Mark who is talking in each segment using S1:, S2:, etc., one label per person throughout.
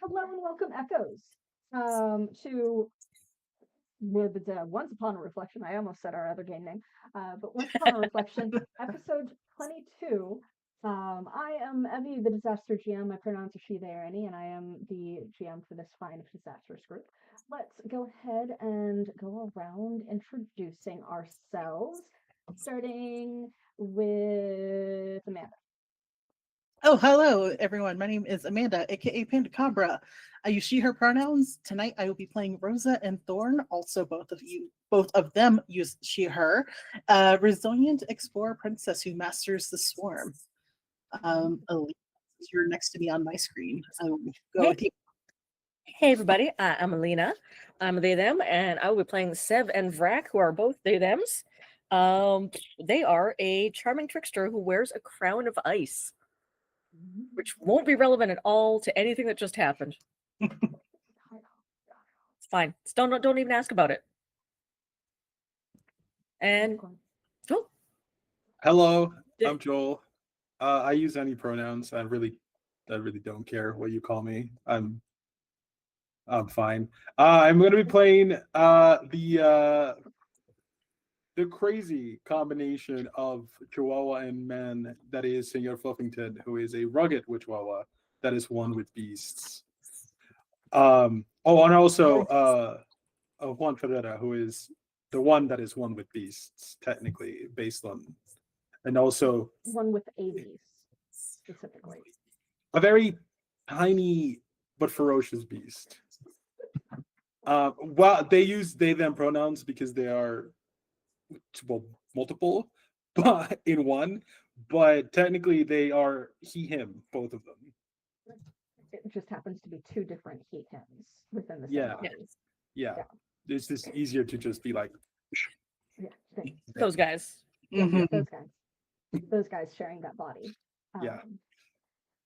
S1: Hello and welcome, Echoes, to with Once Upon a Reflection. I almost said our other game name, but Once Upon a Reflection, episode 22. I am Evie, the Disaster GM. My pronouns are she, they, or any, and I am the GM for this fine disastrous group. Let's go ahead and go around introducing ourselves, starting with Amanda.
S2: Oh, hello, everyone. My name is Amanda, aka Pandacabra. I use she, her pronouns. Tonight I will be playing Rosa and Thorn. Also, both of them use she, her. Resilient explorer princess who masters the swarm. Elise, you're next to me on my screen. I will go with you.
S3: Hey everybody, I'm Alina. I'm they them, and I will be playing Sev and Vrak, who are both they thems. They are a charming trickster who wears a crown of ice, which won't be relevant at all to anything that just happened. It's fine. Don't even ask about it. And oh,
S4: hello, I'm Joel. I use any pronouns. I really don't care what you call me. I'm fine. I'm going to be playing the crazy combination of Chihuahua and man that is Senor Fluffington, who is a rugged Chihuahua that is one with beasts. And also Juan Ferreira, who is the one that is one with beasts, technically, based on, and also
S1: one with a beast, specifically.
S4: A very tiny but ferocious beast. Well, they use they them pronouns because they are multiple, but in one. But technically, they are he him, both of them.
S1: It just happens to be two different he hims within the same body.
S4: Yeah. It's just easier to just be like,
S3: those guys.
S1: Yeah, those guys sharing that body.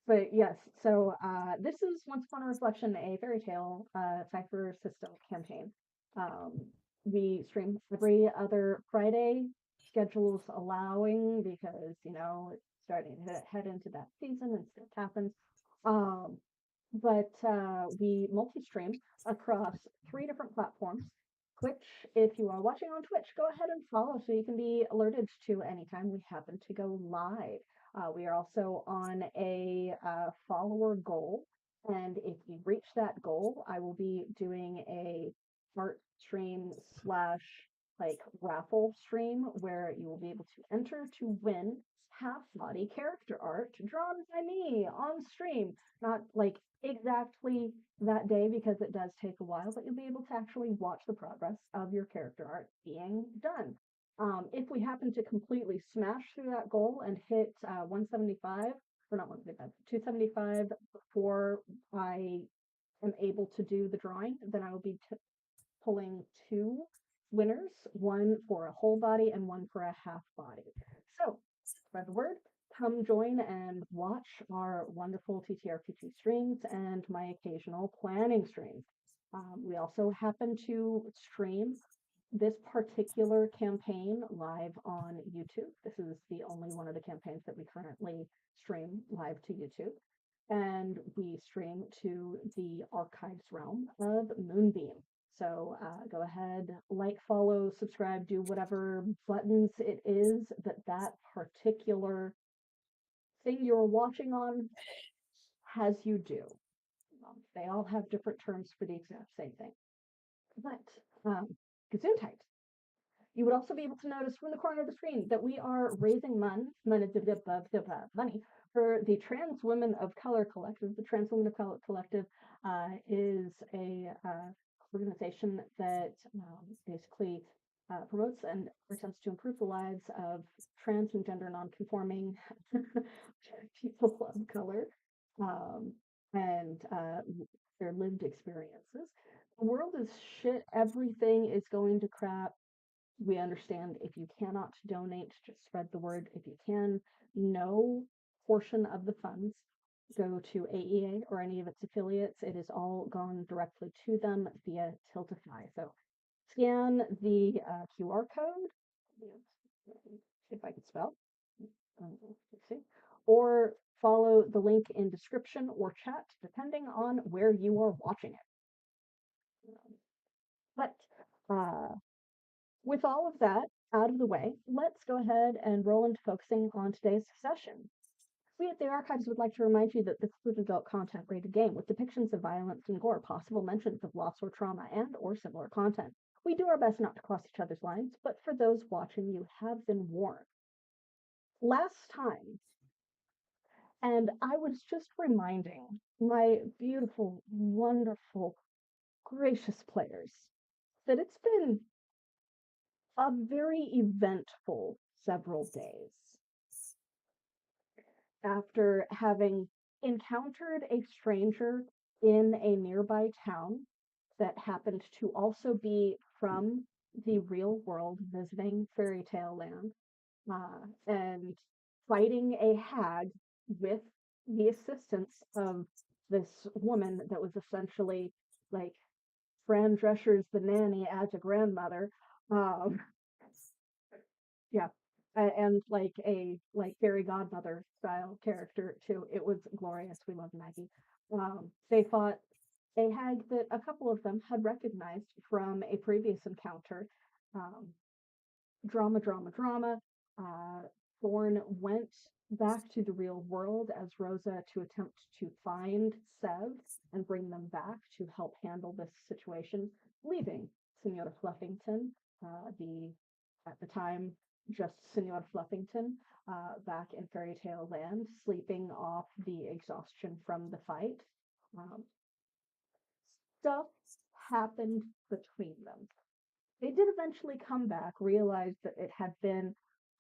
S1: But yes, so this is Once Upon a Reflection, a fairy tale Cypher system campaign. We stream every other Friday, schedules allowing, because it's starting to head into that season and stuff happens. But we multi-stream across 3 different platforms. Twitch, if you are watching on Twitch, go ahead and follow so you can be alerted to anytime we happen to go live. We are also on a follower goal, and if you reach that goal, I will be doing a art stream / raffle stream where you will be able to enter to win half-body character art drawn by me on stream. Not exactly that day because it does take a while, but you'll be able to actually watch the progress of your character art being done. If we happen to completely smash through that goal and hit 175, or not 175, 275 before I am able to do the drawing, then I will be pulling 2 winners, one for a whole body and one for a half body. So, spread the word. Come join and watch our wonderful TTRPG streams and my occasional planning streams. We also happen to stream this particular campaign live on YouTube. This is the only one of the campaigns that we currently stream live to YouTube. And we stream to the Archives realm of Moonbeam. So go ahead, follow, subscribe, do whatever buttons it is that particular thing you're watching on has you do. They all have different terms for the exact same thing. But Gesundheit. You would also be able to notice from the corner of the screen that we are raising money for the Trans Women of Color Collective. The Trans Women of Color Collective is a organization that basically promotes and attempts to improve the lives of trans and gender non-conforming people of color and their lived experiences. The world is shit. Everything is going to crap. We understand if you cannot donate, just spread the word. If you can, no portion of the funds go to AEA or any of its affiliates. It is all gone directly to them via Tiltify. So scan the QR code, if I can spell, or follow the link in description or chat, depending on where you are watching it. But with all of that out of the way, let's go ahead and roll into focusing on today's session. We at the Archives would like to remind you that this is an adult content rated game with depictions of violence and gore, possible mentions of loss or trauma, and or similar content. We do our best not to cross each other's lines, but for those watching, you have been warned. Last time, and I was just reminding my beautiful, wonderful, gracious players that it's been a very eventful several days. After having encountered a stranger in a nearby town that happened to also be from the real world visiting fairy tale land, and fighting a hag with the assistance of this woman that was essentially like Fran Drescher's the nanny as a grandmother. Um, yeah, and like a fairy godmother style character too. It was glorious. We love Maggie. They fought a hag that a couple of them had recognized from a previous encounter. Um, drama, drama, drama. Thorn went back to the real world as Rosa to attempt to find Sev and bring them back to help handle this situation, leaving Senora Fluffington, at the time just Senora Fluffington, back in Fairy Tale Land, sleeping off the exhaustion from the fight. Stuff happened between them. They did eventually come back, realize that it had been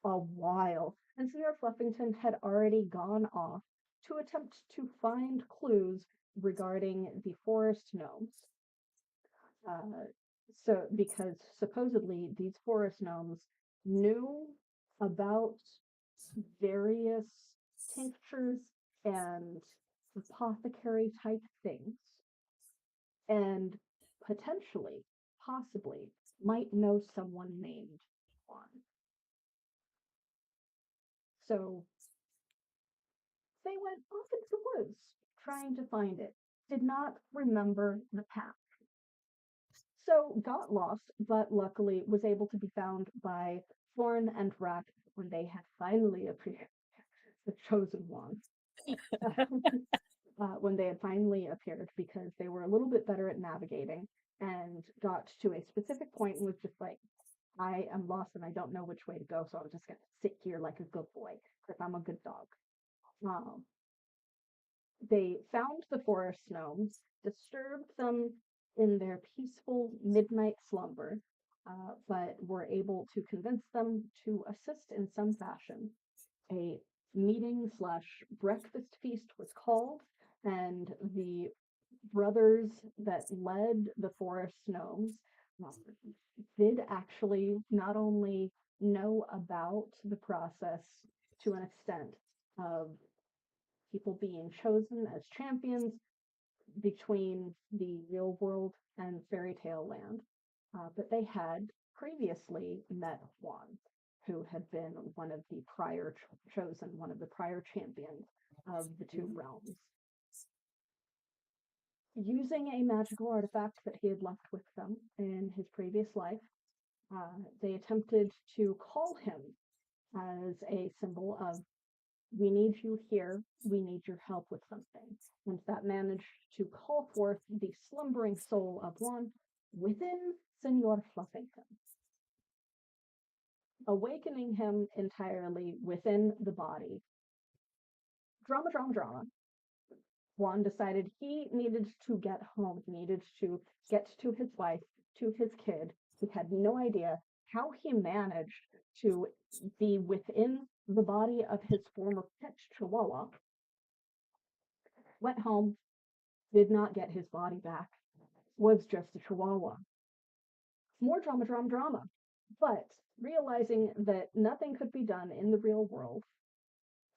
S1: a while, and Senora Fluffington had already gone off to attempt to find clues regarding the forest gnomes. Because supposedly these forest gnomes knew about various tinctures and apothecary type things, and potentially, possibly, might know someone named Juan. So they went off into the woods trying to find it, did not remember the path. So got lost, but luckily was able to be found by Thorn and Rack when they had finally appeared, the chosen ones. When they had finally appeared, because they were a little bit better at navigating and got to a specific point and was just like, I am lost and I don't know which way to go, so I'm just going to sit here like a good boy because I'm a good dog. They found the forest gnomes, disturbed them in their peaceful midnight slumber, but were able to convince them to assist in some fashion. A meeting / breakfast feast was called, and the brothers that led the forest gnomes did actually not only know about the process to an extent of people being chosen as champions between the real world and fairy tale land, but they had previously met Juan, who had been one of the prior chosen, one of the prior champions of the two realms. Using a magical artifact that he had left with them in his previous life, they attempted to call him as a symbol of, we need you here, we need your help with something. And that managed to call forth the slumbering soul of Juan within Senor Fluffington, awakening him entirely within the body. Drama, drama, drama. Juan decided he needed to get home. He needed to get to his wife, to his kid. He had no idea how he managed to be within the body of his former pet Chihuahua. Went home, did not get his body back, was just a Chihuahua. More drama, drama, drama. But realizing that nothing could be done in the real world,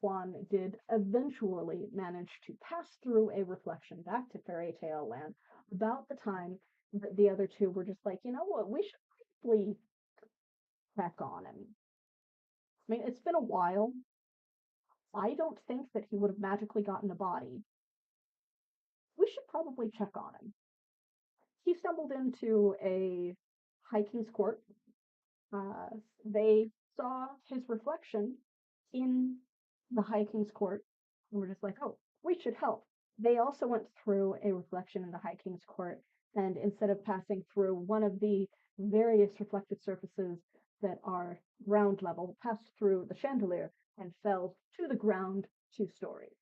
S1: Juan did eventually manage to pass through a reflection back to Fairy Tale Land about the time that the other two were just like, you know what, we should probably check on him. I mean, it's been a while. I don't think that he would have magically gotten a body. We should probably check on him. He stumbled into a High King's Court. They saw his reflection in the High King's Court and were just like, oh, we should help. They also went through a reflection in the High King's Court, and instead of passing through one of the various reflected surfaces that are ground level, passed through the chandelier and fell to the ground 2 stories.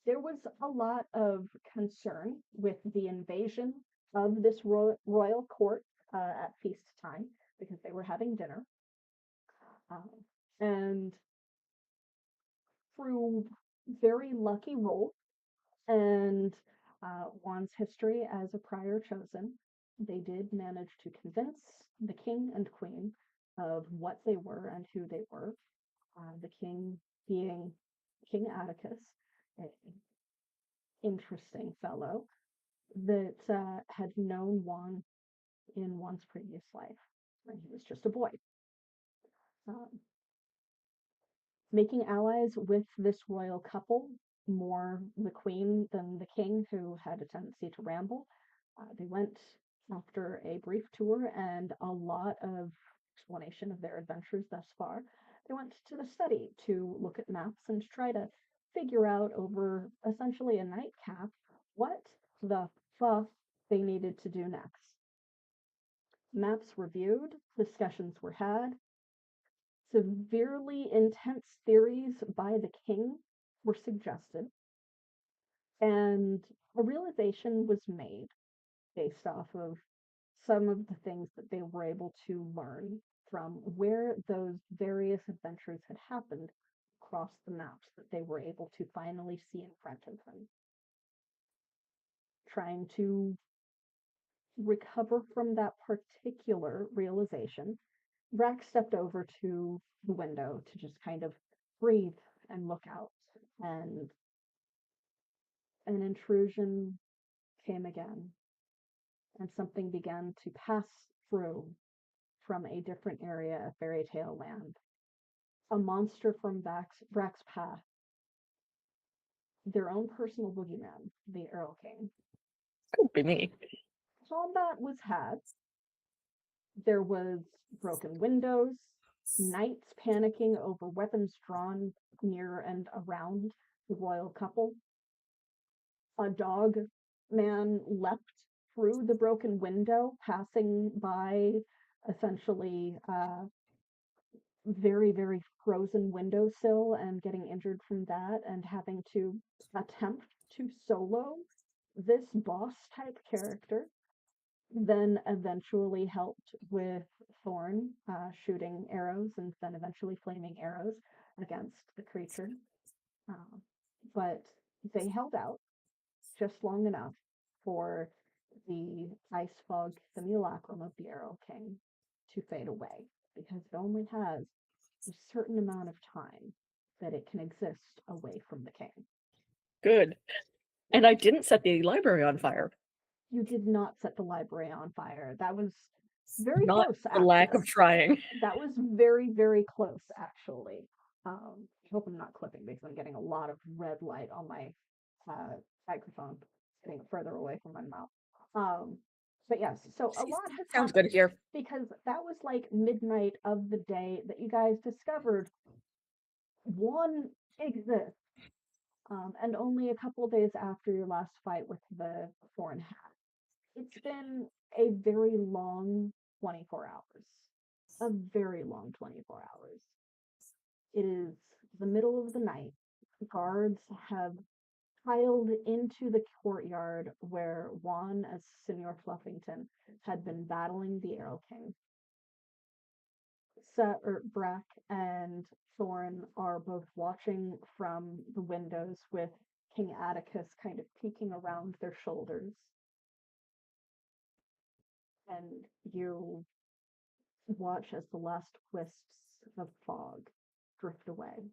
S1: There was a lot of concern with the invasion of this royal court at feast time because they were having dinner. And through very lucky roll and Juan's history as a prior chosen, they did manage to convince the king and queen of what they were and who they were. The king being King Atticus, an interesting fellow that had known Juan in Juan's previous life when he was just a boy. Making allies with this royal couple, more the queen than the king, who had a tendency to ramble. They went after a brief tour and a lot of explanation of their adventures thus far. They went to the study to look at maps and try to figure out over essentially a nightcap what the fuck they needed to do next. Maps were viewed, discussions were had, severely intense theories by the king were suggested, and a realization was made based off of some of the things that they were able to learn from where those various adventures had happened across the maps that they were able to finally see in front of them. Trying to recover from that particular realization, Brack stepped over to the window to just kind of breathe and look out, and an intrusion came again, and something began to pass through from a different area of fairy tale land. A monster from Brack's path, their own personal boogeyman, the Earl King.
S3: Could be me.
S1: Combat was had. There was broken windows, knights panicking over weapons drawn near and around the royal couple. A dog man leapt through the broken window, passing by essentially very, very frozen windowsill and getting injured from that and having to attempt to solo this boss type character. Then eventually helped with Thorn shooting arrows and then eventually flaming arrows against the creature. But they held out just long enough for the ice fog simulacrum of the Arrow King to fade away, because it only has a certain amount of time that it can exist away from the king.
S3: Good. And I didn't set the library on fire.
S1: You did not set the library on fire. That was very
S3: Not
S1: close,
S3: the lack of
S1: actually.
S3: trying.
S1: That was very, very close, actually. I hope I'm not clipping because I'm getting a lot of red light on my microphone, getting further away from my mouth. But yes, so a lot has
S3: Sounds
S1: happened
S3: good here.
S1: because that was like midnight of the day that you guys discovered one exists, and only a couple days after your last fight with the foreign hat. It's been a very long 24 hours. A very long 24 hours. It is the middle of the night. Guards have piled into the courtyard where Juan, as Senor Fluffington, had been battling the Arrow King. Brack and Thorn are both watching from the windows with King Atticus kind of peeking around their shoulders. And you watch as the last wisps of fog drift away.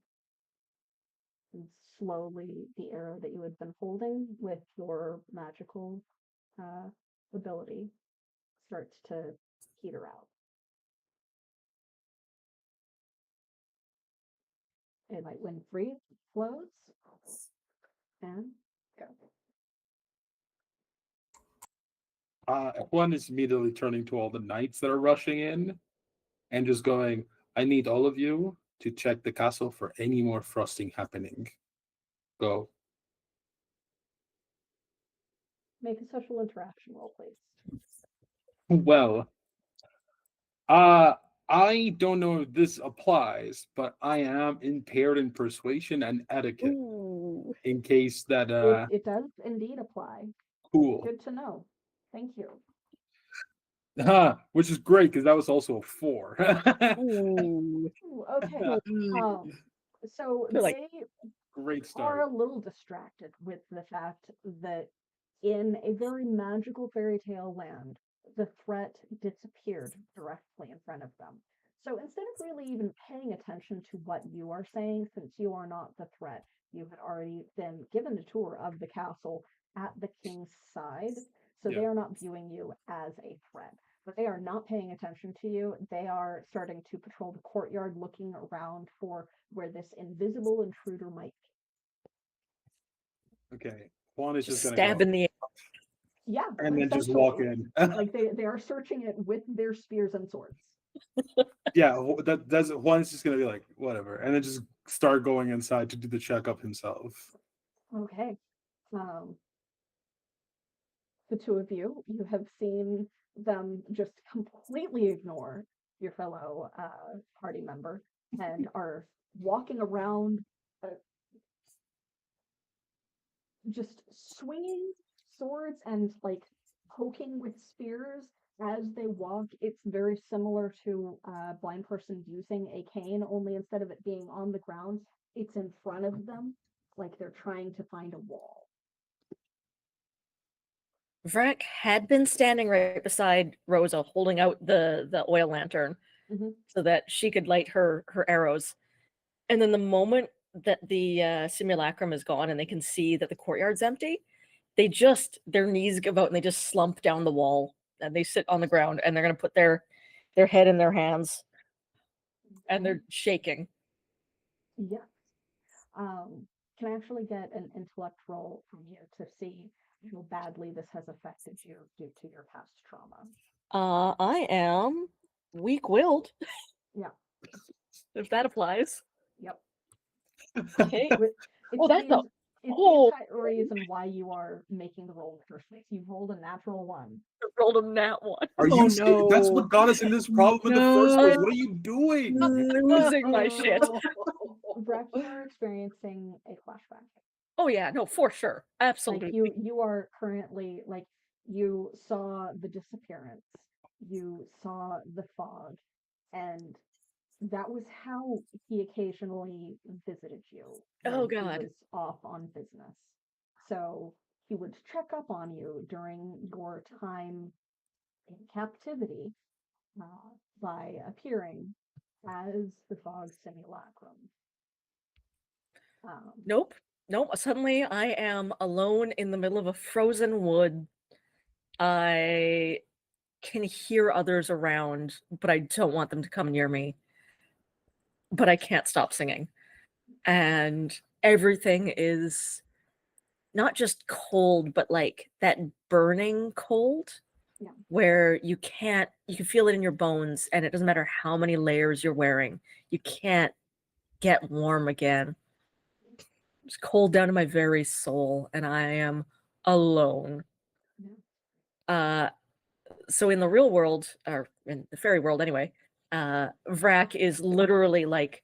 S1: And slowly, the arrow that you had been holding with your magical ability starts to peter out. a light wind breeze flows, and go.
S4: One is immediately turning to all the knights that are rushing in and just going, I need all of you to check the castle for any more frosting happening. Go.
S1: Make a social interaction roll, please.
S4: Well, I don't know if this applies, but I am impaired in persuasion and etiquette.
S3: Ooh.
S4: In case that
S1: It does indeed apply.
S4: cool.
S1: Good to know. Thank you.
S4: Which is great because that was also a 4.
S3: Ooh.
S1: Ooh, okay. So
S3: They're like,
S1: they
S4: Great
S1: are
S4: start.
S1: a little distracted with the fact that in a very magical fairy tale land, the threat disappeared directly in front of them. So instead of really even paying attention to what you are saying, since you are not the threat, you had already been given a tour of the castle at the king's side. So they
S4: Yeah.
S1: are not viewing you as a threat. But they are not paying attention to you. They are starting to patrol the courtyard, looking around for where this invisible intruder might be.
S4: Okay. Juan is just gonna
S3: stab
S4: go
S3: in the air.
S1: Yeah,
S4: and then just walk
S1: essentially.
S4: in.
S1: Like they are searching it with their spears and swords.
S4: Yeah, that's Juan's just gonna be like, whatever, and then just start going inside to do the checkup himself.
S1: Okay. The two of you have seen them just completely ignore your fellow party member and are walking around, just swinging swords and like poking with spears as they walk. It's very similar to a blind person using a cane, only instead of it being on the ground, it's in front of them, like they're trying to find a wall.
S3: Vrac had been standing right beside Rosa, holding out the oil lantern so that she could light her arrows. And then the moment that the simulacrum is gone and they can see that the courtyard's empty, their knees give out and they just slump down the wall and they sit on the ground and they're going to put their head in their hands and they're shaking.
S1: Yeah. Can I actually get an intellect roll from you to see how badly this has affected you due to your past trauma?
S3: I am weak-willed.
S1: Yeah.
S3: If that applies.
S1: Yep.
S3: Okay.
S1: It's
S3: that's
S1: the,
S3: a
S1: it's
S3: oh.
S1: the entire reason why you are making the roll in the first place. You rolled a natural 1.
S3: I rolled a nat 1.
S4: Are you serious? That's what got us in this problem in the first place. What are you doing?
S3: Losing my shit.
S1: Breck, you are experiencing a flashback.
S3: Oh yeah, no, for sure. Absolutely.
S1: Like you are currently like you saw the disappearance, you saw the fog, and that was how he occasionally visited you when
S3: Oh
S1: he
S3: God.
S1: was off on business. So he would check up on you during your time in captivity by appearing as the fog simulacrum.
S3: Nope. Suddenly I am alone in the middle of a frozen wood. I can hear others around, but I don't want them to come near me. But I can't stop singing. And everything is not just cold, but like that burning cold.
S1: Yeah.
S3: Where you can feel it in your bones, and it doesn't matter how many layers you're wearing, you can't get warm again. It's cold down to my very soul, and I am alone.
S1: Yeah.
S3: So in the real world, or in the fairy world anyway, Vrac is literally like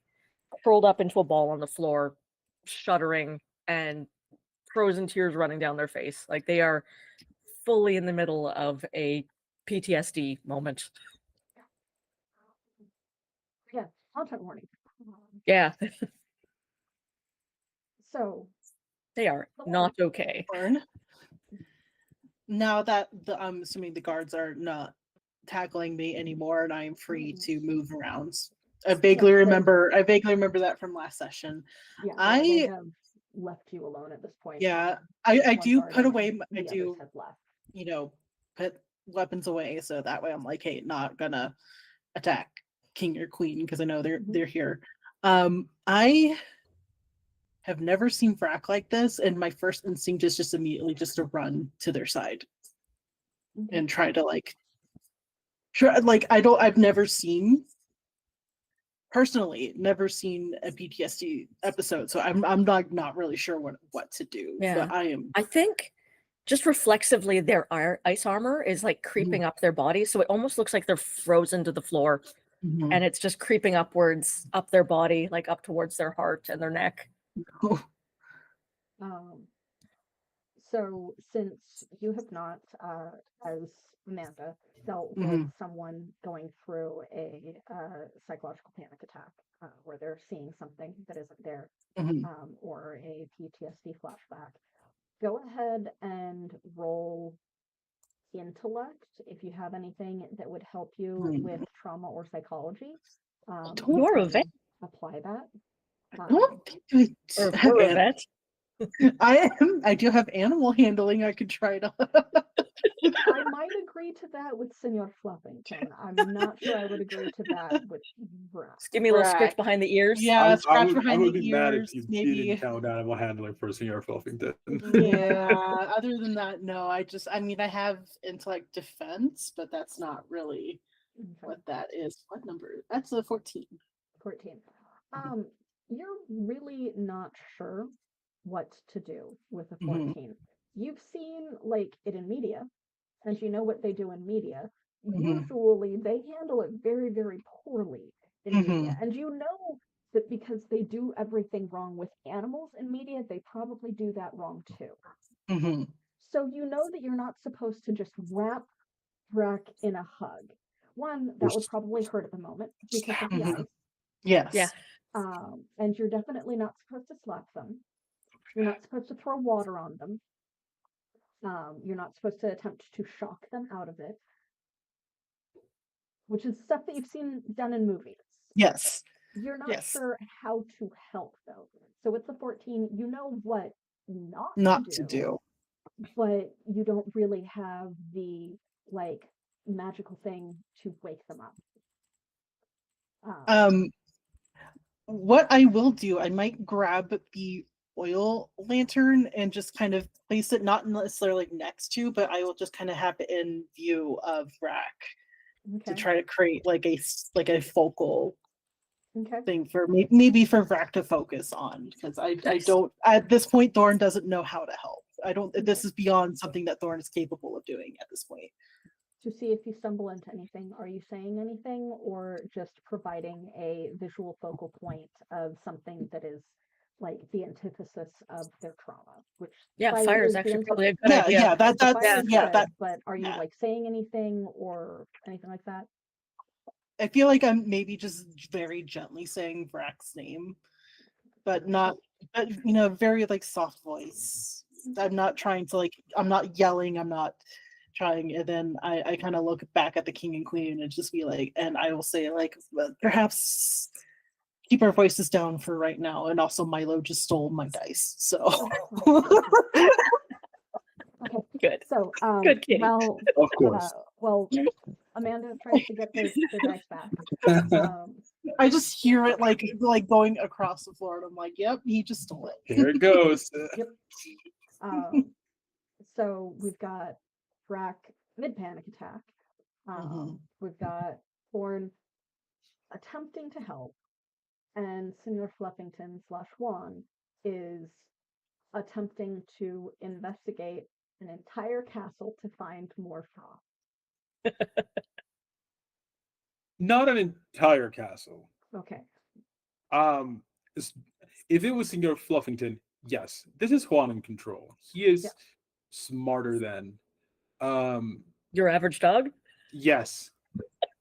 S3: curled up into a ball on the floor, shuddering, and frozen tears running down their face. Like they are fully in the middle of a PTSD moment.
S1: Yeah, content warning.
S3: Yeah.
S1: So
S3: They are not okay.
S2: Now that I'm assuming the guards are not tackling me anymore and I am free to move around. I vaguely remember that from last session.
S1: Yeah, they have left you alone at this point.
S2: Yeah, I do put away, I do,
S1: have left.
S2: Put weapons away so that way I'm like, hey, not gonna attack king or queen because I know they're here. I have never seen Vrac like this, and my first instinct is just immediately just to run to their side and try to I've never seen never seen a PTSD episode, so I'm not really sure what to do.
S3: Yeah.
S2: But
S3: I think just reflexively their ice armor is like creeping up their body, so it almost looks like they're frozen to the floor, and it's just creeping upwards up their body, like up towards their heart and their neck.
S1: So since you have not, as Amanda, dealt with someone going through a psychological panic attack, where they're seeing something that isn't there, or a PTSD flashback, go ahead and roll intellect if you have anything that would help you with trauma or psychology.
S3: You're a vet.
S1: Apply that.
S2: I don't think
S3: Or a vet.
S2: I do have animal handling. I could try to.
S1: I might agree to that with Senor Fluffington. I'm not sure I would agree to that with Vrac.
S3: Just give me a little scratch behind the ears.
S2: Yeah,
S4: I
S2: behind
S4: would
S2: the
S4: be mad
S2: ears.
S4: if you
S2: Maybe.
S4: didn't count animal handling for Senor Fluffington.
S2: Yeah. Other than that, no. I have intellect defense, but that's not really what that is. What number? That's a 14.
S1: 14. You're really not sure what to do with a 14. You've seen it in media, and you know what they do in media. Usually they handle it very, very poorly in media. And you know that because they do everything wrong with animals in media, they probably do that wrong too. So you know that you're not supposed to just wrap Vrac in a hug. One, that would probably hurt at the moment because of the ice.
S2: Yes.
S3: Yeah.
S1: And you're definitely not supposed to slap them. You're not supposed to throw water on them. You're not supposed to attempt to shock them out of it, which is stuff that you've seen done in movies.
S2: Yes.
S1: You're not sure how to help, though. So with the 14, you know what not to do, but you don't really have the magical thing to wake them up.
S2: What I will do, I might grab the oil lantern and just kind of place it not necessarily next to, but I will just kind of have it in view of Vrac to try to create a focal thing for maybe for Vrac to focus on, because I don't at this point. Thorn doesn't know how to help. I don't. This is beyond something that Thorn is capable of doing at this point.
S1: To see if you stumble into anything, are you saying anything or just providing a visual focal point of something that is the antithesis of their trauma? Which
S3: fire is actually probably a good idea.
S2: Yeah, that.
S1: But are you saying anything or anything like that?
S2: I feel like I'm maybe just very gently saying Vrac's name, but not, very soft voice. I'm not trying to I'm not yelling. I'm not trying. And then I kind of look back at the king and queen and just be and I will say perhaps keep our voices down for right now. And also Milo just stole my dice. So.
S1: Okay.
S3: Good.
S1: So,
S3: good Kitty.
S1: Well,
S4: of course.
S1: Amanda tries to get their dice back.
S2: I just hear it going across the floor, and I'm like, "Yep, he just stole it."
S4: Here it goes.
S1: Yep. So we've got Vrac mid-panic attack. We've got Thorn attempting to help, and Senor Fluffington / Juan is attempting to investigate an entire castle to find more froth.
S4: Not an entire castle.
S1: Okay.
S4: If it was Senor Fluffington, yes, this is Juan in control. He is smarter than
S3: your average dog.
S4: Yes,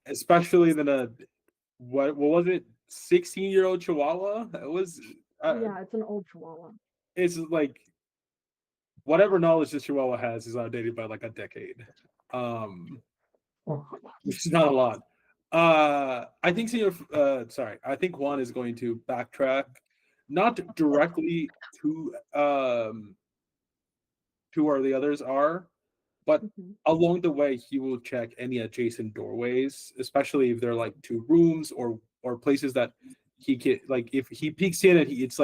S4: especially than a what was it? 16-year-old Chihuahua. It was.
S1: It's an old Chihuahua.
S4: It's whatever knowledge this Chihuahua has is outdated by a decade. Which is not a lot. I think I think Juan is going to backtrack, not directly to where the others are, but along the way he will check any adjacent doorways, especially if they're to rooms or places that he can if he peeks in and it's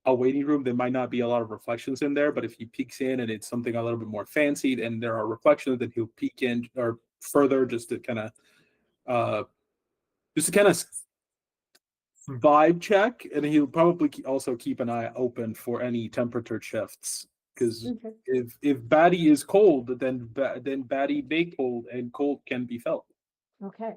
S4: a waiting room, there might not be a lot of reflections in there, but if he peeks in and it's something a little bit more fancied and there are reflections, then he'll peek in or further just to kind of vibe check, and he'll probably also keep an eye open for any temperature shifts, because if Batty is cold, then Batty may cold, and cold can be felt.
S1: Okay.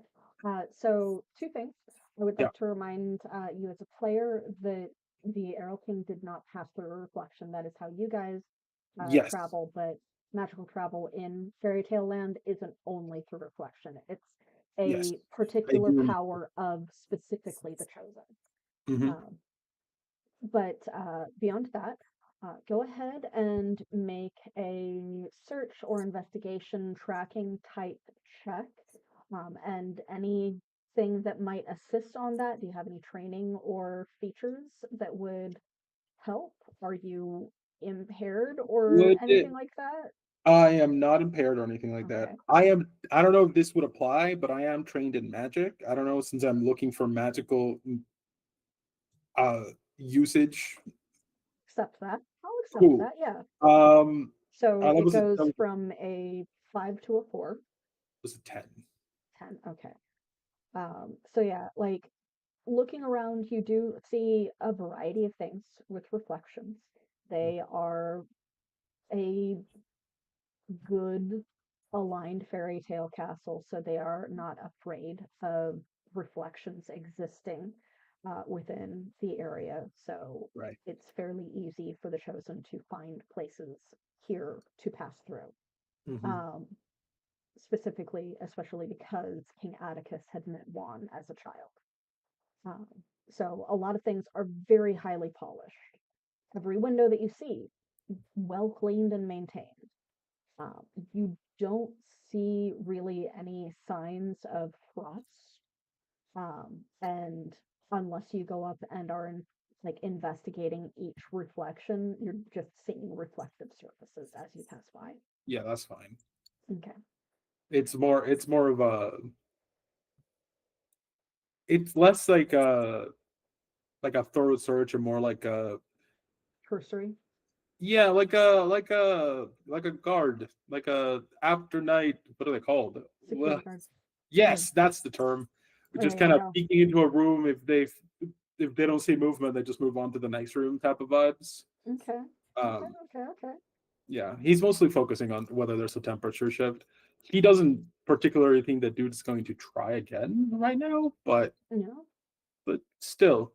S1: So two things. I would like to remind you as a player that the Arrow King did not pass through a reflection. That is how you guys travel, but magical travel in Fairy Tale Land isn't only through reflection. It's a particular power of specifically the Chosen. But beyond that, go ahead and make a search or investigation tracking type check. And anything that might assist on that, do you have any training or features that would help? Are you impaired or anything like that?
S4: I am not impaired or anything like that. I don't know if this would apply, but I am trained in magic. I don't know, since I'm looking for magical usage.
S1: Accept that. I'll accept that, yeah. So it goes from a 5 to a 4.
S4: It was a 10.
S1: 10, okay. So yeah, like looking around, you do see a variety of things with reflections. They are a good aligned fairy tale castle, so they are not afraid of reflections existing within the area. So it's fairly easy for the Chosen to find places here to pass through. Specifically, especially because King Atticus had met Juan as a child. So a lot of things are very highly polished. Every window that you see, well cleaned and maintained. You don't see really any signs of frost. And unless you go up and are investigating each reflection, you're just seeing reflective surfaces as you pass by.
S4: Yeah, that's fine.
S1: Okay.
S4: It's more of a, it's less like a thorough search and more like a
S1: cursory.
S4: Yeah, like a guard, like a after night. What are they called?
S1: Security guard.
S4: Yes, that's the term. Just kind of peeking into a room. If they don't see movement, they just move on to the next room type of vibes.
S1: Okay. Okay.
S4: Yeah, he's mostly focusing on whether there's a temperature shift. He doesn't particularly think that dude's going to try again right now, but still,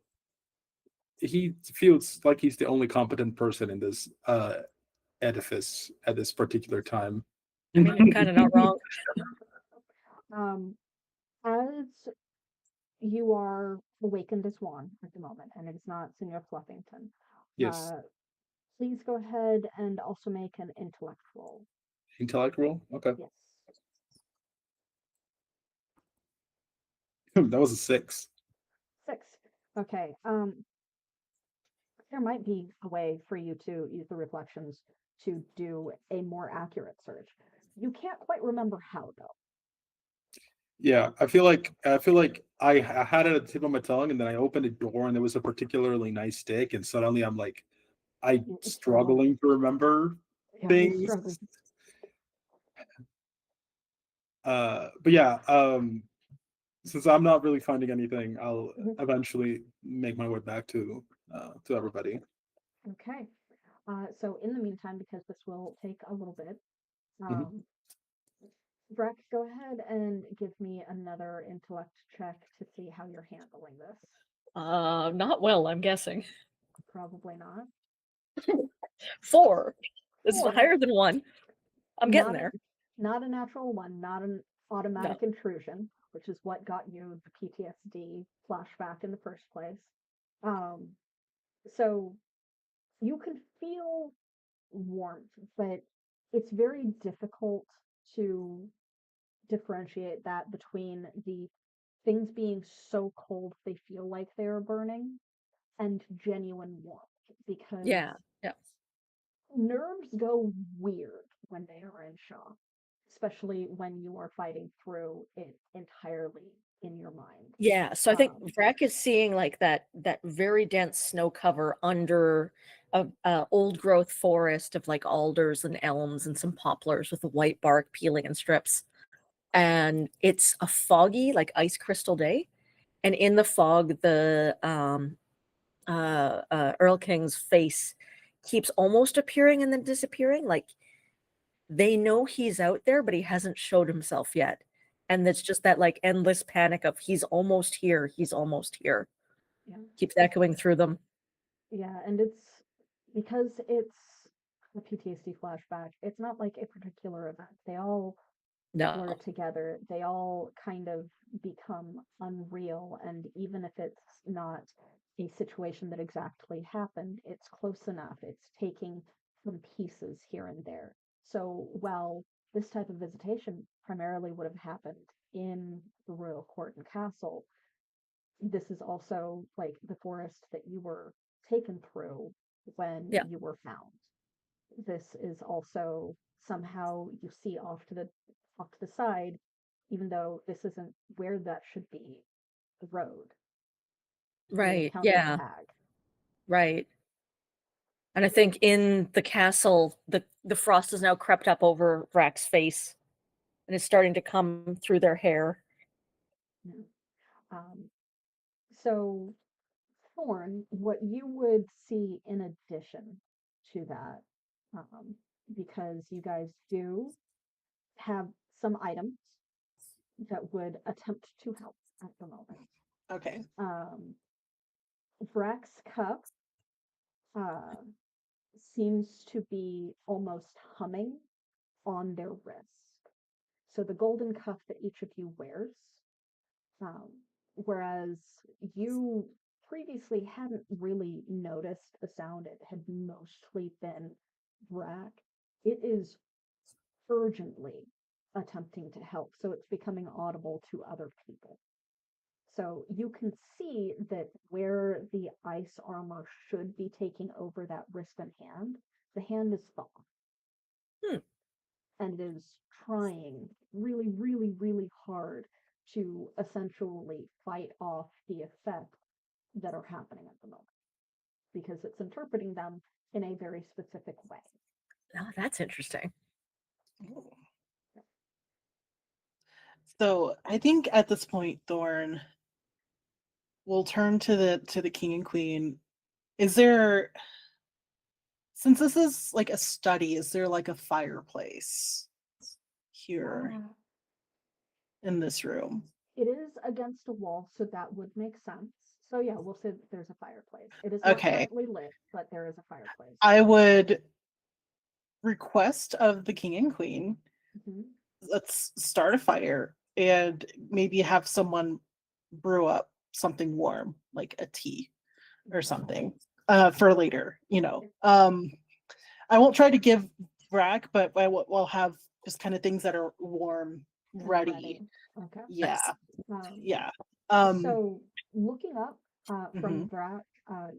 S4: he feels like he's the only competent person in this edifice at this particular time.
S3: I mean, you're kind of not wrong.
S1: As you are awakened as Juan at the moment, and it's not Senor Fluffington.
S4: Yes.
S1: Please go ahead and also make an intellect roll.
S4: Intellect roll? Okay.
S1: Yes.
S4: That was a 6.
S1: 6. Okay. There might be a way for you to use the reflections to do a more accurate search. You can't quite remember how, though.
S4: Yeah, I feel like I had it at the tip of my tongue, and then I opened a door, and there was a particularly nice stick, and suddenly I'm like, struggling to remember things. But yeah, since I'm not really finding anything, I'll eventually make my way back to everybody.
S1: Okay. So in the meantime, because this will take a little bit, Breck, go ahead and give me another intellect check to see how you're handling this.
S3: Not well, I'm guessing.
S1: Probably not.
S3: 4. This is higher than 1. I'm getting there.
S1: Not a natural 1, not an automatic intrusion, which is what got you the PTSD flashback in the first place. So you can feel warmth, but it's very difficult to differentiate that between the things being so cold they feel like they're burning and genuine warmth, because nerves go weird when they are in shock, especially when you are fighting through it entirely in your mind.
S3: Yeah, so I think Vrac is seeing like that very dense snow cover under a old growth forest of like alders and elms and some poplars with the white bark peeling in strips. And it's a foggy, like ice crystal day. And in the fog, the Earl King's face keeps almost appearing and then disappearing. Like they know he's out there, but he hasn't showed himself yet. And it's just that like endless panic of he's almost here, he's almost here.
S1: Yeah.
S3: Keeps echoing through them.
S1: Yeah, and it's because it's a PTSD flashback, it's not like a particular event. They all blur
S3: No.
S1: together. They all kind of become unreal, and even if it's not a situation that exactly happened, it's close enough. It's taking some pieces here and there. So while this type of visitation primarily would have happened in the royal court and castle, this is also like the forest that you were taken through when
S3: Yeah.
S1: you were found. This is also somehow you see off to the side, even though this isn't where that should be, the road.
S3: Right.
S1: County
S3: Yeah.
S1: tag.
S3: Right. And I think in the castle, the frost has now crept up over Vrac's face and is starting to come through their hair.
S1: Yeah. So Thorn, what you would see in addition to that, because you guys do have some items that would attempt to help at the moment.
S2: Okay.
S1: Vrac's cup seems to be almost humming on their wrist. So the golden cuff that each of you wears, whereas you previously hadn't really noticed the sound, it had mostly been Vrac. It is urgently attempting to help, so it's becoming audible to other people. So you can see that where the ice armor should be taking over that wrist and hand, the hand is thawed. And it is trying really, really, really hard to essentially fight off the effects that are happening at the moment because it's interpreting them in a very specific way.
S3: Oh, that's interesting.
S2: So I think at this point, Thorn will turn to the king and queen. Is there, since this is like a study, is there like a fireplace here in this room?
S1: It is against a wall, so that would make sense. So yeah, we'll say that there's a fireplace. It is not currently lit, but there is a fireplace.
S2: I would request of the king and queen, let's start a fire and maybe have someone brew up something warm, like a tea or something, for later, I won't try to give Vrac, but we'll have just kind of things that are warm, ready.
S1: Okay.
S2: Yeah. Yeah.
S1: So looking up from Vrac,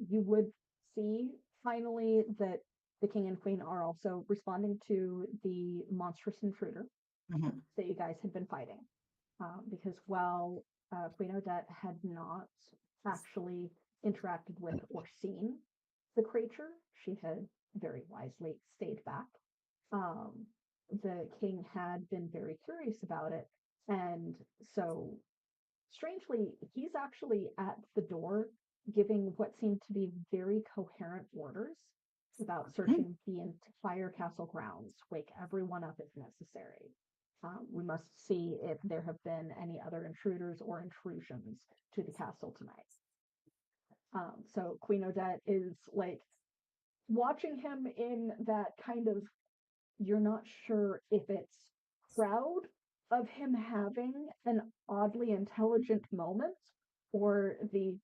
S1: you would see finally that the king and queen are also responding to the monstrous intruder that you guys had been fighting. Because while Queen Odette had not actually interacted with or seen the creature, she had very wisely stayed back. The king had been very curious about it, and so strangely, he's actually at the door giving what seemed to be very coherent orders about searching the entire castle grounds, wake everyone up if necessary. We must see if there have been any other intruders or intrusions to the castle tonight. So Queen Odette is like watching him in that kind of, you're not sure if it's proud of him having an oddly intelligent moment or the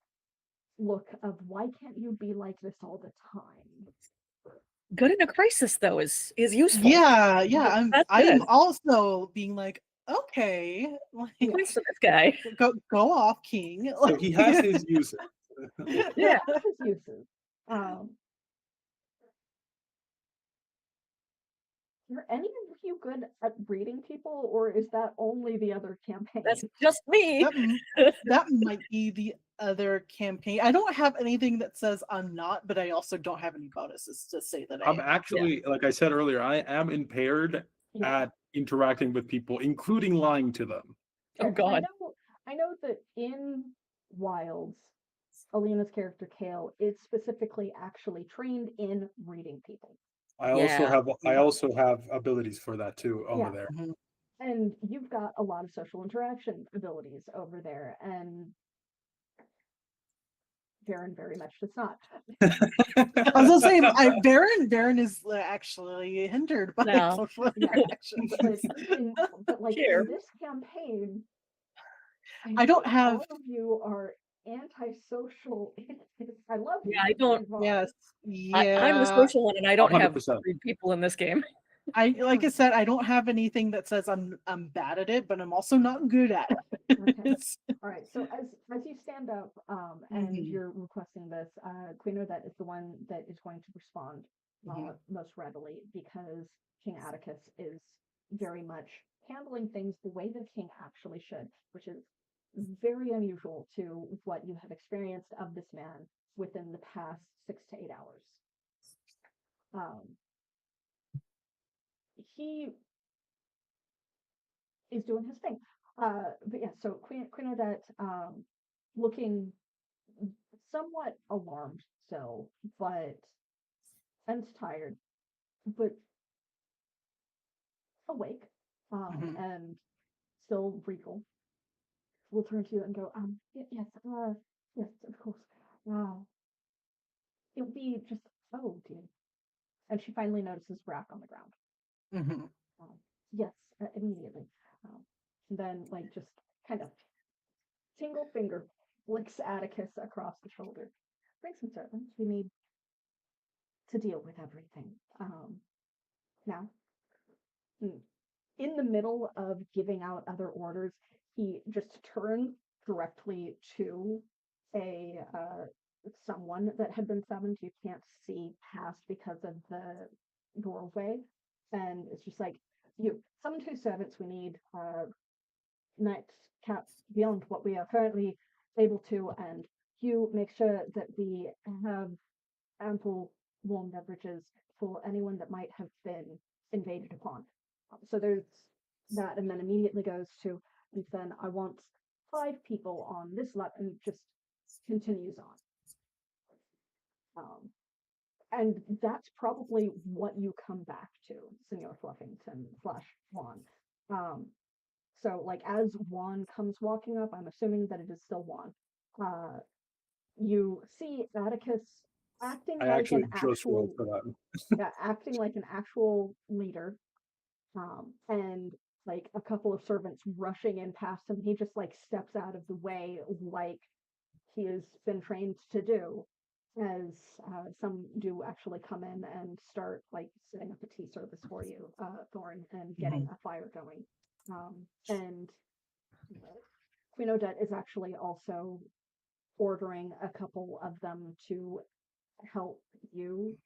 S1: look of why can't you be like this all the time.
S3: Good in a crisis though is useful.
S2: Yeah, I'm
S3: good.
S2: also being like, okay,
S3: Thanks to this guy.
S2: Go off, king.
S4: So he has his uses.
S3: Yeah.
S1: His uses. Are any of you good at reading people, or is that only the other campaign?
S3: That's just me.
S2: That might be the other campaign. I don't have anything that says I'm not, but I also don't have any bonuses to say that I
S4: I'm
S2: am.
S4: actually, like I said earlier, I am impaired at interacting with people, including lying to them.
S3: Oh God.
S1: I know that in Wilds, Alina's character Kale is specifically actually trained in reading people.
S4: I
S3: Yeah.
S4: also have abilities for that too over there.
S2: Mhm.
S1: And you've got a lot of social interaction abilities over there, and Baron very much does not.
S2: I was gonna say, Baron is actually hindered by
S3: No.
S2: social
S1: Yeah.
S2: interactions.
S1: But like
S3: Sure.
S1: in this campaign,
S2: I don't
S1: think
S2: have.
S1: all of you are antisocial. I love you.
S3: Yeah, I don't.
S2: Yes,
S3: I'm the
S2: yeah.
S3: social one, and I don't have
S4: 100%.
S3: 3 people in this game.
S2: Like I said, I don't have anything that says I'm bad at it, but I'm also not good at it.
S1: Okay. All right. So as you stand up, and
S2: Mhm.
S1: you're requesting this, Queen Odette is the one that is going to respond
S2: Mhm.
S1: most readily, because King Atticus is very much handling things the way that King actually should, which is very unusual to what you have experienced of this man within the past 6 to 8 hours. He is doing his thing. But yeah, so Queen Odette, looking somewhat alarmed still, and tired, but awake,
S2: Mhm.
S1: and still regal, will turn to you and go, yes, of course. It'll be just, oh dear. And she finally notices Brack on the ground.
S2: Mhm.
S1: Yes, immediately. And then, like, just kind of single finger flicks Atticus across the shoulder. Bring some servants. We need to deal with everything. Now, in the middle of giving out other orders, he just turned directly to a someone that had been summoned. You can't see past because of the doorway, and it's just like, you summon 2 servants. We need night caps beyond what we are currently able to, and you make sure that we have ample warm beverages for anyone that might have been invaded upon. So there's that, and then immediately goes to, and then I want 5 people on this lap, and just continues on. And that's probably what you come back to, Senor Fluffington / Juan. So like as Juan comes walking up, I'm assuming that it is still Juan. You see Atticus acting
S4: I
S1: like an
S4: actually just rolled
S1: actual,
S4: for that.
S1: yeah, acting like an actual leader, and like a couple of servants rushing in past him. He just like steps out of the way, like he has been trained to do, as some do actually come in and start like setting up a tea service for you, Thorn, and getting a fire going. And Queen Odette is actually also ordering a couple of them to help you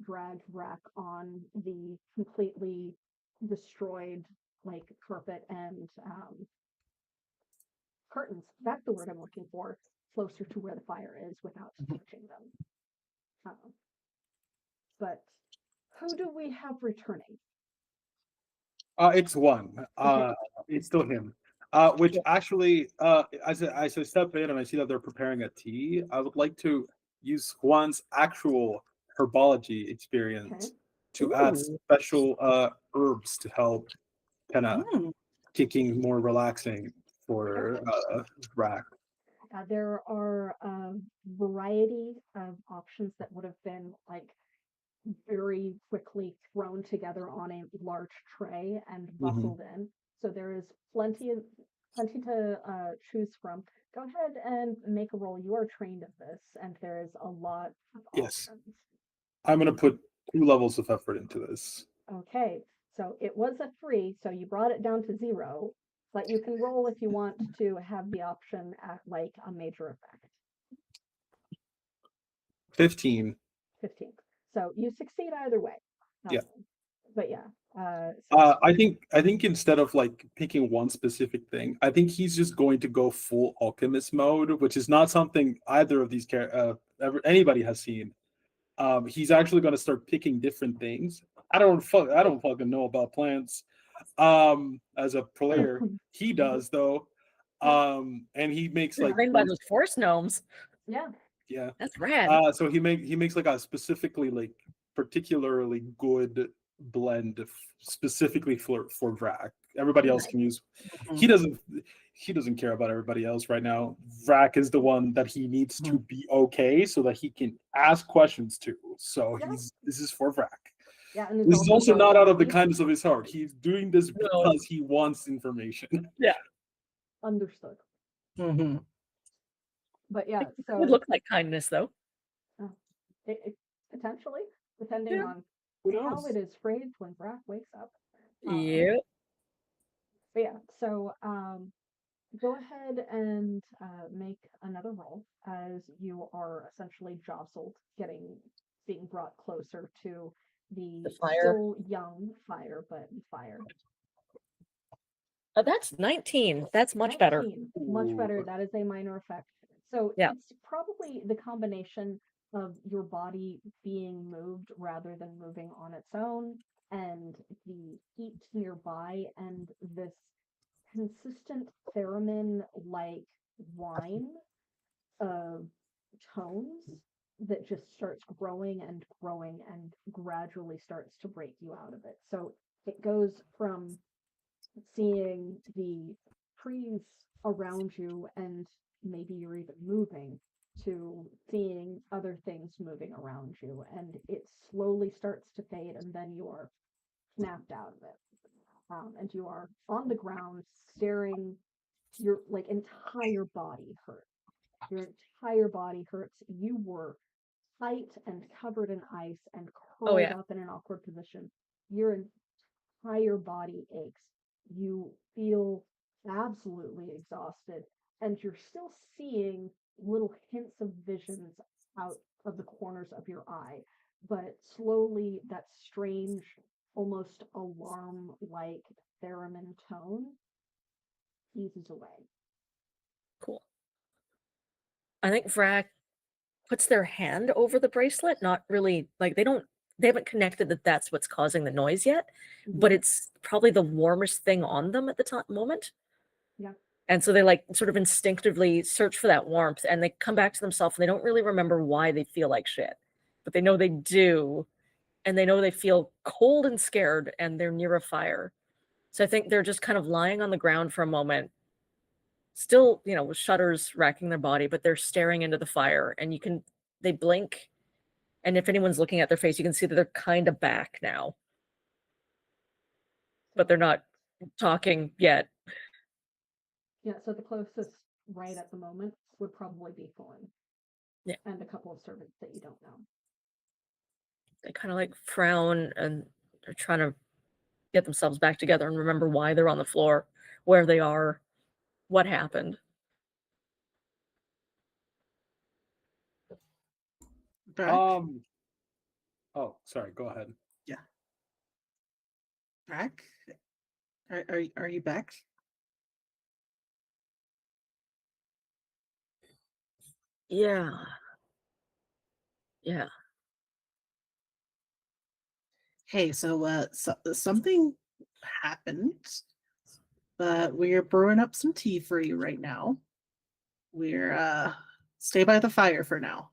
S1: drag Rack on the completely destroyed like carpet and curtains. That's the word I'm looking for. Closer to where the fire is without touching them. But who do we have returning?
S4: It's one.
S1: Okay.
S4: It's still him. Which actually, as I step in and I see that they're preparing a tea, I would like to use Juan's actual herbology experience to add
S3: Ooh.
S4: special herbs to help kind of
S2: Mm.
S4: kicking more relaxing for Rack.
S1: There are a variety of options that would have been like very quickly thrown together on a large tray and bustled in. So there is plenty to choose from. Go ahead and make a roll. You are trained at this, and there is a lot of
S4: Yes.
S1: options.
S4: I'm gonna put 2 levels of effort into this.
S1: Okay, so it was a 3, so you brought it down to 0, but you can roll if you want to have the option at like a major effect.
S4: 15.
S1: 15. So you succeed either way.
S4: Yeah.
S1: but yeah.
S4: I think instead of like picking one specific thing, he's just going to go full alchemist mode, which is not something either of these anybody has seen. He's actually going to start picking different things. I don't fucking know about plants. As a player, he does though. And he makes like
S3: by those forest gnomes.
S1: Yeah,
S3: that's rad.
S4: So he makes like a specifically like particularly good blend specifically for Vrak. Everybody else can use. He doesn't care about everybody else right now. Vrak is the one that he needs to be okay so that he can ask questions to. So this is for Vrak.
S1: Yeah, and
S4: this is also not out of the kindness of his heart. He's doing this because he wants information.
S3: Yeah,
S1: understood.
S2: Mm-hmm.
S1: But yeah, so
S3: it would look like kindness though.
S1: It potentially, depending on how it is phrased when Vrak wakes up.
S3: Yeah.
S1: But yeah, so go ahead and make another roll as you are essentially jostled, being brought closer to the
S3: fire.
S1: still young fire, but fire.
S3: Oh, that's 19. That's much better.
S1: Much better. That is a minor effect. So it's probably the combination of your body being moved rather than moving on its own, and the heat nearby, and this consistent theremin-like whine of tones that just starts growing and growing and gradually starts to break you out of it. So it goes from seeing the trees around you and maybe you're even moving to seeing other things moving around you, and it slowly starts to fade, and then you are snapped out of it. And you are on the ground staring. Your entire body hurts. Your entire body hurts. You were tight and covered in ice and curled up in an awkward position. Your entire body aches. You feel absolutely exhausted, and you're still seeing little hints of visions out of the corners of your eye, but slowly that strange, almost alarm-like theremin tone eases away.
S3: Cool. I think Vrak puts their hand over the bracelet, not really, like they haven't connected that that's what's causing the noise yet, but it's probably the warmest thing on them at the moment.
S1: Yeah.
S3: And so they like sort of instinctively search for that warmth, and they come back to themselves and they don't really remember why they feel like shit, but they know they do. And they know they feel cold and scared, and they're near a fire. So I think they're just kind of lying on the ground for a moment, still, with shudders racking their body, but they're staring into the fire, and they blink. And if anyone's looking at their face, you can see that they're kind of back now, but they're not talking yet.
S1: Yeah, so the closest right at the moment would probably be Thorn.
S3: Yeah.
S1: And a couple of servants that you don't know.
S3: They kind of like frown, and they're trying to get themselves back together and remember why they're on the floor, where they are, what happened.
S2: Vrak?
S4: Oh, sorry, go ahead.
S2: Yeah. Vrak? Are you back?
S3: Yeah. Yeah.
S2: Hey, so something happened, but we're brewing up some tea for you right now. We're stay by the fire for now.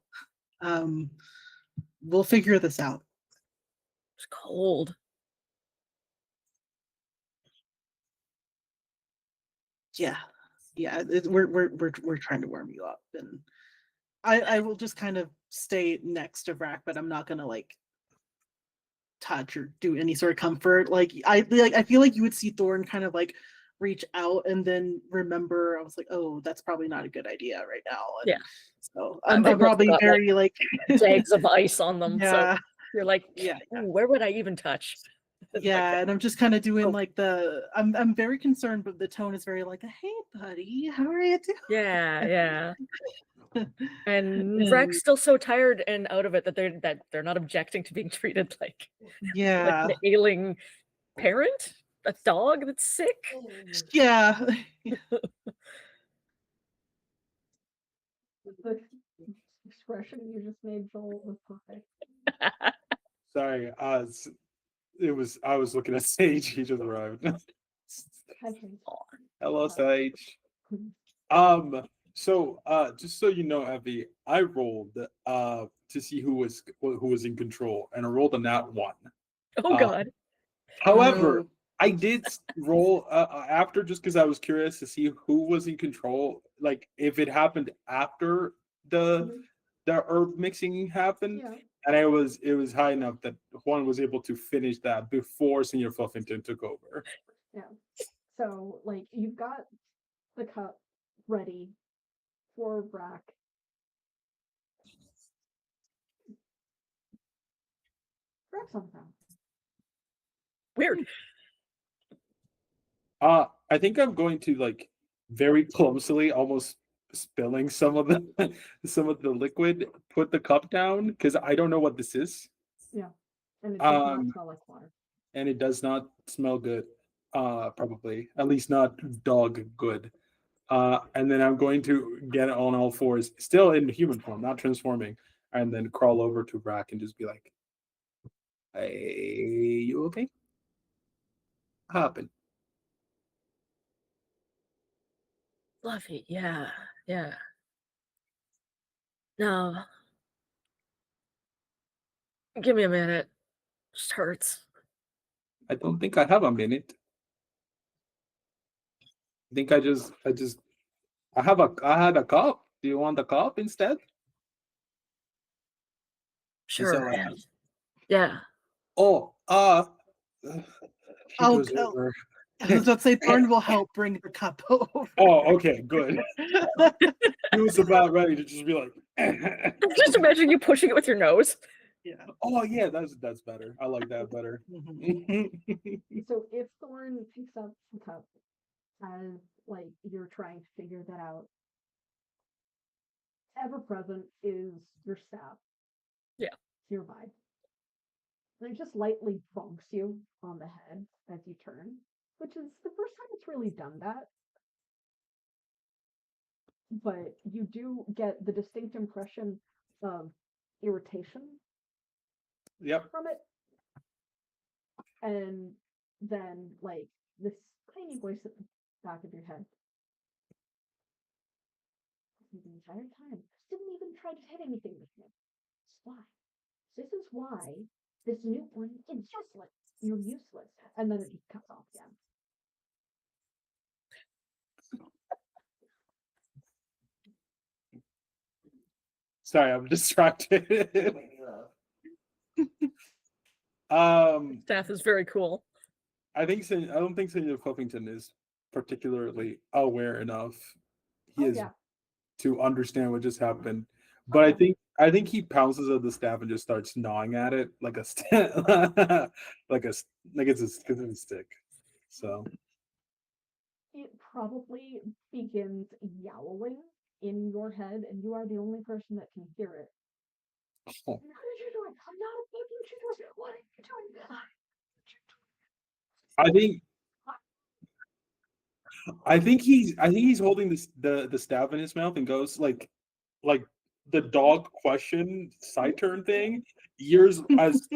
S2: We'll figure this out.
S3: It's cold.
S2: Yeah, we're trying to warm you up, and I will just kind of stay next to Vrak, but I'm not gonna like touch or do any sort of comfort. I feel like you would see Thorn kind of like reach out and then remember. I was like, oh, that's probably not a good idea right now. And
S3: yeah.
S2: So I'm probably
S3: got,
S2: very like
S3: bags of ice on them.
S2: Yeah.
S3: So you're like,
S2: Yeah.
S3: Where would I even touch?
S2: Yeah, like, and I'm just kind of doing like I'm very concerned, but the tone is very like, hey buddy, how are you doing?
S3: Yeah. And Vrak's still so tired and out of it that they're not objecting to being treated like
S2: Yeah.
S3: an ailing parent, a dog that's sick.
S2: Yeah.
S1: The expression you just made, Joel, was perfect.
S4: Sorry, I was looking at Sage. He just arrived. Hello, Sage. So just so you know, Evie, I rolled to see who was in control, and I rolled a nat 1.
S3: Oh God.
S4: However,
S2: No.
S4: I did roll after, just because I was curious to see who was in control, like if it happened after the herb mixing happened.
S1: Yeah.
S4: And it was high enough that Juan was able to finish that before Senior Fluffington took over.
S1: Yeah. So like you've got the cup ready for Brack. Brack's on the ground.
S3: Weird.
S4: I think I'm going to, like, very clumsily, almost spilling some of the liquid, put the cup down, because I don't know what this is.
S1: Yeah. And it does not smell like water.
S4: And it does not smell good. Probably. At least not dog good. And then I'm going to get on all fours, still in human form, not transforming, and then crawl over to Brack and just be like, "Hey, you okay? What happened?"
S3: Fluffy, yeah. No. Give me a minute. Just hurts.
S4: I don't think I have a minute. I think I had a cup. Do you want the cup instead?
S3: Sure.
S4: all I have.
S3: Yeah.
S4: Oh, he
S2: Oh,
S4: goes over.
S2: I was about to say Thorn will help bring the cup over.
S4: Oh, okay, good. He was about ready to just be like,
S3: Just imagine you pushing it with your nose.
S2: Yeah.
S4: "Oh yeah, that's better. I like that better."
S1: So if Thorn picks up the cup as like you're trying to figure that out, ever present is your staff.
S3: Yeah.
S1: Nearby. And it just lightly bonks you on the head as you turn, which is the first time it's really done that. But you do get the distinct impression of irritation
S4: Yep.
S1: from it. And then, like, this tiny voice at the back of your head. The entire time, didn't even try to hit anything with me. Why? This is why this new one is useless. You're useless. And then it just cuts off again.
S4: Sorry, I'm distracted.
S3: Staff is very cool.
S4: I don't think Senator Fluffington is particularly aware enough. He is to understand what just happened. But I think he pounces at the staff and just starts gnawing at it like a like it's a stick. So
S1: it probably begins yowling in your head, and you are the only person that can hear it.
S4: Oh.
S1: What are you doing? I'm not a fucking tutor. What are you doing?
S4: I think he's holding the staff in his mouth and goes like the dog question side turn thing, ears as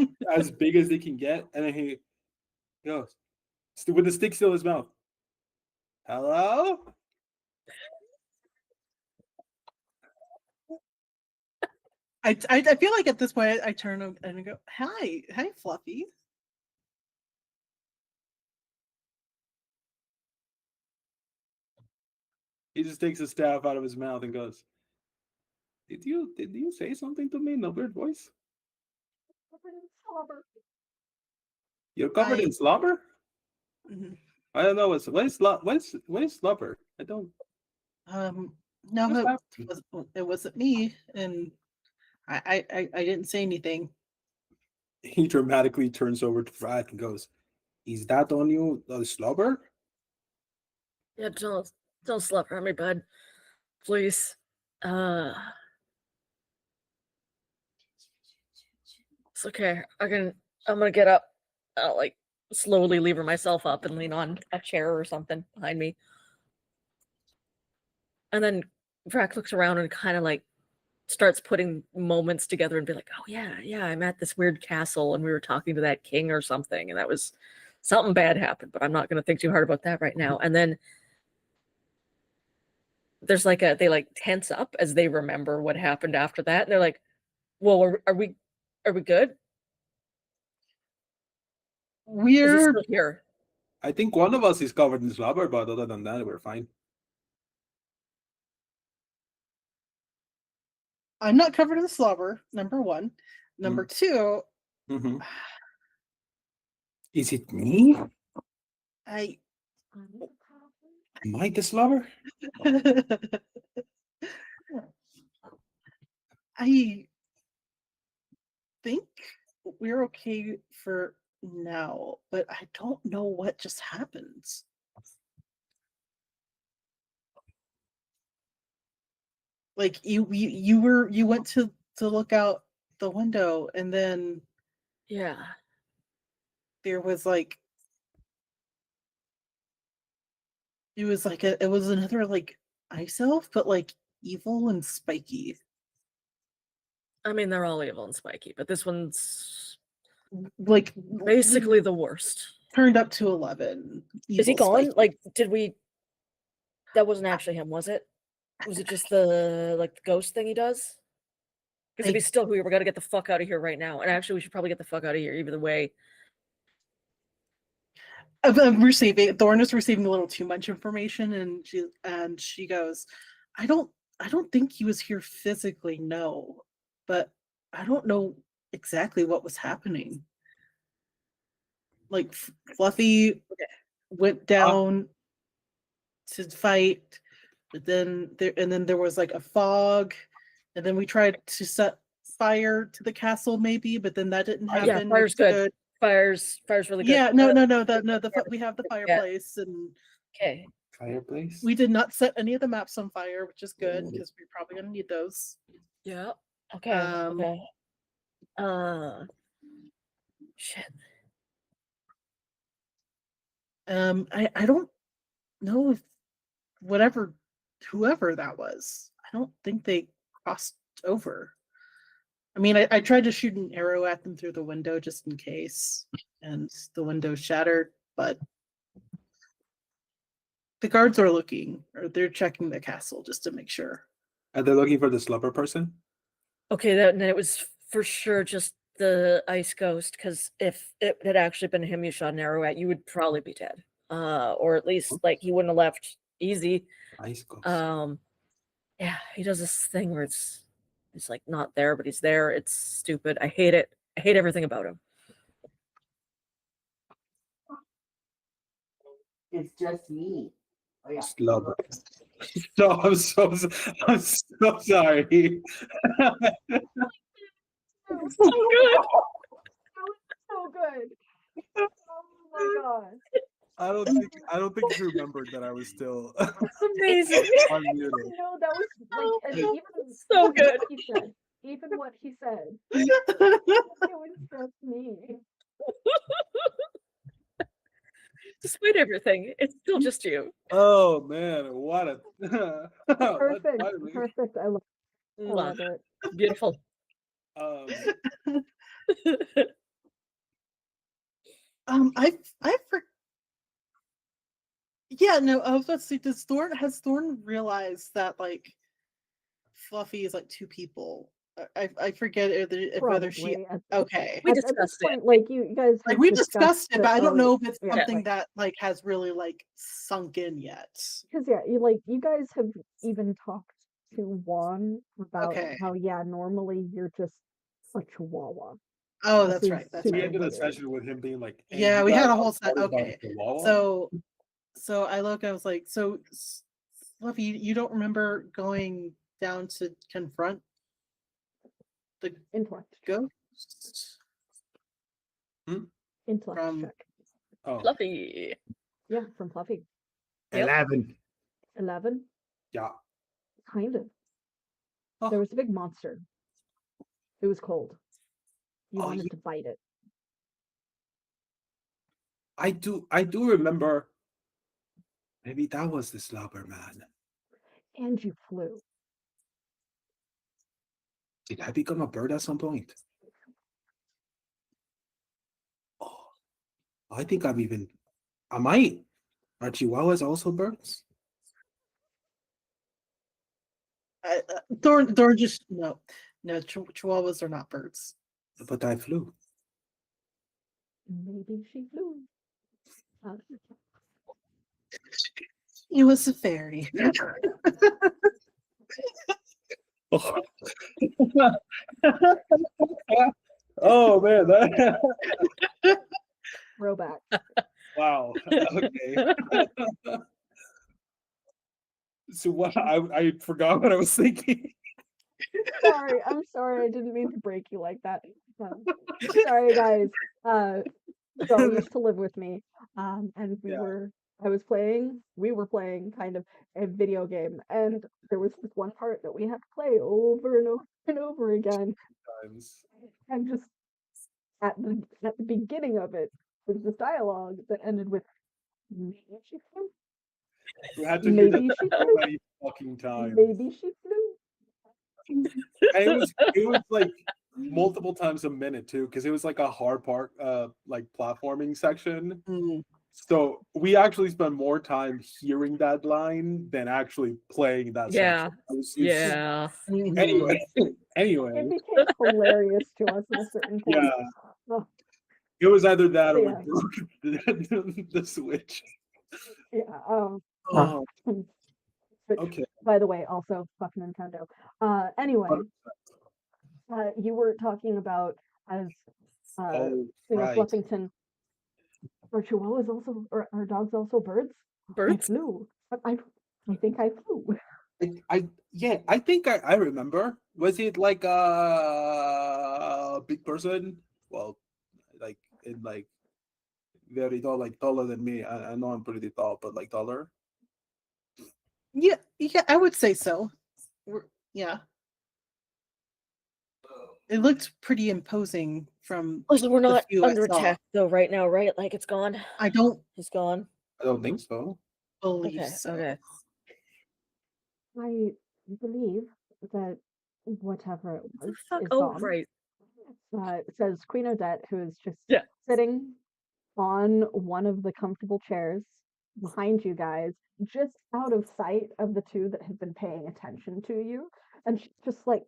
S4: big as they can get, and then he goes with the stick still in his mouth. Hello?
S2: I feel like at this point I turn and go, hi, Fluffy.
S4: He just takes the staff out of his mouth and goes, Did you say something to me in a weird voice? You're covered in slobber?
S2: Mm-hmm.
S4: I don't know what's slobber? I don't.
S2: No, it wasn't me, and I didn't say anything.
S4: He dramatically turns over to Brad and goes, "Is that on you, the slobber?"
S3: Yeah, don't slap on me, bud. Please. It's okay. I'm gonna get up. I'll like slowly lever myself up and lean on a chair or something behind me. And then Vrack looks around and kind of like starts putting moments together and be like, oh yeah, I'm at this weird castle and we were talking to that king or something, and that was something bad happened, but I'm not gonna think too hard about that right now. And then there's like they like tense up as they remember what happened after that, and they're like, well, are we good? Is he
S2: We're
S3: still here?
S4: I think one of us is covered in slobber, but other than that, we're fine.
S2: I'm not covered in slobber, number one. Number two,
S4: Mm-hmm. Is it me?
S2: I
S4: Am I the slobber?
S2: I think we're okay for now, but I don't know what just happened. Like you went to look out the window, and then
S3: Yeah.
S2: there was like it was another like ice elf, but like evil and spiky.
S3: I mean, they're all evil and spiky, but this one's
S2: Like
S3: basically the worst.
S2: turned up to 11.
S3: Is he
S2: evil,
S3: gone?
S2: spiky.
S3: Like, did we? That wasn't actually him, was it? Was it just the like the ghost thing he does? Because if he's still here, we got to get the fuck out of here right now. And actually, we should probably get the fuck out of here either way.
S2: I'm receiving Thorn is receiving a little too much information, and she goes, I don't think he was here physically, no, but I don't know exactly what was happening. Like Fluffy went down to fight, but then there was like a fog, and then we tried to set fire to the castle maybe, but then that didn't happen.
S3: Yeah, fire's good. Fire's really good.
S2: Yeah, no, we have the fireplace, and
S3: okay.
S4: Fireplace?
S2: we did not set any of the maps on fire, which is good because we're probably gonna need those.
S3: Yeah. Okay. Okay. Shit.
S2: I don't know if whoever that was, I don't think they crossed over. I mean, I tried to shoot an arrow at them through the window just in case, and the window shattered, but the guards are looking, or they're checking the castle just to make sure.
S4: Are they looking for the slobber person?
S3: Okay, then it was for sure just the ice ghost, because if it had actually been him you shot an arrow at, you would probably be dead. Or at least like he wouldn't have left easy.
S4: Ice ghost.
S3: Yeah, he does this thing where it's like not there, but he's there. It's stupid. I hate it. I hate everything about him.
S5: It's just me. Oh yeah.
S4: Slobber. No, I'm so sorry.
S3: So good.
S1: So good. Oh my god.
S4: I don't think he remembered that I was still
S3: It's amazing.
S4: unmuted.
S1: No, that was like, and even
S3: So good.
S1: Even what he said. It was just me.
S3: Despite everything, it's still just you.
S4: Oh man, what a
S1: Perfect.
S4: what
S1: Perfect. I love it.
S3: Beautiful.
S2: Yeah, no, I was about to say, has Thorn realized that like Fluffy is like two people? I forget whether she. Okay,
S3: We
S1: at this
S3: discussed
S1: point,
S3: it.
S1: like you guys
S2: like
S1: have
S2: we discussed it, but I don't know if it's
S1: yeah,
S2: something that like has really like sunk in yet.
S1: because you guys have even talked to Juan about how normally you're just a chihuahua.
S2: Oh,
S1: This
S2: that's
S1: is
S2: right. That's
S4: we
S2: right.
S4: ended a session with him being like, "Hey,
S2: Yeah,
S4: you
S2: we had
S4: guys
S2: a whole set.
S4: thought about
S2: Okay,
S4: Chihuahua?"
S2: so I look. I was like, so Fluffy, you don't remember going down to confront the
S1: Intellect.
S2: ghost?
S1: Intellect
S2: From
S1: check.
S4: Oh,
S3: Fluffy.
S1: Yeah, from Fluffy.
S3: Yep.
S4: 11.
S1: 11?
S4: Yeah.
S1: Kind of.
S4: Oh.
S1: There was a big monster. It was cold. You
S4: Oh,
S1: wanted to bite it.
S4: I do remember. Maybe that was the slobber man.
S1: And you flew.
S4: Did I become a bird at some point? Oh, I think I'm even. I might. Are chihuahuas also birds?
S2: Thorn just no. Chihuahuas are not birds.
S4: But I flew.
S1: Maybe she flew.
S2: It was a fairy.
S4: Oh, oh man, that...
S1: Throwback.
S4: Wow. Okay. So what? I forgot what I was thinking.
S1: Sorry, I'm sorry. I didn't mean to break you like that. Sorry, guys. Joel used to live with me, and we were playing kind of a video game, and there was this one part that we had to play over and over and over again,
S4: Times.
S1: and just at the beginning of it was this dialogue that ended with maybe she flew,
S4: We had to hear that
S1: maybe she
S4: so
S1: flew,
S4: many fucking times.
S1: maybe she flew.
S4: And it was like multiple times a minute too, because it was like a hard part, like platforming section.
S2: Mm.
S4: So we actually spent more time hearing that line than actually playing that
S3: Yeah.
S4: section.
S3: Yeah.
S4: Anyway,
S1: It became hilarious to us at a certain point.
S4: yeah,
S1: Oh,
S4: it was either that or
S1: Yeah.
S4: we broke the Switch.
S1: yeah.
S4: Oh,
S1: But
S4: okay.
S1: by the way, also fuck Nintendo. Anyway, you were talking about as
S4: Oh,
S1: Singer
S4: right.
S1: Fluffington. Are chihuahuas also, or are dogs also birds? I
S3: Birds?
S1: flew. I think I flew.
S4: I think I remember. Was it like a big person? Well, like in like very tall, like taller than me. I know I'm pretty tall, but like taller.
S2: Yeah, I would say so. Yeah. It looked pretty imposing from
S3: Oh, so we're
S2: the
S3: not
S2: few I
S3: under
S2: saw.
S3: attack though right now, right? Like it's gone.
S2: I don't
S3: He's gone.
S4: I don't think so.
S2: believe
S3: Okay.
S2: so.
S3: Okay.
S1: I believe that whatever it was
S3: Fuck.
S1: is
S3: Oh,
S1: gone.
S3: right.
S1: It says Queen Odette, who is just
S3: Yeah.
S1: sitting on one of the comfortable chairs behind you guys, just out of sight of the two that have been paying attention to you. And she's just like,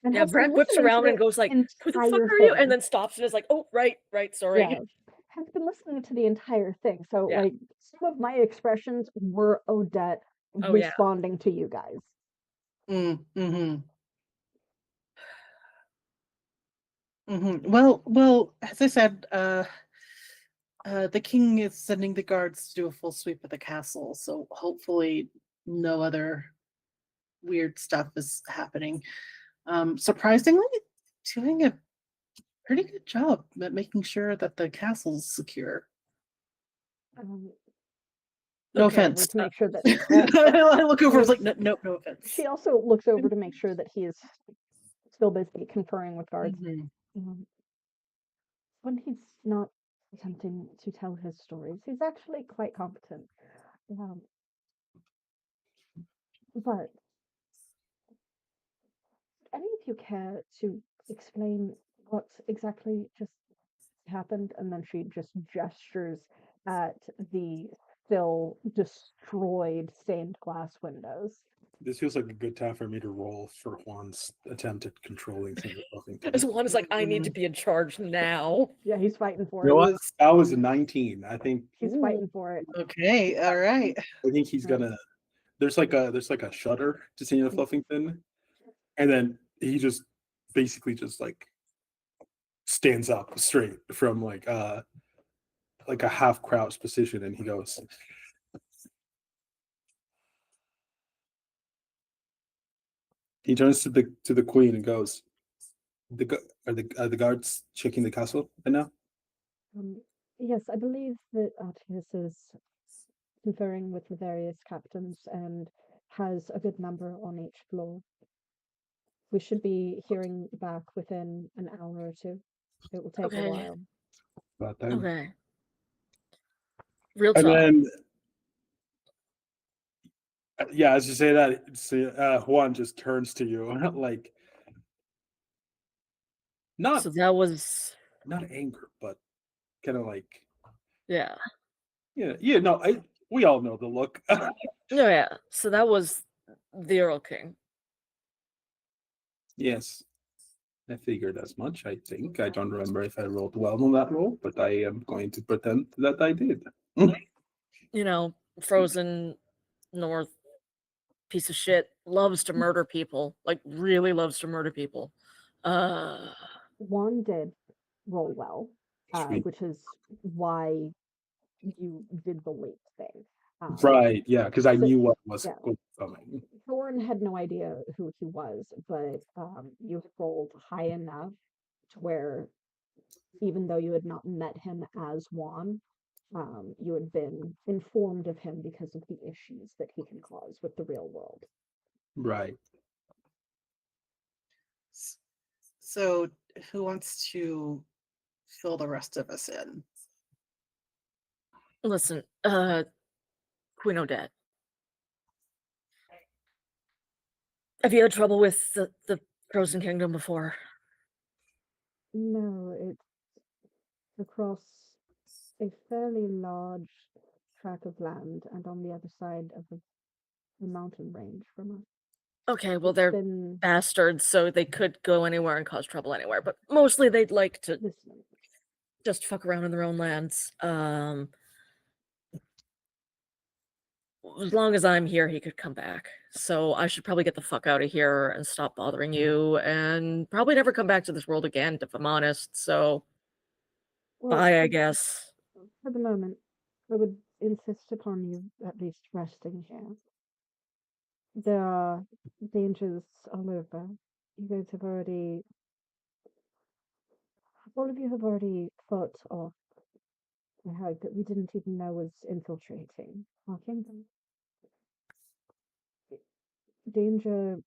S1: and
S3: Yeah.
S1: has been
S3: Brad whips
S1: listening to
S3: around and
S1: the
S3: goes like, "Who the fuck
S1: entire
S3: are you?"
S1: thing.
S3: And then stops and is like, "Oh, right, right. Sorry."
S1: Yeah, has been listening to the entire thing. So,
S3: Yeah.
S1: like, some of my expressions were Odette
S3: Oh, yeah.
S1: responding to you guys.
S2: Mm-hmm. Well, as I said, the king is sending the guards to do a full sweep of the castle, so hopefully no other weird stuff is happening. Surprisingly, doing a pretty good job at making sure that the castle's secure. No
S3: Okay.
S2: offense.
S1: To make sure that
S2: I look over, I was like, no offense.
S1: she also looks over to make sure that he is still busy conferring with guards.
S2: Mhm.
S1: When he's not attempting to tell his stories, he's actually quite competent. But any of you care to explain what exactly just happened? And then she just gestures at the still destroyed stained glass windows.
S4: This feels like a good time for me to roll for Juan's attempt at controlling something.
S3: As Juan is like, "I need to be in charge now."
S1: Yeah, he's fighting for
S4: You know
S1: it.
S4: what? That was a 19. I think
S1: He's fighting for it.
S2: Okay, all right.
S4: he's gonna. There's like a shudder to Senior Fluffington, and then he just basically just like stands up straight from like a half crouch position, and he goes. He turns to the queen and goes, are the guards checking the castle right now?"
S1: Yes, I believe that Artemis is conferring with the various captains and has a good number on each floor. We should be hearing back within an hour or two. It will take
S3: Okay.
S1: a while.
S4: About time.
S3: Okay. Real
S4: And
S3: talk.
S4: then, yeah, as you say that, Juan just turns to you, like, not
S3: So that was
S4: not anger, but kind of like,
S3: yeah.
S4: no, we all know the look.
S3: No, yeah. So that was the Earl King.
S4: Yes, I figured as much. I think I don't remember if I rolled well on that roll, but I am going to pretend that I did.
S3: You know, frozen north piece of shit, loves to murder people, like really loves to murder people.
S1: One did roll well,
S4: Sweet.
S1: which is why you did the late thing.
S4: Right, yeah, because I
S1: so-
S4: knew what was
S1: yeah.
S4: coming.
S1: Thorn had no idea who he was, but you had rolled high enough to where, even though you had not met him as Juan, you had been informed of him because of the issues that he can cause with the real world.
S4: Right.
S2: So, who wants to fill the rest of us in?
S3: Listen, Queen Odette. Have you had trouble with the Frozen Kingdom before?
S1: No, it's across a fairly large tract of land and on the other side of the mountain range from us.
S3: Okay, well,
S1: It's
S3: they're
S1: been
S3: bastards, so they could go anywhere and cause trouble anywhere, but mostly they'd like to
S1: listening.
S3: just fuck around in their own lands. As long as I'm here, he could come back. So I should probably get the fuck out of here and stop bothering you, and probably never come back to this world again, if I'm honest. So
S1: Well,
S3: bye, I guess.
S1: for the moment, I would insist upon you at least resting here. There are dangers all over. You guys have already, all of you have already fought off a hag that we didn't even know was infiltrating our kingdom. Danger,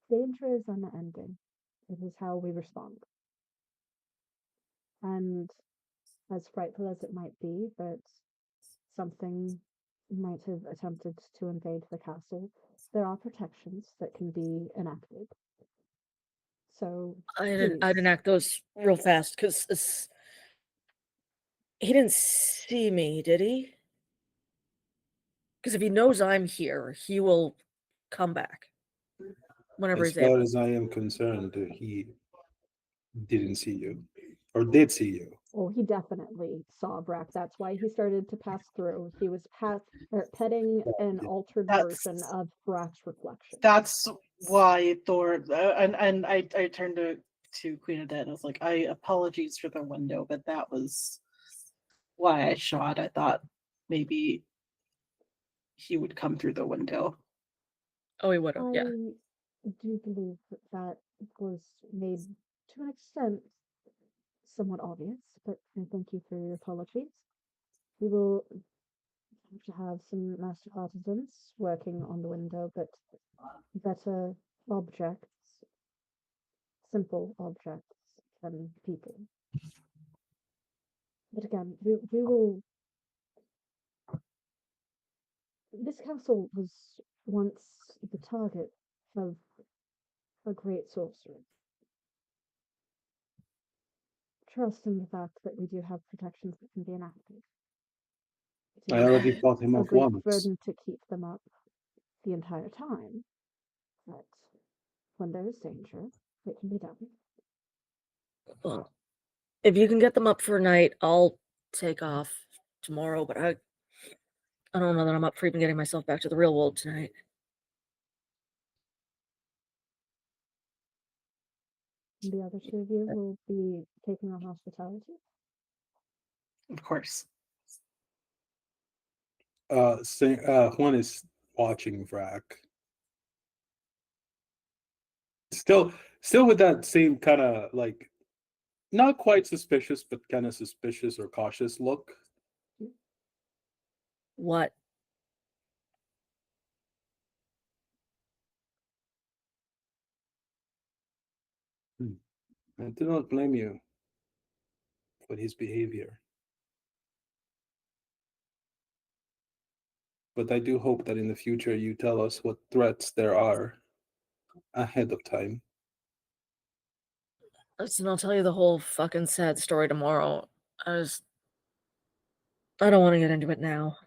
S1: danger is unending. It is how we respond. And as frightful as it might be that something might have attempted to invade the castle, there are protections that can be enacted. So
S3: I'd
S1: please,
S3: enact those real fast because he didn't see me, did he? Because if he knows I'm here, he will come back whenever
S4: As
S3: he's
S4: far
S3: able.
S4: as I am concerned, he didn't see you, or did see you.
S1: well, he definitely saw Brack. That's why he started to pass through. He was petting an altered version of Brack's reflection.
S2: That's why Thor and I turned to Queen Odette and I was like, I apologies for the window, but that was why I shot. I thought maybe he would come through the window.
S3: Oh, he would have,
S1: I
S3: yeah.
S1: do believe that was made to an extent somewhat obvious, but I thank you for your apologies. We will have to have some master artisans working on the window, but better objects, simple objects than people. But again, we will. This castle was once the target of a great sorcerer. Trust in the fact that we do have protections that can be enacted. It
S4: I
S1: is
S4: already fought him
S1: a
S4: off
S1: great
S4: once.
S1: burden to keep them up the entire time, but when there is danger, it can be done.
S3: Well, if you can get them up for a night, I'll take off tomorrow, but I don't know that I'm up for even getting myself back to the real world tonight.
S1: And the other two of you will be taking on hospitality.
S2: Of course.
S4: Juan is watching Vrac. Still with that same kind of like, not quite suspicious, but kind of suspicious or cautious look.
S3: What?
S4: I do not blame you for his behavior. But I do hope that in the future you tell us what threats there are ahead of time.
S3: Listen, I'll tell you the whole fucking sad story tomorrow. I don't want to get into it now.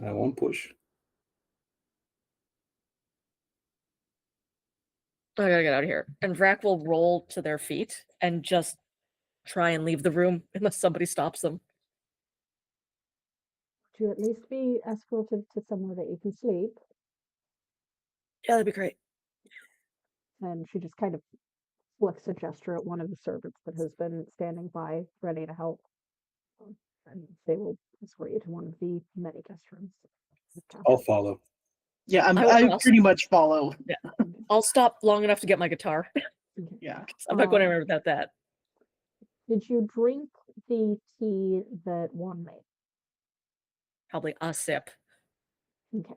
S4: I won't push.
S3: I gotta get out of here. And Vrac will roll to their feet and just try and leave the room unless somebody stops them.
S1: To at least be escorted to somewhere that you can sleep.
S3: Yeah, that'd be great.
S1: And she just kind of flicks a gesture at one of the servants that has been standing by, ready to help. And they will escort you to one of the many guest rooms.
S4: I'll follow.
S2: Yeah,
S3: I will
S2: I
S3: also-
S2: pretty much follow.
S3: Yeah. I'll stop long enough to get my guitar.
S2: Yeah.
S3: I'm not going anywhere without that.
S1: Did you drink the tea that one made?
S3: Probably a sip.
S1: Okay.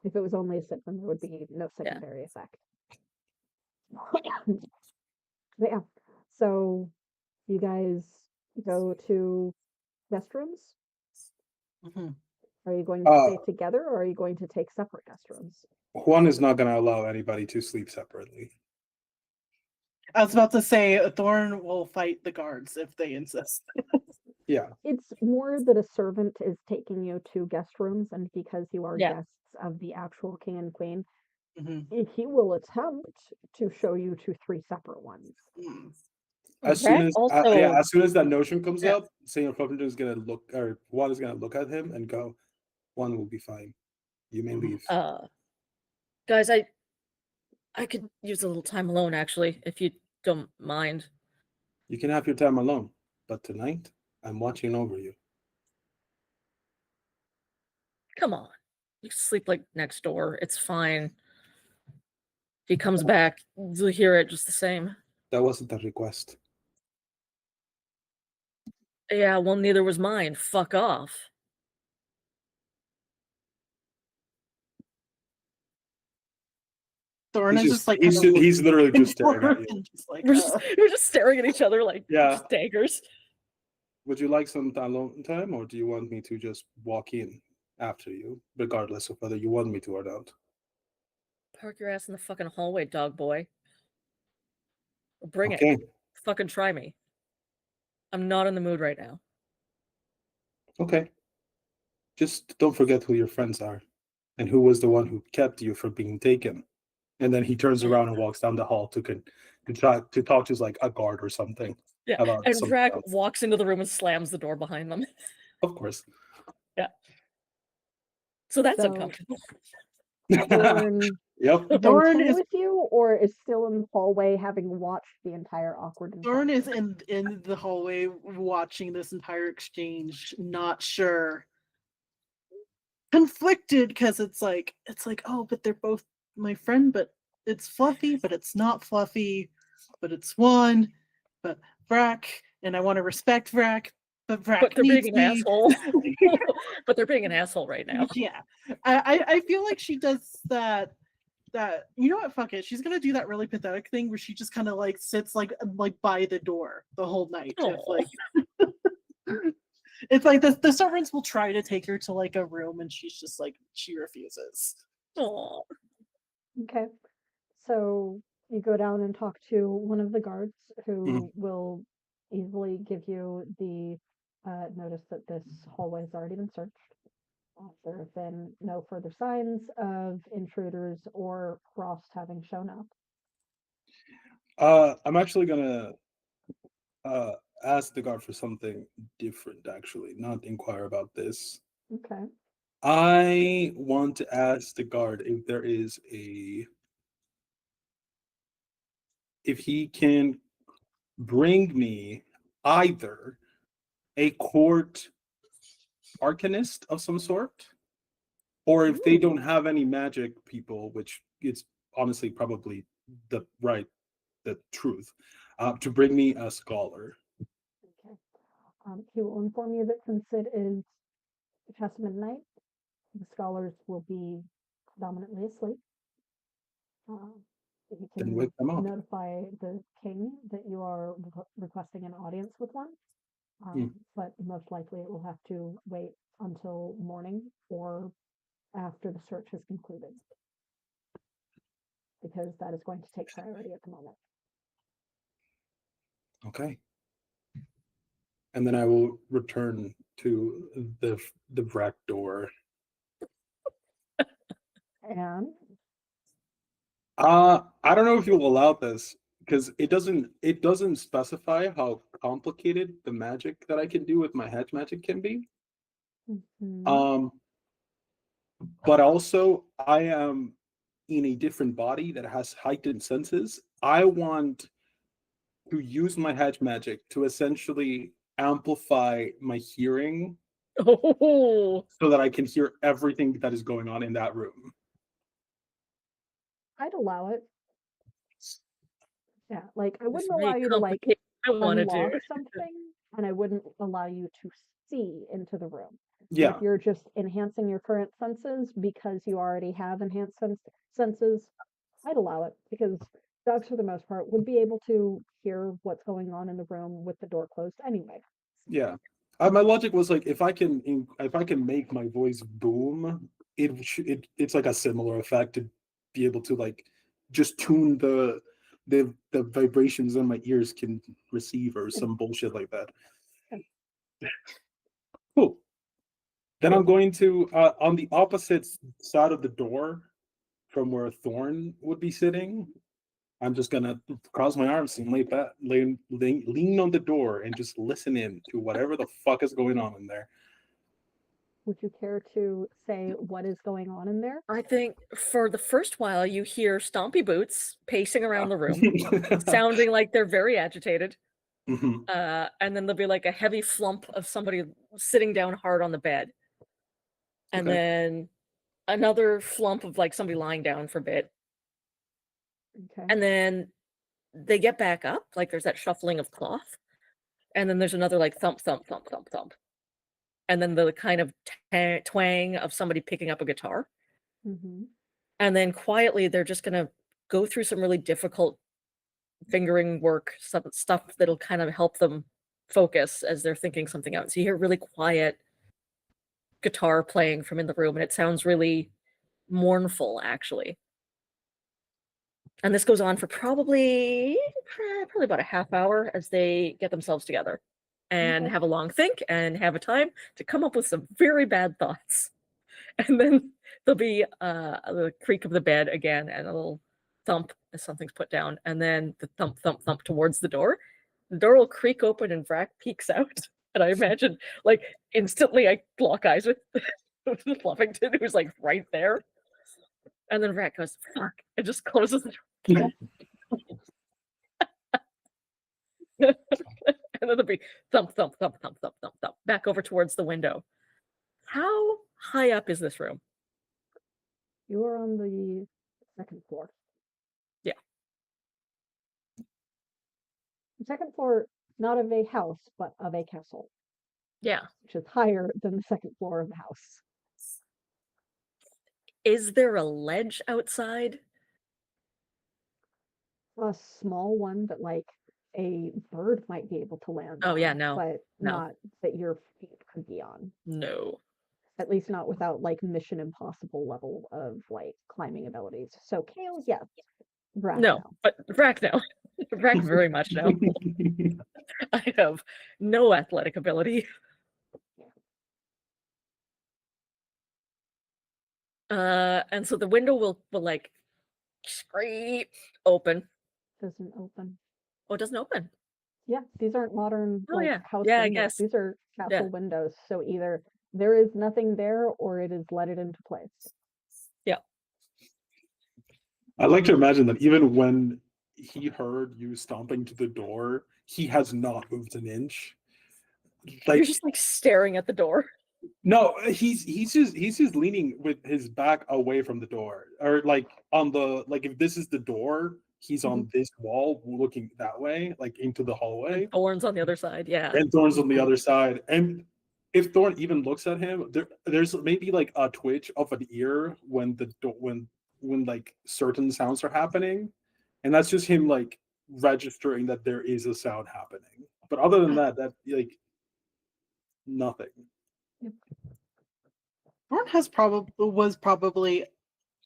S1: If it was only a sip, then there would be no secondary effect. But yeah. So you guys go to guest rooms?
S2: Mhm.
S1: Are you going to stay together or are you going to take separate guest rooms?
S4: Juan is not going to allow anybody to sleep separately.
S2: I was about to say Thorn will fight the guards if they insist.
S4: Yeah.
S1: It's more that a servant is taking you to guest rooms, and because you are
S3: Yeah.
S1: guests of the actual king and queen,
S2: Mhm.
S1: he will attempt to show you to 3 separate ones.
S2: Mm.
S4: As
S3: Vrac
S4: soon as that notion comes
S3: Yeah.
S4: up, Senor Carpenter is gonna look, or Juan is gonna look at him and go, "Juan will be fine. You may leave."
S3: Guys, I could use a little time alone, actually, if you don't mind.
S4: You can have your time alone, but tonight I'm watching over you.
S3: Come on. You can sleep like next door. It's fine. If he comes back, you'll hear it just the same.
S4: That wasn't a request.
S3: Yeah, well, neither was mine. Fuck off.
S2: Thorn is just like
S4: he's literally just staring at you.
S2: and just like,
S3: We're just staring at each other like
S4: Yeah.
S3: daggers.
S4: Would you like some alone time, or do you want me to just walk in after you, regardless of whether you want me to or not?
S3: Park your ass in the fucking hallway, dog boy. Bring
S4: Okay.
S3: it. Fucking try me. I'm not in the mood right now.
S4: Okay. Just don't forget who your friends are, and who was the one who kept you from being taken. And then he turns around and walks down the hall to try to talk to like a guard or something.
S3: Yeah.
S4: About
S3: And
S4: something
S3: Vrac
S4: else.
S3: walks into the room and slams the door behind them.
S4: Of course.
S3: Yeah. So that's
S1: So-
S3: uncomfortable.
S1: Thorn
S4: Yep.
S2: Thorn
S1: is
S2: is
S1: with you, or is still in the hallway having watched the entire awkward
S2: Thorn is
S1: encounter?
S2: in the hallway watching this entire exchange, not sure. Conflicted because it's like, oh, but they're both my friend, but it's fluffy, but it's not fluffy, but it's one, but Vrac, and I want to respect Vrac, but Vrac
S3: But they're
S2: needs
S3: being an
S2: me.
S3: asshole. But they're being an asshole right now.
S2: Yeah. I feel like she does that you know what, fuck it, she's gonna do that really pathetic thing where she just kind of like sits like by the door the whole night. If, like it's like the servants will try to take her to like a room and she's just like, she refuses.
S3: Aw.
S1: Okay. So you go down and talk to one of the guards who will easily give you the notice that this hallway has already been searched. There have been no further signs of intruders or Frost having shown up.
S4: I'm actually gonna ask the guard for something different, actually, not inquire about this.
S1: Okay.
S4: I want to ask the guard if he can bring me either a court arcanist of some sort, or if they don't have any magic people, which is honestly probably the truth, to bring me a scholar.
S1: Okay. He will inform you that since it is past midnight, the scholars will be predominantly asleep. You
S4: Then
S1: can
S4: wake them up.
S1: notify the king that you are requesting an audience with one, but most likely it will have to wait until morning or after the search has concluded, because that is going to take priority at the moment.
S4: Okay. And then I will return to the wreck door.
S1: And
S4: I don't know if you'll allow this because it doesn't specify how complicated the magic that I can do with my hedge magic can be.
S1: mhm,
S4: But also I am in a different body that has heightened senses. I want to use my hedge magic to essentially amplify my hearing
S3: Oh,
S4: so that I can hear everything that is going on in that room.
S1: I'd allow it. Yeah, like I
S3: it's
S1: wouldn't
S3: very
S1: allow you to like
S3: complicated. I want to
S1: unlock
S3: do.
S1: something, and I wouldn't allow you to see into the room. But
S4: Yeah.
S1: if you're just enhancing your current senses because you already have enhanced senses, I'd allow it, because dogs, for the most part, would be able to hear what's going on in the room with the door closed anyway.
S4: Yeah. My logic was like if I can make my voice boom, it's like a similar effect to be able to like just tune the vibrations in my ears can receive or some bullshit like that. Cool. Then I'm going to on the opposite side of the door from where Thorn would be sitting. I'm just gonna cross my arms and lean on the door and just listen in to whatever the fuck is going on in there.
S1: Would you care to say what is going on in there?
S3: I think for the first while, you hear stompy boots pacing around the room, sounding like they're very agitated.
S4: Mhm.
S3: And then there'll be like a heavy flump of somebody sitting down hard on the bed. And
S4: Okay.
S3: then another flump of like somebody lying down for a bit.
S1: Okay.
S3: And then they get back up, like there's that shuffling of cloth. And then there's another like thump, thump, thump, thump, thump. And then the kind of twang of somebody picking up a guitar.
S1: Mm-hmm.
S3: And then quietly, they're just going to go through some really difficult fingering work, stuff that'll kind of help them focus as they're thinking something out. So you hear really quiet guitar playing from in the room, and it sounds really mournful, actually. And this goes on for probably about a half hour as they get themselves together and
S1: Okay.
S3: have a long think and have a time to come up with some very bad thoughts. And then there'll be the creak of the bed again and a little thump as something's put down, and then the thump, thump, thump towards the door. The door will creak open and Vrac peeks out. And I imagine, like, instantly I lock eyes with Fluffington, who's like right there. And then Vrac goes, fuck, and just closes the door. And then there'll be thump, thump, thump, thump, thump, thump, thump, back over towards the window. How high up is this room?
S1: You are on the second floor.
S3: Yeah.
S1: The second floor, not of a house, but of a castle,
S3: Yeah.
S1: which is higher than the second floor of the house.
S3: Is there a ledge outside?
S1: A small one that like a bird might be able to land
S3: Oh,
S1: on,
S3: yeah, no,
S1: but
S3: no.
S1: not that your feet could be on.
S3: No.
S1: At least not without like Mission Impossible level of like climbing abilities. So Kale, yes. Vrac,
S3: No, but Vrac, no. Vrac very much no. I have no athletic ability. And so the window will like scrape open.
S1: Doesn't open.
S3: Oh, it doesn't open.
S1: Yeah, these aren't modern
S3: Oh,
S1: like
S3: yeah.
S1: house
S3: Yeah, I
S1: windows.
S3: guess.
S1: These are castle
S3: Yeah.
S1: windows. So either there is nothing there or it is let it into place.
S3: Yeah.
S4: I like to imagine that even when he heard you stomping to the door, he has not moved an inch. Like
S3: You're just like staring at the door.
S4: no, he's just leaning with his back away from the door, or like on the like if this is the door, he's on this wall looking that way, like into the hallway.
S3: And Thorn's on the other side. Yeah.
S4: And Thorn's on the other side. And if Thorn even looks at him, there's maybe like a twitch of an ear when the when like certain sounds are happening. and that's just him like registering that there is a sound happening. But other than that, like nothing.
S2: Thorn was probably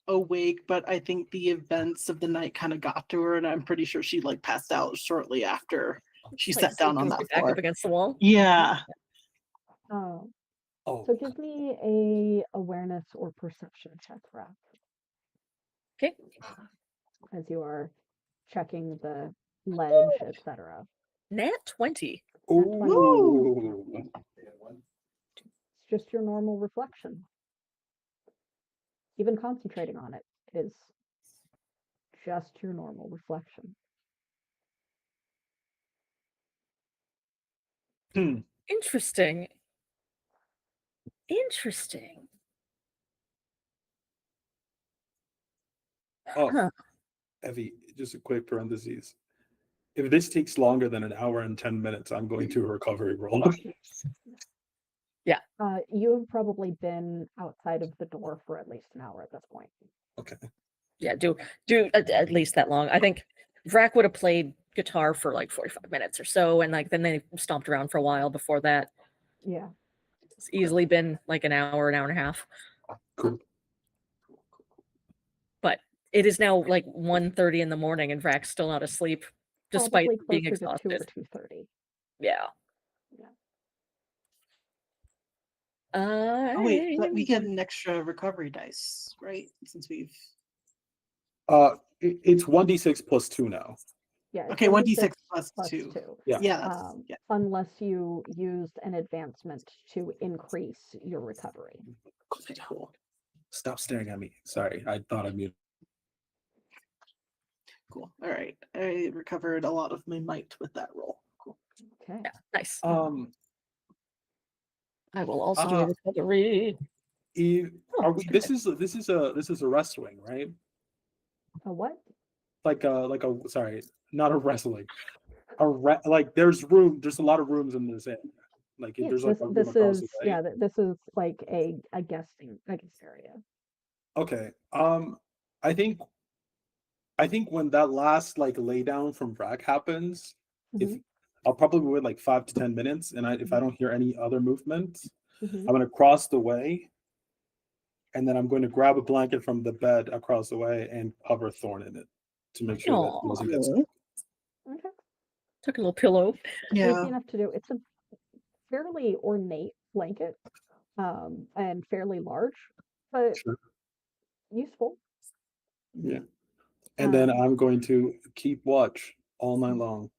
S2: awake, but I think the events of the night kind of got to her, and I'm pretty sure she like passed out shortly after she
S3: Like,
S2: sat down on
S3: goes
S2: that
S3: back
S2: floor.
S3: up against the wall.
S2: Yeah.
S1: Oh,
S4: Oh,
S1: so give me a awareness or perception check, Raph,
S3: Okay.
S1: as you are checking the ledge, etc.
S3: Nat 20.
S4: ooh.
S1: It's just your normal reflection. Even concentrating on it is just your normal reflection.
S3: Interesting. Interesting.
S4: Oh,
S3: Huh.
S4: Evie, just a quick parentheses. If this takes longer than an hour and 10 minutes, I'm going to a recovery roll.
S1: You have probably been outside of the door for at least an hour at this point.
S4: Okay.
S3: Yeah, do at least that long. I think Vrac would have played guitar for like 45 minutes or so, and like then they stomped around for a while before that.
S1: Yeah.
S3: It's easily been like an hour and a half.
S4: Cool.
S3: But it is now like 1:30 in the morning, and Vrac's still not asleep, despite
S1: Probably
S3: being
S1: closer to 2 or
S3: exhausted.
S1: 2:30.
S3: Yeah.
S1: Yeah.
S2: Oh wait, but we get an extra recovery dice, right? Since we've
S4: It's 1d6 plus 2 now.
S1: Yeah. it's
S2: okay, 1d6 plus
S1: plus
S2: 2.
S1: 2.
S4: Yeah.
S2: Yeah, yeah.
S1: Unless you used an advancement to increase your recovery.
S4: Cool. Stop staring at me. Sorry, I thought I muted.
S2: Cool. All right, I recovered a lot of my might with that roll. Cool.
S1: Okay.
S3: Yeah, nice.
S1: Oh.
S3: I will also do a recovery.
S4: Are we? This is a wrestling, right?
S1: A what?
S4: Like a sorry, not a wrestling. Like there's room. There's a lot of rooms in this area. Like
S1: Yes,
S4: there's like a room
S1: this
S4: across
S1: is
S4: the way.
S1: yeah. This is like a guest area.
S4: Okay. I think when that last like lay down from Brack happens, if I'll probably wait like 5 to 10 minutes, and if I don't hear any other movement, I'm gonna cross the way, and then I'm going to grab a blanket from the bed across the way and cover Thorn in it to make sure that he doesn't get sick.
S1: Okay.
S3: Took a little pillow.
S2: Yeah.
S1: Easy enough to do. It's a fairly ornate blanket, and fairly large, but useful.
S4: Yeah. And then I'm going to keep watch all night long.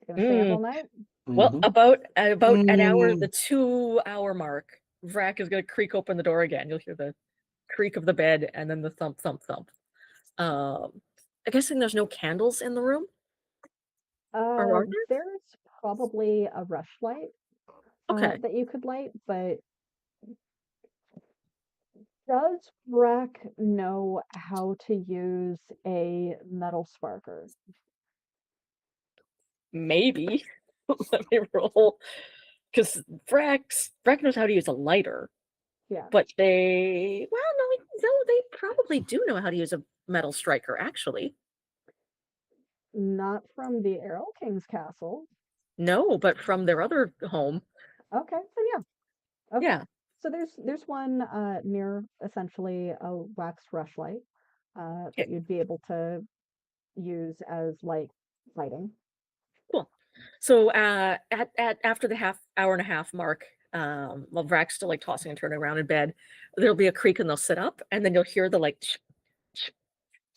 S1: Gonna stay up all night.
S3: Well, about an hour, the 2-hour mark, Vrac is gonna creak open the door again. You'll hear the creak of the bed and then the thump, thump, thump. I'm guessing there's no candles in the room. Or are there?
S1: There's probably a rush light
S3: Okay.
S1: that you could light, but does Brack know how to use a metal sparker?
S3: Maybe. Let me roll. Because Vrac knows how to use a lighter.
S1: Yeah.
S3: But they probably do know how to use a metal striker, actually.
S1: Not from the Errol King's castle.
S3: No, but from their other home.
S1: Okay, so yeah. Okay.
S3: Yeah.
S1: So there's one near essentially a wax rush light that you'd be able to use as lighting.
S3: Cool. So at after the hour and a half mark, while Vrac's still like tossing and turning around in bed, there'll be a creak and they'll sit up, and then you'll hear the like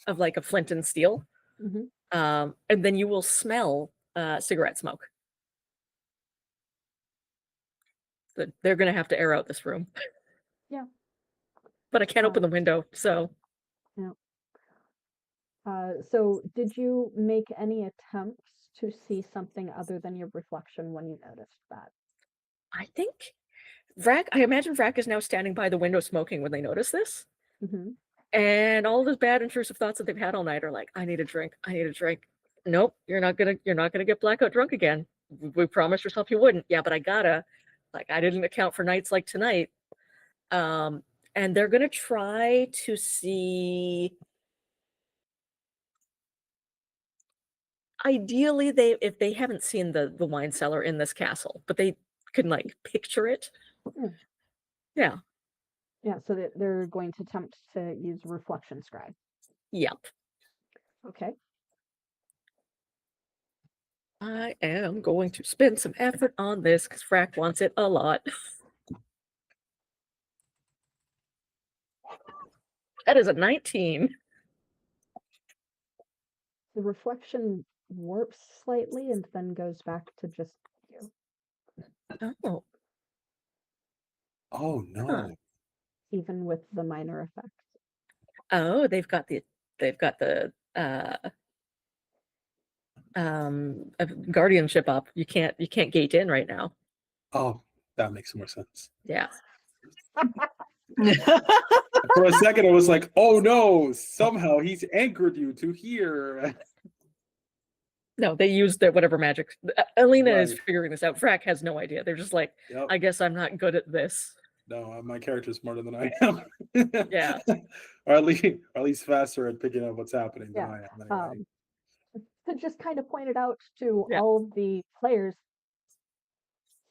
S3: of like a flint and steel. And then you will smell cigarette smoke. They're gonna have to air out this room.
S1: Yeah.
S3: But I can't open the window, so.
S1: Yeah. So did you make any attempts to see something other than your reflection when you noticed that?
S3: I think I imagine Vrac is now standing by the window smoking when they notice this. And all those bad intrusive thoughts that they've had all night are like, I need a drink. I need a drink. Nope, you're not gonna get blackout drunk again. We promised yourself you wouldn't. Yeah, but I gotta. Like, I didn't account for nights like tonight. And they're gonna try to see ideally, if they haven't seen the wine cellar in this castle, but they can like picture it.
S1: Hmm.
S3: Yeah.
S1: Yeah, so they're going to attempt to use reflection scribe.
S3: Yep.
S1: Okay.
S3: I am going to spend some effort on this because Frack wants it a lot. That is a 19.
S1: The reflection warps slightly and then goes back to just you.
S3: Oh.
S4: Oh no.
S1: Even with the minor effects.
S3: Oh, they've got the guardianship up. You can't gate in right now.
S4: Oh, that makes more sense.
S3: Yeah.
S4: For a second, I was like, "Oh no! Somehow he's anchored you to here."
S3: No, they used their whatever magic. Alina is
S4: Right.
S3: figuring this out. Frack has no idea. They're just like,
S4: Yep.
S3: I guess I'm not good at this.
S4: No, my character's smarter than I am.
S3: Yeah.
S4: or at least faster at picking up what's happening than
S1: Yeah.
S4: I am. Anyway.
S1: To just kind of point it out to
S3: Yeah.
S1: all of the players,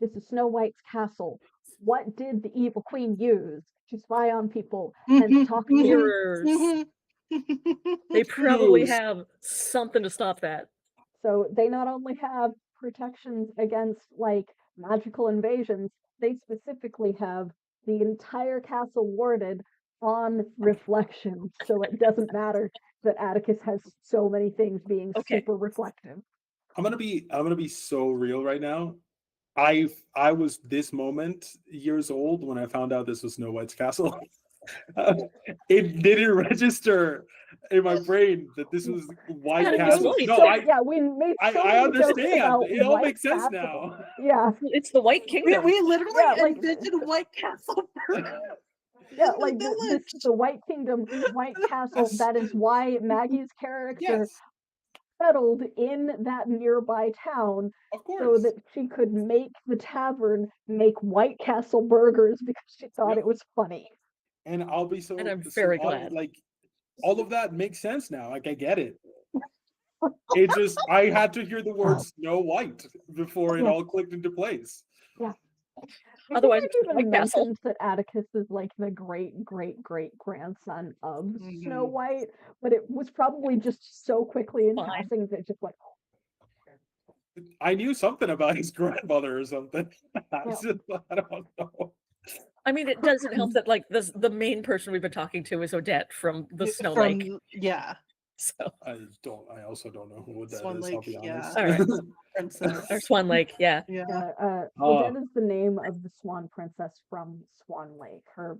S1: this is Snow White's castle. What did the evil queen use to spy on people and talk to them?
S3: Mirrors. They probably have something to stop that.
S1: So they not only have protections against like magical invasions, they specifically have the entire castle warded on reflection. So it doesn't matter that Atticus has so many things being super reflective.
S4: I'm gonna be so real right now. I was this moment years old when I found out this was Snow White's castle. It didn't register in my brain that this was White Castle. No,
S1: we made
S4: I understand. It all makes sense now.
S1: Yeah,
S3: it's the White Kingdom.
S2: We literally envisioned White Castle.
S1: Yeah, like this is the White Kingdom, White Castle. That is why Maggie's character settled in that nearby town, so that she could make the tavern make White Castle burgers because she thought it was funny.
S4: And I'll be so.
S3: And I'm very glad.
S4: Like all of that makes sense now. Like I get it. It just I had to hear the word Snow White before it all clicked into place.
S1: Yeah.
S3: Otherwise,
S1: I even
S3: White Castle.
S1: mentioned that Atticus is like the great grandson of Snow White, but it was probably just so quickly in passing that just like.
S4: I knew something about his grandmother or something. I don't know.
S3: I mean, it doesn't help that like the main person we've been talking to is Odette from the Snow Lake.
S2: Yeah.
S3: So
S4: I also don't know who Odette
S2: Swan
S4: is.
S2: Lake,
S4: I'll be honest.
S3: All right.
S2: Princess.
S3: Or Swan Lake, yeah.
S1: Odette is the name of the Swan Princess from Swan Lake. Her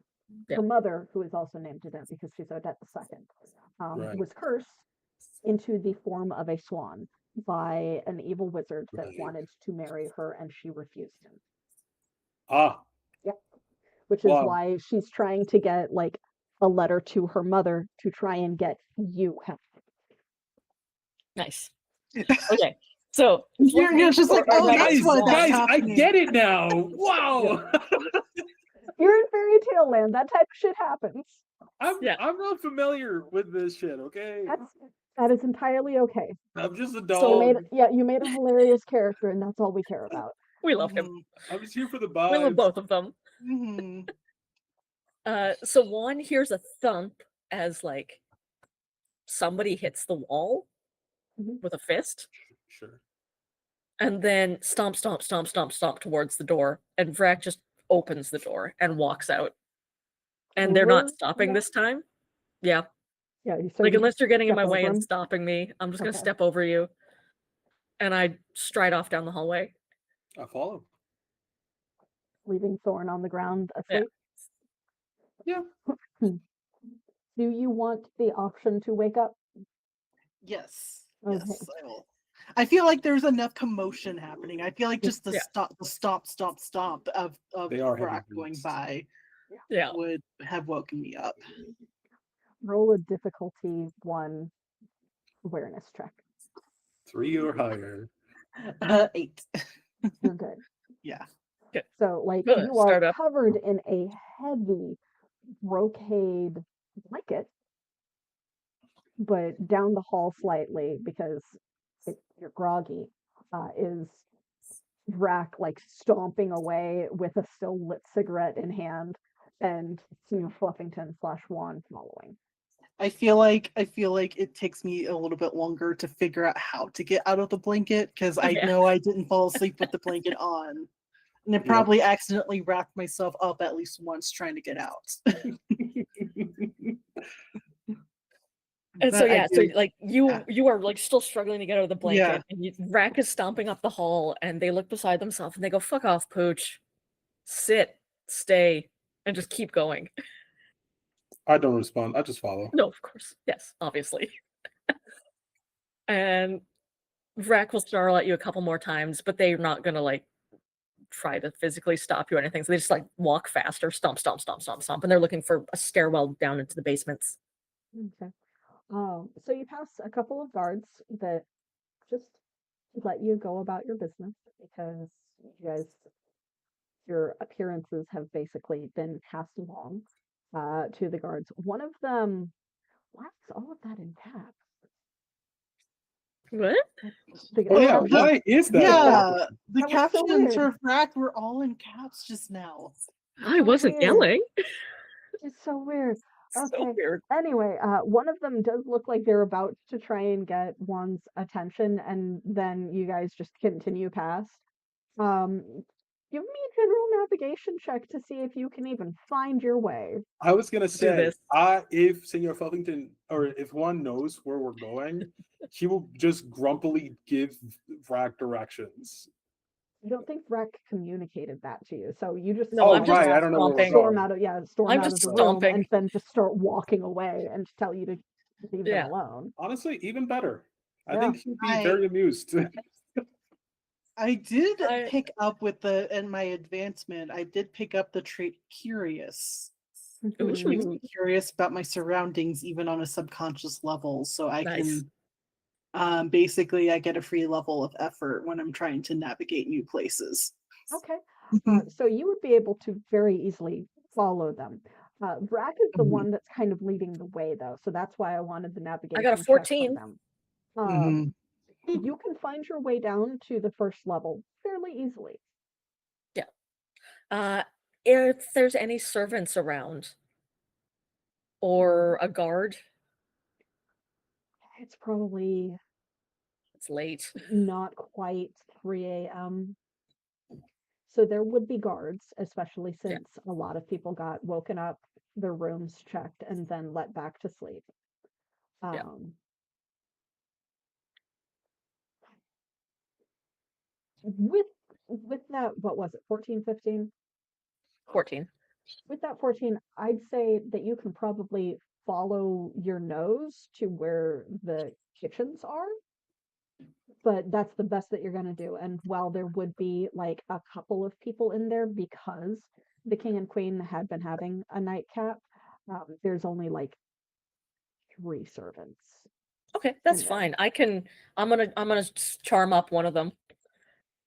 S1: mother, who is also named Odette because she's Odette II, was cursed into the form of a swan by an evil wizard that wanted to marry her, and she refused him. Which is why she's trying to get like a letter to her mother to try and get you help.
S3: Nice. Okay. So
S2: you're just like, oh,
S4: guys, I
S2: happening.
S4: get it now. Wow.
S1: You're in fairy tale land. That type of shit happens.
S4: I'm not familiar with this shit, okay?
S1: That is entirely okay.
S4: I'm just a dog.
S1: So you made a hilarious character, and that's all we care about.
S3: We love him.
S4: I'm just here for the vibes.
S3: We love both of them.
S2: Mm-hmm.
S3: So Juan hears a thump as like somebody hits the wall with a fist.
S4: Sure.
S3: And then stomp towards the door, and Vrack just opens the door and walks out. And they're not stopping this time. Yeah.
S1: Yeah.
S3: Like unless you're getting in my way and stopping me, I'm just gonna step over you. And I stride off down the hallway.
S4: I follow.
S1: Leaving Thorn on the ground asleep.
S4: Yeah.
S1: Do you want the option to wake up?
S2: Yes.
S1: Okay.
S2: Yes, I will. I feel like there's enough commotion happening. I feel like just the stomp of Brock going by would have woken me up.
S1: Roll a difficulty 1 awareness check.
S4: 3 or higher.
S2: 8.
S1: You're good.
S2: Yeah.
S3: Good.
S1: So like
S3: Good.
S1: you are covered in a heavy brocade blanket, but down the hall slightly because you're groggy, is Vrack like stomping away with a still lit cigarette in hand, and Senior Fluffington / Juan following.
S2: I feel like it takes me a little bit longer to figure out how to get out of the blanket because I
S3: Yeah.
S2: know I didn't fall asleep with the blanket on. And I probably accidentally wrapped myself up at least once trying to get out.
S3: And so
S2: But I
S3: yeah, so
S2: do-
S3: like you are like still struggling to get out of the blanket,
S2: Yeah.
S3: and Rack is stomping up the hall, and they look beside themselves and they go, "Fuck off, Pooch. Sit, stay, and just keep going."
S4: I don't respond. I just follow.
S3: No, of course, yes, obviously. And Rack will snarl at you a couple more times, but they're not gonna like try to physically stop you or anything. So they just like walk faster, stomp, stomp, stomp, stomp, stomp, and they're looking for a stairwell down into the basements.
S1: Okay. So you pass a couple of guards that just let you go about your business because you guys, your appearances have basically been passed along to the guards. One of them, why is all of that in caps?
S3: What?
S4: Oh yeah,
S1: caption-
S4: why is that?
S2: Yeah, the
S1: That was so
S2: captions
S1: weird.
S2: for Frack were all in caps just now.
S3: I
S1: so
S3: wasn't
S1: weird.
S3: yelling.
S1: It's so weird.
S3: So
S1: Okay.
S3: weird.
S1: Anyway, one of them does look like they're about to try and get one's attention, and then you guys just continue past. Um, Give me a general navigation check to see if you can even find your way.
S4: I was gonna say,
S3: this.
S4: if Senor Fluffington, or if one knows where we're going, he will just grumpily give Vrack directions.
S1: I don't think Breck communicated that to you, so you just
S3: No,
S4: Oh
S3: I'm just
S4: right, I don't know where we're
S3: stomping.
S1: storm
S4: going.
S1: out of storm
S3: I'm
S1: out
S3: just
S1: of the room,
S3: stomping.
S1: and then just start walking away and tell you to leave
S3: Yeah.
S1: them alone.
S4: Honestly, even better. I
S1: Yeah.
S4: think he'd be very amused.
S2: I did
S3: I-
S2: pick up with in my advancement, I did pick up the trait curious, which makes
S1: Mhm.
S2: me curious about my surroundings even on a subconscious level. So I
S3: Nice.
S2: can basically I get a free level of effort when I'm trying to navigate new places.
S1: Okay. So you would be able to very easily follow them. Brack is the
S2: Mhm.
S1: one that's kind of leading the way, though, so that's why I wanted the navigation
S3: got a
S1: check
S3: 14.
S1: from them.
S2: Mhm.
S1: You can find your way down to the first level fairly easily.
S3: If there's any servants around or a guard,
S1: It's probably
S3: it's late.
S1: not quite 3 a.m. So there would be guards, especially
S3: Yeah.
S1: since a lot of people got woken up, their rooms checked, and then let back to sleep.
S3: Yeah.
S1: With that, what was it, 14, 15?
S3: 14.
S1: With that 14, I'd say that you can probably follow your nose to where the kitchens are, but that's the best that you're going to do. And while there would be like a couple of people in there because the king and queen had been having a nightcap, there's only like 3 servants.
S3: Okay, that's
S1: in there.
S3: fine. I'm gonna charm up one of them.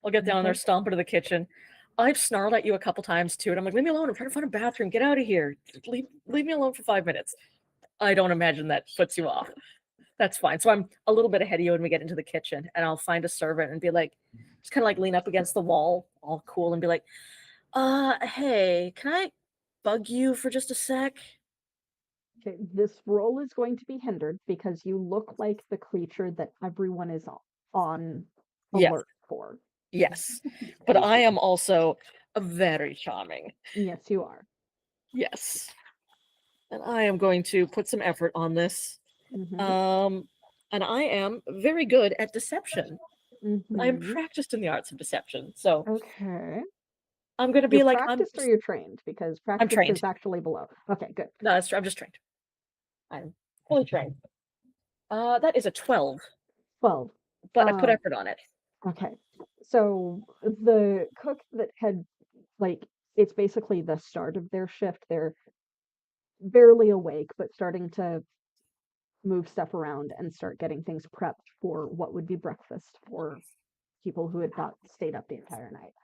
S3: I'll get down there,
S1: Okay.
S3: stomp into the kitchen. I've snarled at you a couple times too, and I'm like, leave me alone. I'm trying to find a bathroom. Get out of here. Leave me alone for 5 minutes. I don't imagine that puts you off. That's fine. So I'm a little bit ahead of you when we get into the kitchen, and I'll find a servant and be like, just kind of like lean up against the wall, all cool, and be like, hey, can I bug you for just a sec?
S1: Okay, this roll is going to be hindered because you look like the creature that everyone is on
S3: Yes.
S1: alert for.
S3: Yes. But I am also very charming.
S1: Yes, you are.
S3: Yes. And I am going to put some effort on this.
S1: Mhm.
S3: And I am very good at deception. I'm
S1: Mhm.
S3: practiced in the arts of deception. So
S1: Okay.
S3: I'm going to be
S1: You're
S3: like,
S1: practiced or you're trained? Because practice
S3: trained.
S1: is actually below. Okay, good.
S3: No, that's true. I'm just trained. I'm fully trained. That is a 12,
S1: 12.
S3: but I put
S1: Um,
S3: effort on it.
S1: Okay. So the cook that had like it's basically the start of their shift. They're barely awake, but starting to move stuff around and start getting things prepped for what would be breakfast for people who had not stayed up the entire night.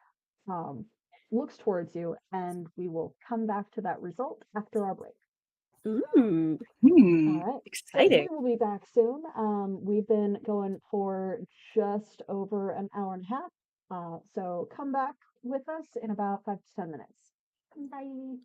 S1: Looks towards you, and we will come back to that result after our break.
S3: Ooh,
S1: All right. So
S3: exciting.
S1: we will be back soon. We've been going for just over an hour and a half. So come back with us in about 5 to 10 minutes. Bye.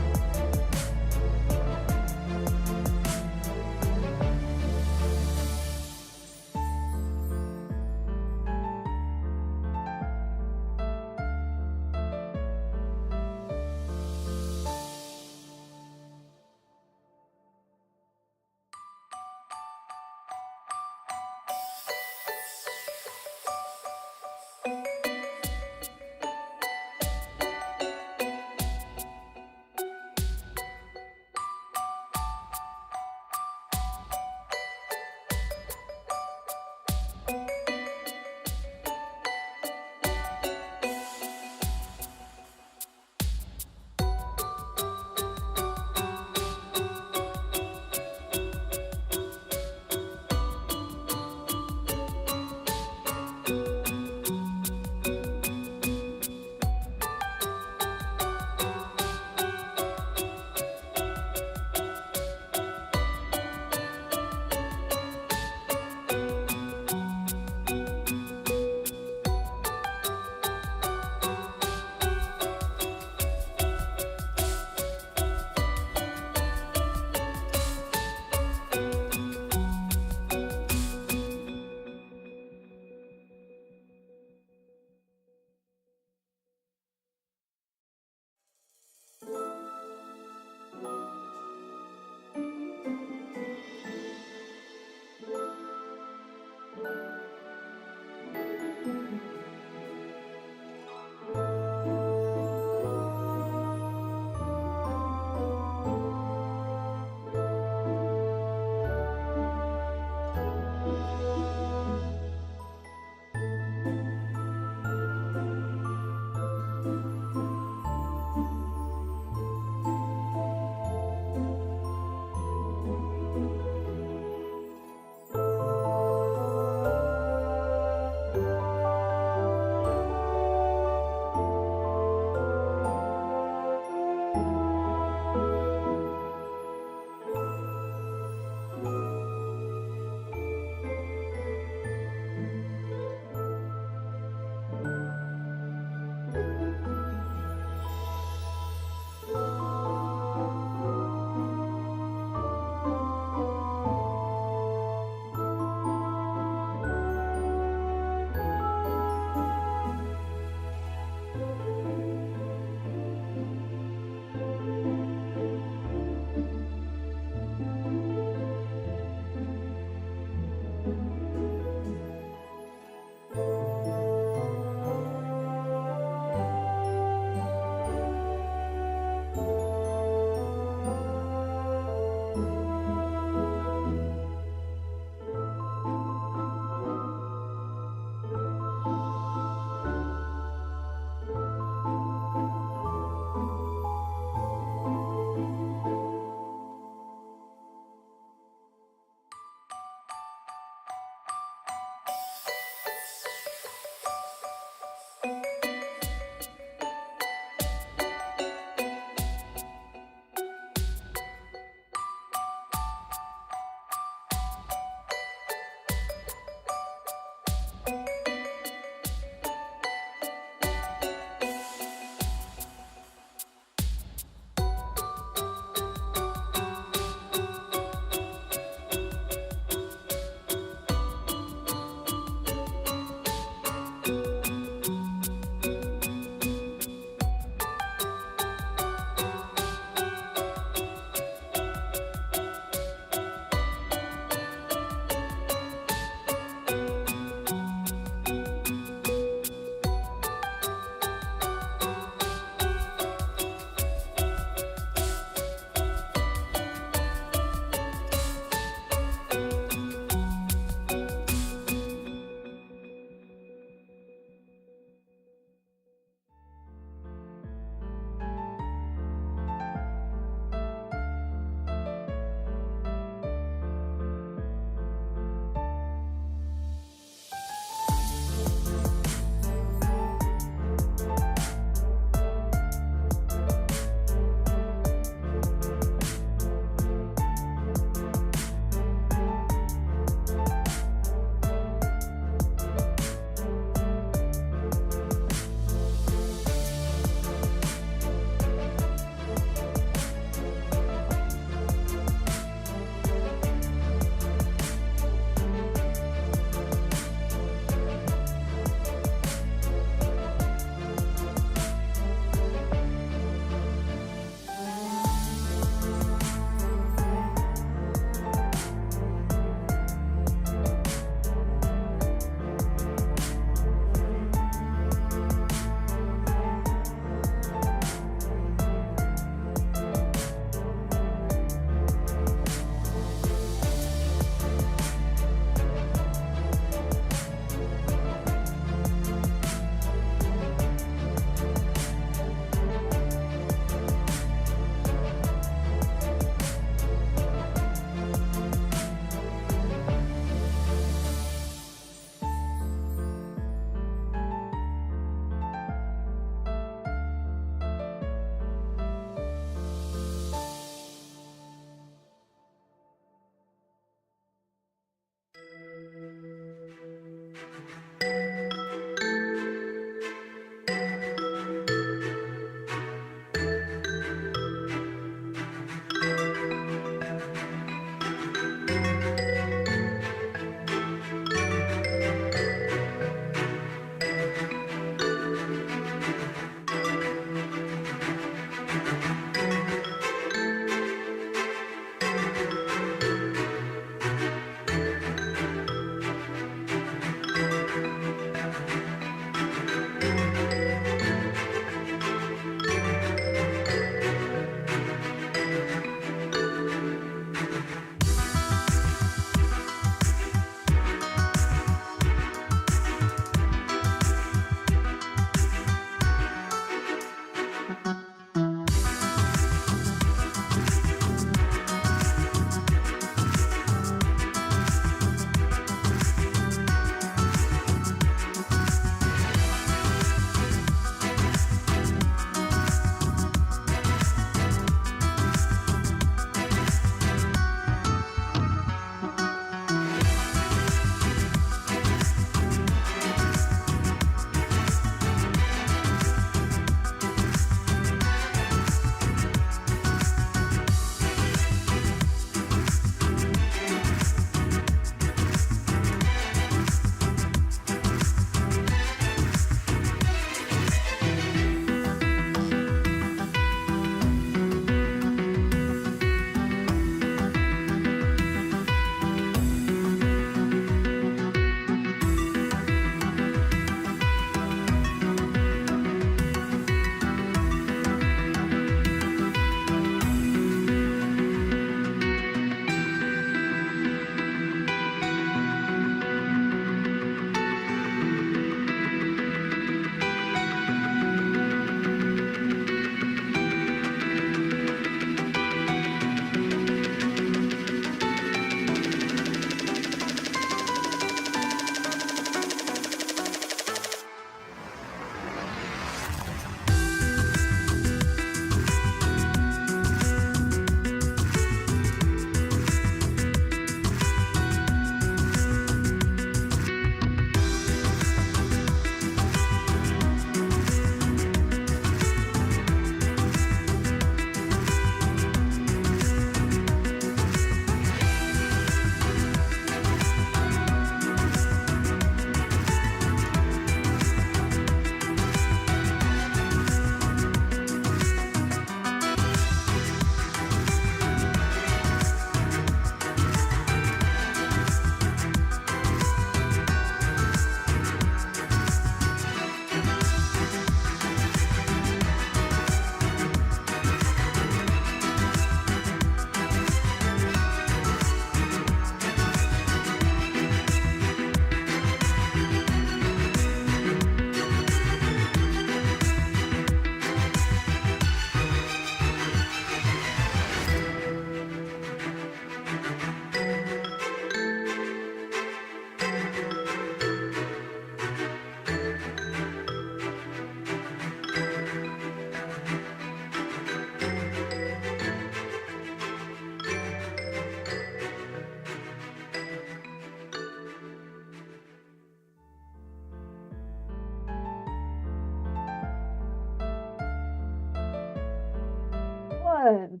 S1: everyone.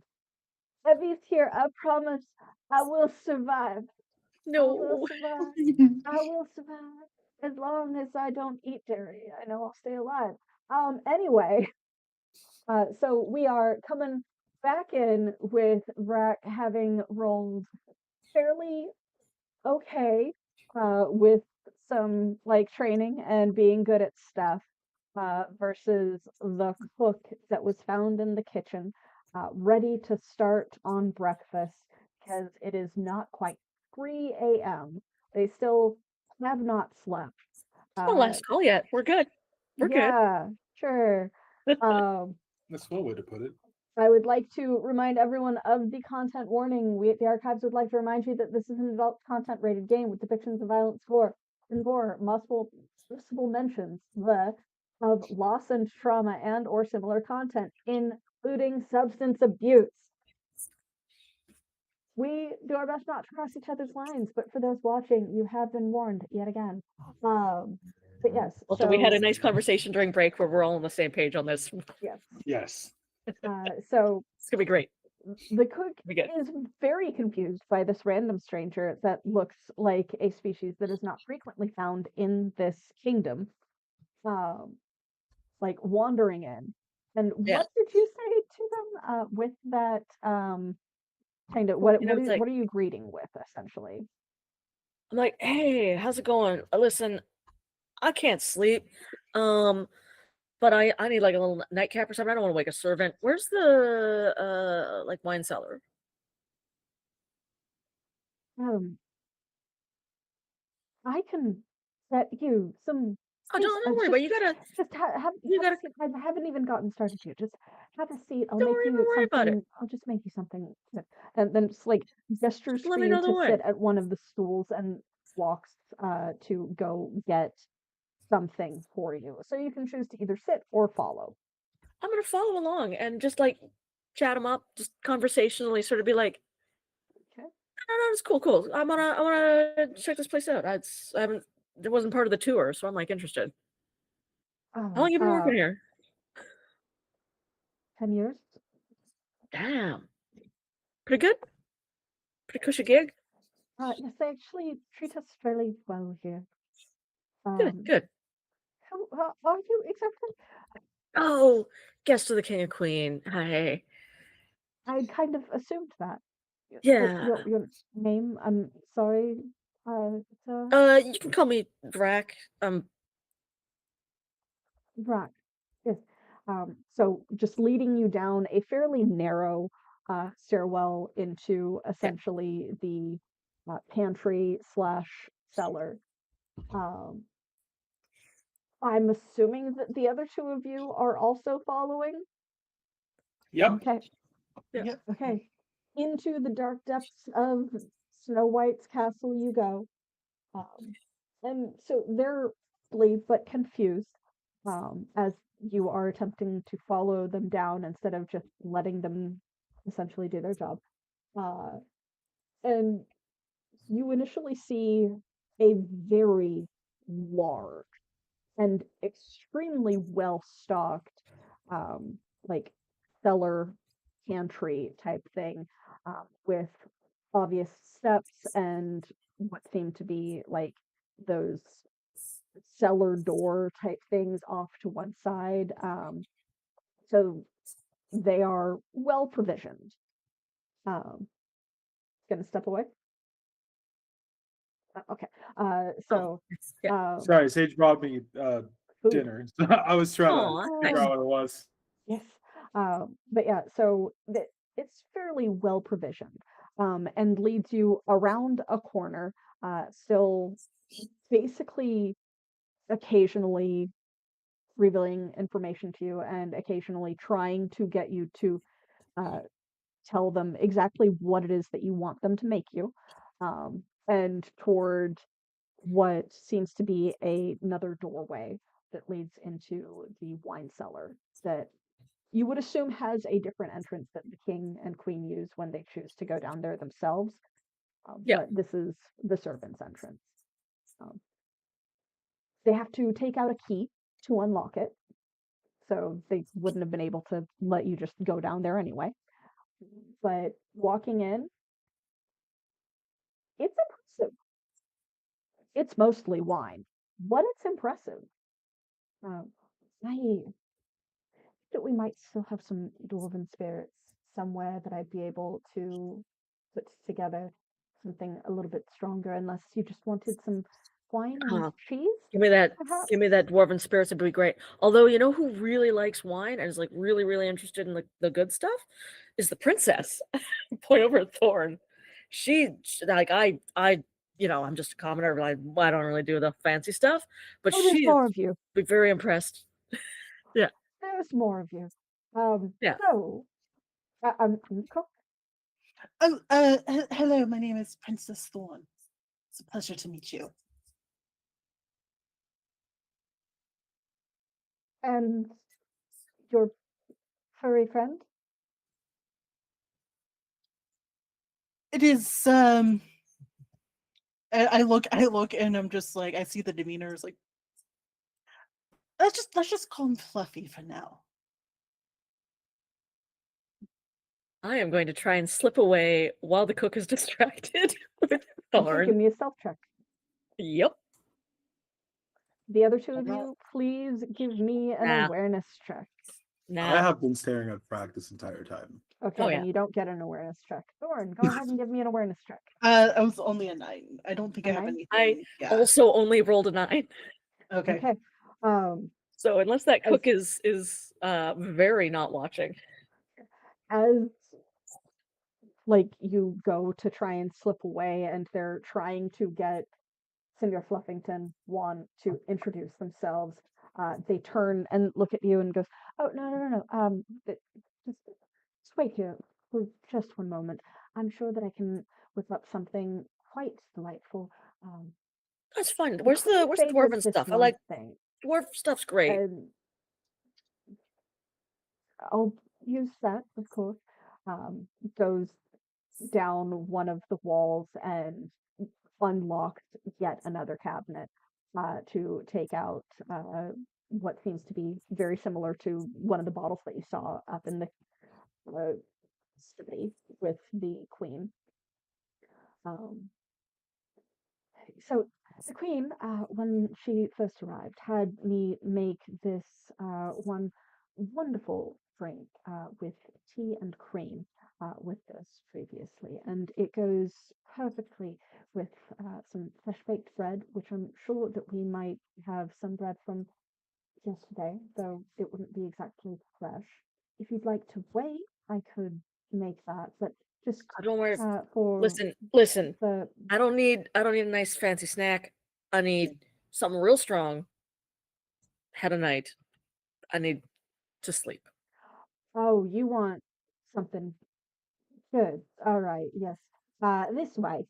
S1: Evie's here. I promise I will survive. I will
S3: No.
S1: survive. I will survive as long as I don't eat dairy. I know I'll stay alive. Anyway, so we are coming back in with Vrac having rolled fairly okay, with some like training and being good at stuff, versus the cook that was found in the kitchen, ready to start on breakfast because it is not quite 3 a.m. They still have not slept.
S3: It's not last call yet. We're good. We're
S1: Yeah, sure. Um,
S4: That's one way to put it.
S1: I would like to remind everyone of the content warning. We at the Archives would like to remind you that this is an adult content rated game with depictions of violence, gore, and gore, multiple mentions of loss and trauma and or similar content, including substance abuse. We do our best not to cross each other's lines, but for those watching, you have been warned yet again. But yes,
S3: Well, so we had a
S1: so
S3: nice conversation during break where we're all on the same page on this.
S1: yes.
S4: Yes.
S1: So
S3: It's gonna be great.
S1: the cook
S3: Be good.
S1: is very confused by this random stranger that looks like a species that is not frequently found in this kingdom, like wandering in. And
S3: Yeah.
S1: what did you say to them with that kind of
S3: Well, you know, it's like-
S1: what are you greeting with essentially?
S3: I'm like, hey, how's it going? Listen, I can't sleep. But I need like a little nightcap or something. I don't want to wake a servant. Where's the like wine cellar?
S1: Um, I can set you some.
S3: Oh, don't worry,
S1: just,
S3: but you gotta
S1: just have
S3: you
S1: have a
S3: gotta
S1: seat. I haven't even gotten started yet. Just have a seat. I'll
S3: don't
S1: make
S3: even
S1: you
S3: worry about it.
S1: something. I'll just make you something. And then just like gestures
S3: Just let
S1: for
S3: me
S1: you
S3: know the
S1: to
S3: way.
S1: sit at one of the stools and walks to go get something for you. So you can choose to either sit or follow.
S3: I'm gonna follow along and just like chat them up, just conversationally sort of be like,
S1: Okay.
S3: no, it's cool. I wanna check this place out. It wasn't part of the tour, so I'm like interested. How long you been working here?
S1: 10 years.
S3: Damn. Pretty good? Pretty cushy gig?
S1: Yes, they actually treat us fairly well here.
S3: Good.
S1: How are you exactly?
S3: Oh, guest of the king and queen. Hi.
S1: I kind of assumed that.
S3: Yeah.
S1: Your name, I'm sorry, sir.
S3: You can call me Vrac.
S1: Right. Yes. So just leading you down a fairly narrow stairwell into essentially the pantry slash cellar. Um, I'm assuming that the other two of you are also following.
S4: Yep.
S1: Okay.
S3: Yeah.
S1: Okay. Into the dark depths of Snow White's castle you go. And so they're relieved but confused, as you are attempting to follow them down instead of just letting them essentially do their job. Uh, and you initially see a very large and extremely well stocked, like cellar pantry type thing, with obvious steps and what seem to be like those cellar door type things off to one side. So they are well provisioned. Gonna step away. Okay. So
S3: Yeah.
S4: Sorry, Sage brought me
S1: food.
S4: dinner. I was trying
S3: Aw,
S4: to figure
S3: nice.
S4: out what it was.
S1: Yes. But yeah, so it's fairly well provisioned, and leads you around a corner, still basically occasionally revealing information to you and occasionally trying to get you to tell them exactly what it is that you want them to make you, and toward what seems to be another doorway that leads into the wine cellar that you would assume has a different entrance that the king and queen use when they choose to go down there themselves.
S3: Yeah.
S1: But this is the servants' entrance. They have to take out a key to unlock it, so they wouldn't have been able to let you just go down there anyway. but walking in, it's impressive. It's mostly wine, but it's impressive. I that we might still have some dwarven spirits somewhere that I'd be able to put together something a little bit stronger, unless you just wanted some wine and cheese,
S3: Give me that.
S1: perhaps?
S3: Give me that dwarven spirits. It'd be great. Although, you know who really likes wine and is like really, really interested in the good stuff is the princess. Point over at Thorn. Like I'm just a commoner. I don't really do the fancy stuff, but
S1: Oh, there's
S3: she'd
S1: more of you.
S3: be very impressed. Yeah.
S1: There's more of you.
S3: Yeah.
S1: So, cool.
S2: Oh, hello. My name is Princess Thorn. It's a pleasure to meet you.
S1: And your furry friend?
S2: It is. I look, and I'm just like, I see the demeanor is like. Let's just call him Fluffy for now.
S3: I am going to try and slip away while the cook is distracted with
S1: Okay,
S3: Thorn.
S1: give me a stealth check.
S3: Yep.
S1: The other two of
S2: Alright.
S1: you, please give me an
S3: Nah.
S1: awareness check.
S3: Nah.
S4: I have been staring at Frack this entire time.
S1: Okay,
S3: Oh,
S1: then
S3: yeah.
S1: you don't get an awareness check. Thorn, go ahead and give me an awareness check.
S2: I was only a 9. I don't think
S1: A
S2: I have
S1: 9?
S2: anything.
S3: I
S2: Yeah.
S3: also only rolled a 9.
S2: Okay.
S1: Okay.
S3: So unless that
S1: As-
S3: cook is very not watching.
S1: As like you go to try and slip away and they're trying to get Senator Fluffington one to introduce themselves, they turn and look at you and goes, "Oh, no. Just wait here for just one moment. I'm sure that I can whip up something quite delightful. Um,
S3: That's fun.
S1: you
S3: Where's the
S1: couldn't favor
S3: dwarven
S1: this
S3: stuff? I
S1: one
S3: like
S1: thing,
S3: dwarf stuff's great.
S1: and I'll use that, of course." Goes down one of the walls and unlocks yet another cabinet to take out what seems to be very similar to one of the bottles that you saw up in the city with the queen. So the queen, when she first arrived, had me make this one wonderful drink with tea and cream with this previously, and it goes perfectly with some fresh baked bread, which I'm sure that we might have some bread from yesterday, though it wouldn't be exactly fresh. If you'd like to wait, I could make that, but just
S3: Don't worry.
S1: for
S3: Listen.
S1: the
S3: I don't need a nice fancy snack. I need something real strong. Had a night. I need to sleep.
S1: Oh, you want something good. All right, yes. This way.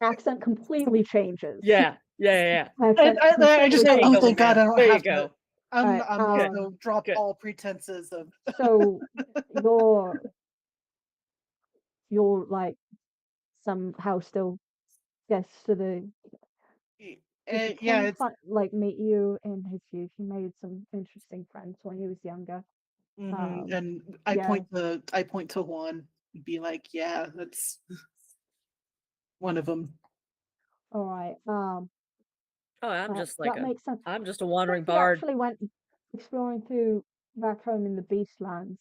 S1: Accent completely changes.
S3: Yeah.
S1: Accent
S2: I just
S3: There
S2: go,
S3: you
S2: oh,
S3: go,
S2: thank God, I don't
S3: There you
S2: have
S3: go.
S2: to. I'm
S1: Alright,
S2: gonna drop
S3: good.
S2: all pretenses of.
S1: So you're like somehow still guests to the did
S2: Yeah,
S1: Ken
S2: it's.
S1: like meet you in his youth? He made some interesting friends when he was younger.
S2: Mhm, and
S1: yeah.
S2: I point to one, be like, yeah, that's one of them.
S1: All right.
S3: Oh, I'm just like
S1: that makes sense.
S3: I'm just a
S1: I
S3: wandering
S1: think you
S3: bard.
S1: actually went exploring through back home in the Beastlands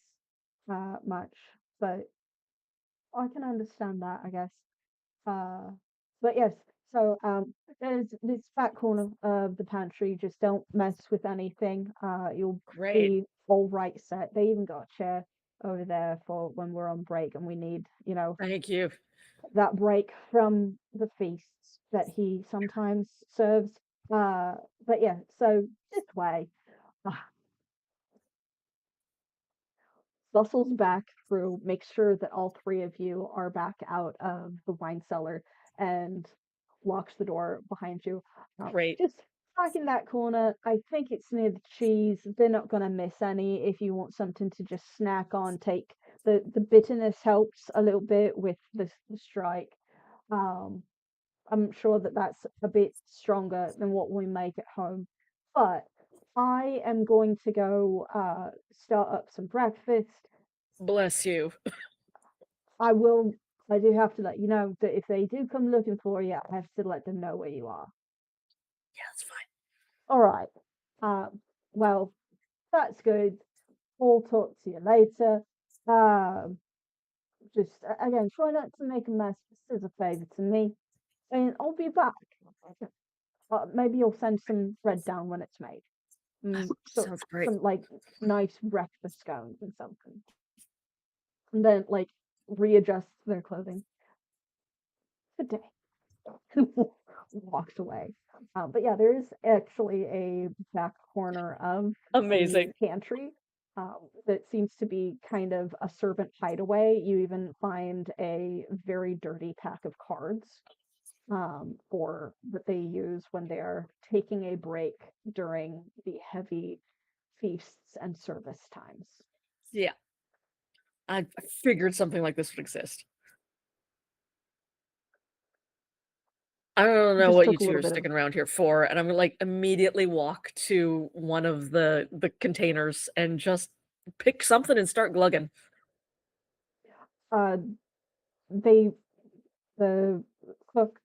S1: much, but I can understand that, I guess. Uh, but yes, so there's this back corner of the pantry. Just don't mess with anything. You'll
S3: Great.
S1: be all right set. They even got a chair over there for when we're on break and we need,
S3: Thank you.
S1: that break from the feasts that he sometimes serves. But yeah, so this way. Bustles back through, makes sure that all three of you are back out of the wine cellar and locks the door behind you.
S3: Great.
S1: Just back in that corner. I think it's near the cheese. They're not going to miss any if you want something to just snack on. Take the bitterness helps a little bit with the strike. I'm sure that that's a bit stronger than what we make at home. But I am going to go start up some breakfast.
S3: Bless you.
S1: I do have to let you know that if they do come looking for you, I have to let them know where you are.
S3: Yeah, that's fine.
S1: All right. Well, that's good. I'll talk to you later. Just again, try not to make a mess. This is a favor to me, and I'll be back. Maybe you'll send some bread down when it's made.
S3: Sounds great.
S1: Some like nice breakfast scones and something. And then like readjusts their clothing. Good day. Walks away. But yeah, there is actually a back corner of
S3: Amazing.
S1: the pantry that seems to be kind of a servant hideaway. You even find a very dirty pack of cards for that they use when they are taking a break during the heavy feasts and service times.
S3: Yeah. I figured something like this would exist. I don't know
S1: Just
S3: what you
S1: took a
S3: two
S1: little
S3: are
S1: bit of
S3: sticking around here for, and I'm gonna like immediately walk to one of the containers and just pick something and start glugging.
S1: uh they the cook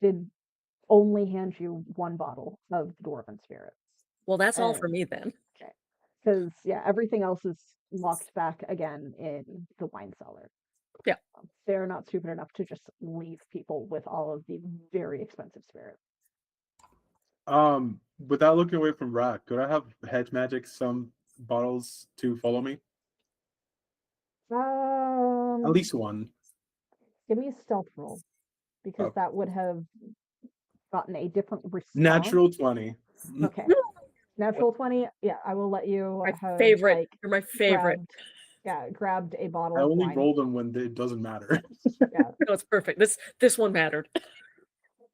S1: did only hand you one bottle of the dwarven spirits.
S3: Well, that's all for
S1: And
S3: me then.
S1: because yeah, everything else is locked back again in the wine cellar.
S3: Yeah.
S1: They're not stupid enough to just leave people with all of the very expensive spirits.
S4: Without looking away from Rack, could I have hedge magic some bottles to follow me? At least one.
S1: Give me a stealth roll because
S4: Oh.
S1: that would have gotten a different response.
S4: Natural 20.
S1: Okay. Natural 20. Yeah, I will let you
S3: My
S1: have
S3: favorite.
S1: like
S3: You're my favorite.
S1: grabbed a bottle
S4: I
S1: of
S4: only
S1: wine.
S4: roll them when it doesn't matter.
S1: Yeah.
S3: No, it's perfect. This one mattered.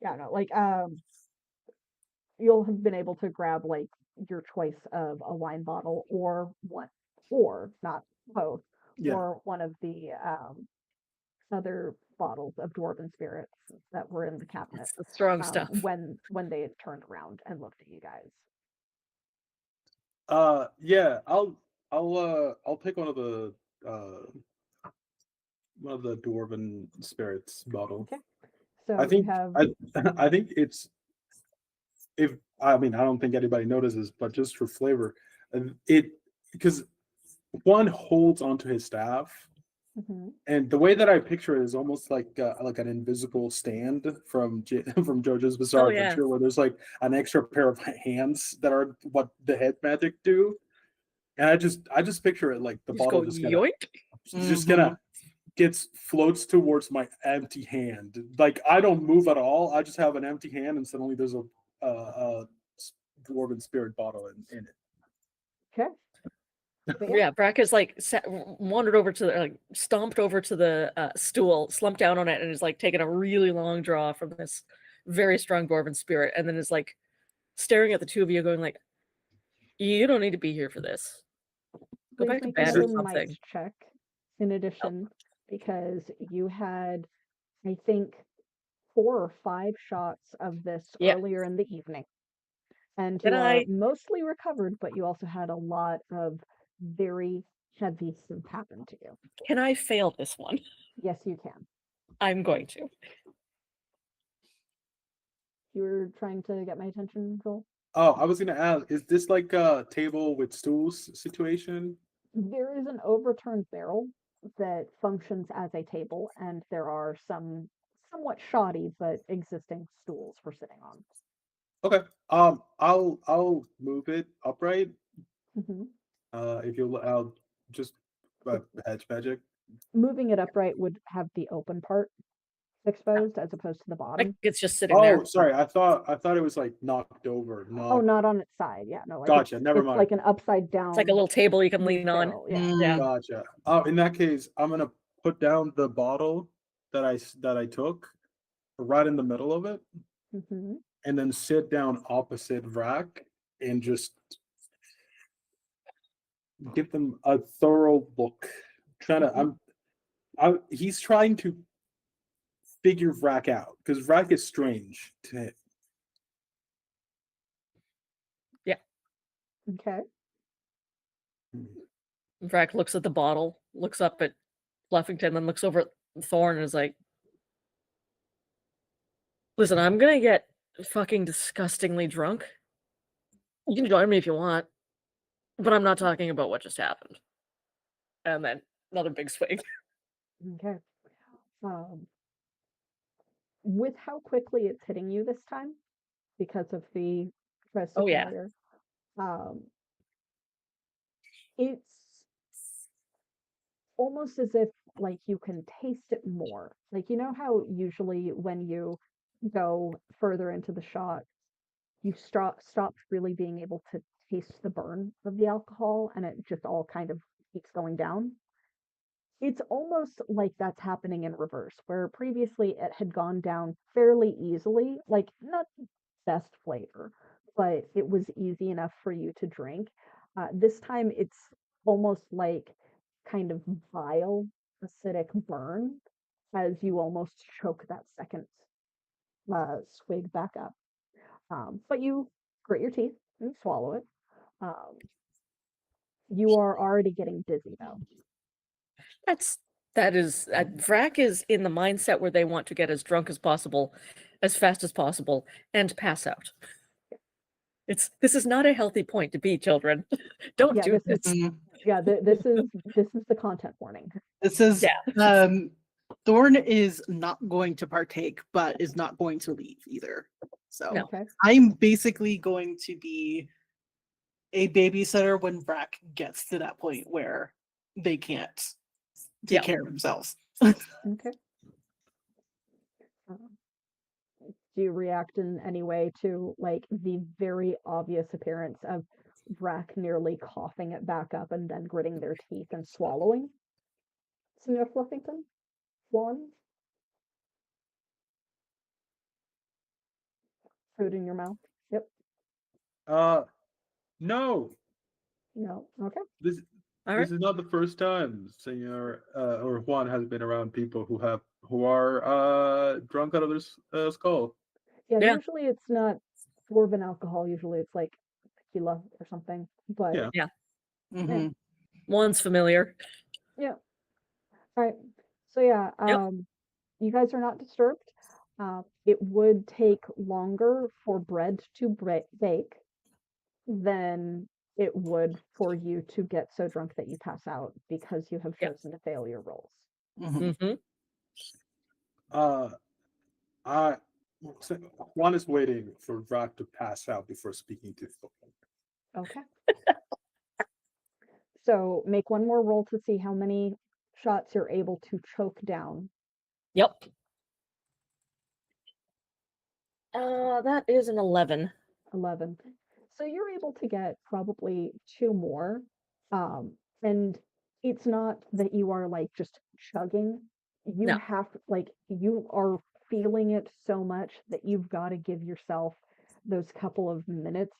S1: Yeah, no, like you'll have been able to grab like your choice of a wine bottle or one or not both
S4: Yeah.
S1: or one of the other bottles of dwarven spirits that were in the cabinet
S3: It's the strong stuff.
S1: when they had turned around and looked at you guys.
S4: Yeah, I'll pick one of the dwarven spirits bottle.
S1: Okay. So
S4: I think
S1: you have
S4: I think it's I don't think anybody notices, but just for flavor, it because one holds onto his staff, and the way that I picture it is almost like an invisible stand from from JoJo's Bizarre
S3: Oh, yeah.
S4: Adventure, where there's like an extra pair of hands that are what the head magic do, and I just picture it like the
S3: You
S4: bottle
S3: just
S4: just
S3: go
S4: gonna
S3: yoink.
S4: just gonna floats towards my empty hand. Like I don't move at all. I just have an empty hand, and suddenly there's a dwarven spirit bottle in it.
S1: okay. But
S3: Yeah, Brack is like wandered over to like stomped over to the stool, slumped down on it, and is like taking a really long draw from this very strong dwarven spirit, and then is like staring at the two of you, going like, "You don't need to be here for this. Go
S1: please
S3: back to
S1: make
S3: bed
S1: another
S3: or something."
S1: might check in addition because you had, I think, 4 or 5 shots of this
S3: Yeah.
S1: earlier in the evening. And
S3: Can
S1: you are
S3: I-
S1: mostly recovered, but you also had a lot of very heavy stuff happen to you.
S3: Can I fail this one?
S1: Yes, you can.
S3: I'm going to.
S1: You were trying to get my attention, Joel?
S4: Oh, I was gonna ask, is this like a table with stools situation?
S1: There is an overturned barrel that functions as a table, and there are some somewhat shoddy but existing stools for sitting on.
S4: Okay. I'll move it upright.
S1: Mhm.
S4: If you'll, I'll just hedge magic.
S1: Moving it upright would have the open part exposed as opposed to the
S3: Like
S1: bottom.
S3: it's just sitting there.
S4: Oh, sorry. I thought it was like knocked over.
S1: Oh, not on its side. Yeah, no, like
S4: Gotcha. Never
S1: it's
S4: mind.
S1: like an upside down.
S3: It's like a little table you can lean on.
S1: barrel. Yeah.
S3: Yeah.
S4: Gotcha. Oh, in that case, I'm gonna put down the bottle that I took right in the middle of it,
S1: Hmm.
S4: and then sit down opposite Vrak and just give them a thorough look. He's trying to figure Vrak out because Vrak is strange to him.
S1: Okay.
S3: Vrack looks at the bottle, looks up at Fluffington, then looks over at Thorn and is like, listen, I'm gonna get fucking disgustingly drunk. You can join me if you want, but I'm not talking about what just happened. And then another big swig.
S1: Okay. With how quickly it's hitting you this time, because of the
S3: Oh,
S1: Crystal
S3: yeah.
S1: Barrier, it's almost as if like you can taste it more. Like you know how usually when you go further into the shot, you stop really being able to taste the burn of the alcohol and it just all kind of keeps going down. It's almost like that's happening in reverse, where previously it had gone down fairly easily, like not best flavor, but it was easy enough for you to drink. This time it's almost like kind of vile acidic burn as you almost choke that second swig back up. But you grit your teeth and swallow it. Um, you are already getting dizzy though.
S3: That is Vrac is in the mindset where they want to get as drunk as possible, as fast as possible, and pass out. This is not a healthy point to be, children. Don't
S1: Yeah,
S3: do
S1: this
S3: this.
S1: is yeah, this is the content warning.
S2: This is
S3: Yeah.
S2: Thorn is not going to partake, but is not going to leave either. So
S3: No.
S1: Okay.
S2: I'm basically going to be a babysitter when Brack gets to that point where they can't take
S3: Yeah.
S2: care of themselves.
S1: Okay. Do you react in any way to like the very obvious appearance of Vrac nearly coughing it back up and then gritting their teeth and swallowing? Senor Fluffington? One? Food in your mouth? Yep.
S4: No.
S1: No. Okay.
S4: This
S3: All
S4: this
S3: right.
S4: is not the first time Senor or Juan has been around people who are drunk out of their skull.
S1: Yeah,
S3: Yeah.
S1: usually it's not dwarven alcohol. Usually it's like tequila or something. But
S4: Yeah.
S3: Yeah.
S2: Mm-hmm.
S3: One's familiar.
S1: yeah. All right. So yeah,
S3: Yep.
S1: you guys are not disturbed. It would take longer for bread to bake than it would for you to get so drunk that you pass out because you have
S3: Yep.
S1: chosen to fail your rolls.
S2: Mm-hmm.
S3: Mm-hmm.
S4: I Juan is waiting for Rat to pass out before speaking to Thorn.
S1: Okay. So make one more roll to see how many shots you're able to choke down.
S3: Yep. That is an 11.
S1: 11. So you're able to get probably two more. And it's not that you are like just chugging. You
S3: No.
S1: have like you are feeling it so much that you've got to give yourself those couple of minutes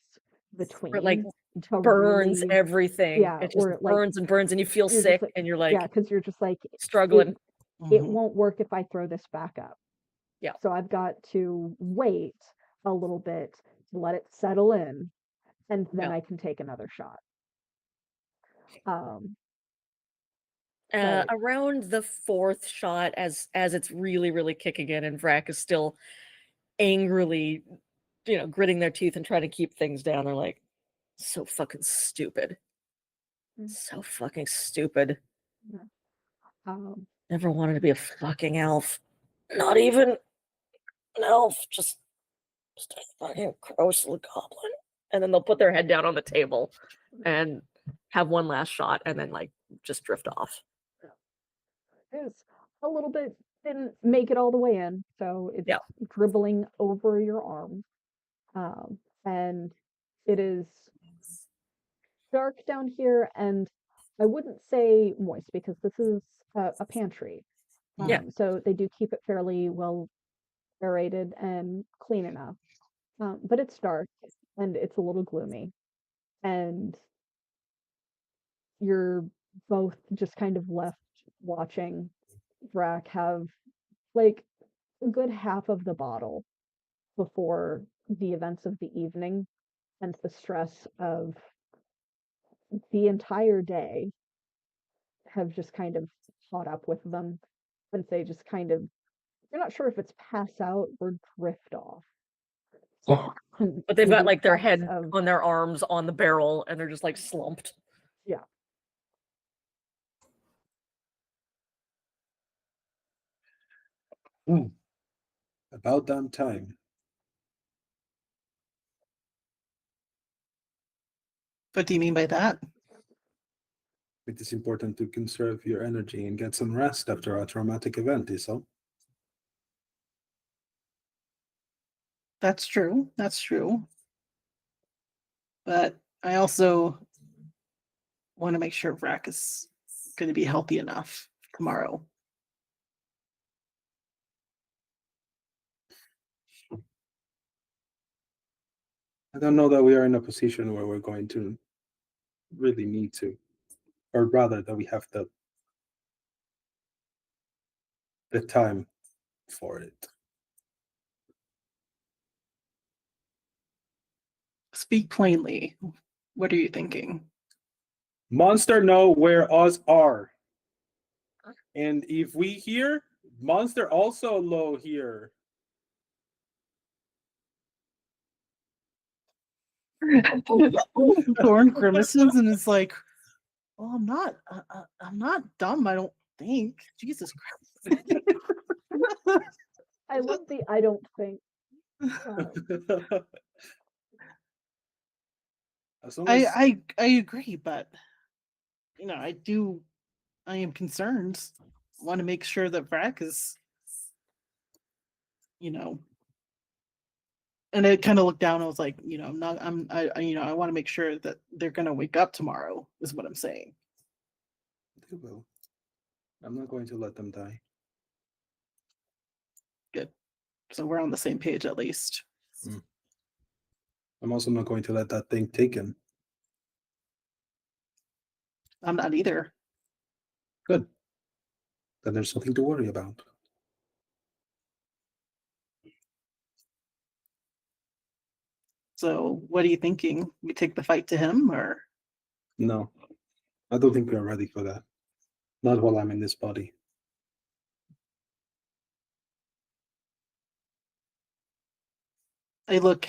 S3: Or it, like,
S1: between to
S3: burns
S1: really,
S3: everything.
S1: yeah,
S3: It just
S1: or like
S3: burns and burns, and you feel
S1: you're just
S3: sick,
S1: like,
S3: and you're
S1: yeah,
S3: like
S1: because you're just like it
S3: struggling.
S1: it
S2: Mm-hmm.
S1: won't work if I throw this back up.
S3: Yeah.
S1: So I've got to wait a little bit to let it settle in, and then
S3: Yeah.
S1: I can take another shot. But
S3: Around the fourth shot, as it's really, really kicking in, and Vrac is still angrily, gritting their teeth and trying to keep things down. They're like, so fucking stupid. So fucking stupid.
S1: um,
S3: Never wanted to be a fucking elf. Not even an elf, just a fucking gross little goblin. And then they'll put their head down on the table and have one last shot and then like just drift off.
S1: it's a little bit didn't make it all the way in, so it's
S3: Yeah.
S1: dribbling over your arm. And it is dark down here, and I wouldn't say moist because this is a pantry.
S3: Yeah.
S1: So they do keep it fairly well aerated and clean enough. But it's dark and it's a little gloomy, and you're both just kind of left watching Vrac have like a good half of the bottle before the events of the evening and the stress of the entire day have just kind of caught up with them, and they just kind of, you're not sure if it's pass out or drift off.
S3: But they've
S1: Under
S3: got
S1: the
S3: like their
S1: effects
S3: head
S1: of,
S3: on their arms on the barrel and they're just like slumped.
S1: yeah.
S4: About damn time.
S2: What do you mean by that?
S4: It is important to conserve your energy and get some rest after a traumatic event, is all.
S2: That's true. That's true. But I also want to make sure Vrac is going to be healthy enough tomorrow.
S4: I don't know that we are in a position where we're going to really need to, or rather that we have the time for it.
S2: Speak plainly. What are you thinking?
S4: Monster know where us are. And if we hear, Monster also low here.
S2: Thorn grimaces and is like, "Well, I'm not dumb. I don't think." Jesus Christ!
S1: I love the I don't think.
S4: As long as
S2: I agree, but I am concerned. Want to make sure that Vrac is, and I kind of looked down. I was like, I want to make sure that they're gonna wake up tomorrow. Is what I'm saying.
S4: they will. I'm not going to let them die.
S2: Good. So we're on the same page at least.
S4: I'm also not going to let that thing take him.
S2: I'm not either.
S4: Good. Then there's something to worry about.
S2: So what are you thinking? We take the fight to him, or?
S4: No, I don't think we are ready for that. Not while I'm in this body.
S2: I look.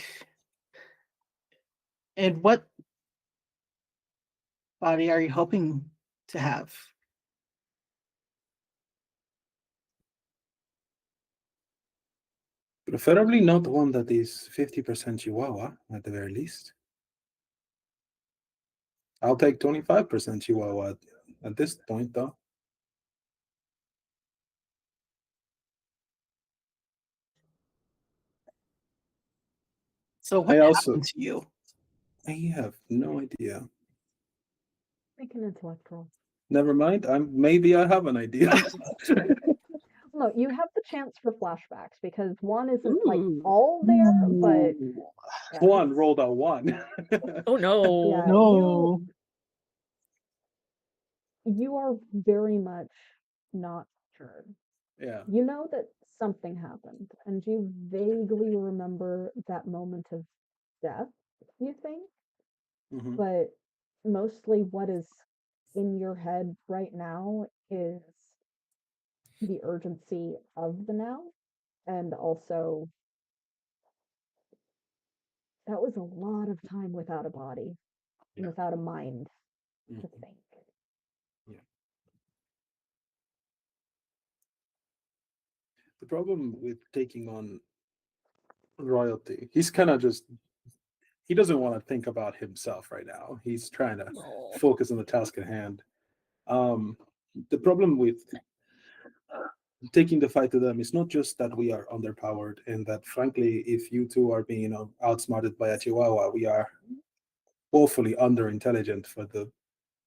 S2: And what body are you hoping to have?
S4: Preferably not one that is 50% Chihuahua, at the very least. I'll take 25% Chihuahua at this point, though.
S2: So what happened to you?
S4: I have no idea.
S1: Make an intellectual.
S4: Never mind. Maybe I have an idea.
S1: No, you have the chance for flashbacks because one isn't like
S3: Ooh.
S1: all there, but yeah.
S4: One rolled a 1.
S3: Oh no.
S1: Yeah,
S2: No.
S1: you are very much not sure.
S4: Yeah.
S1: You know that something happened, and you vaguely remember that moment of death, you think,
S4: Mhm.
S1: but mostly what is in your head right now is the urgency of the now, and also that was a lot of time without a body, and
S4: Yeah.
S1: without a mind to
S4: Mhm.
S1: think.
S4: The problem with taking on royalty, he's kind of just, he doesn't want to think about himself right now. He's trying to
S3: Oh.
S4: focus on the task at hand. The problem with taking the fight to them is not just that we are underpowered and that, frankly, if you two are being outsmarted by a Chihuahua, we are woefully under-intelligent for the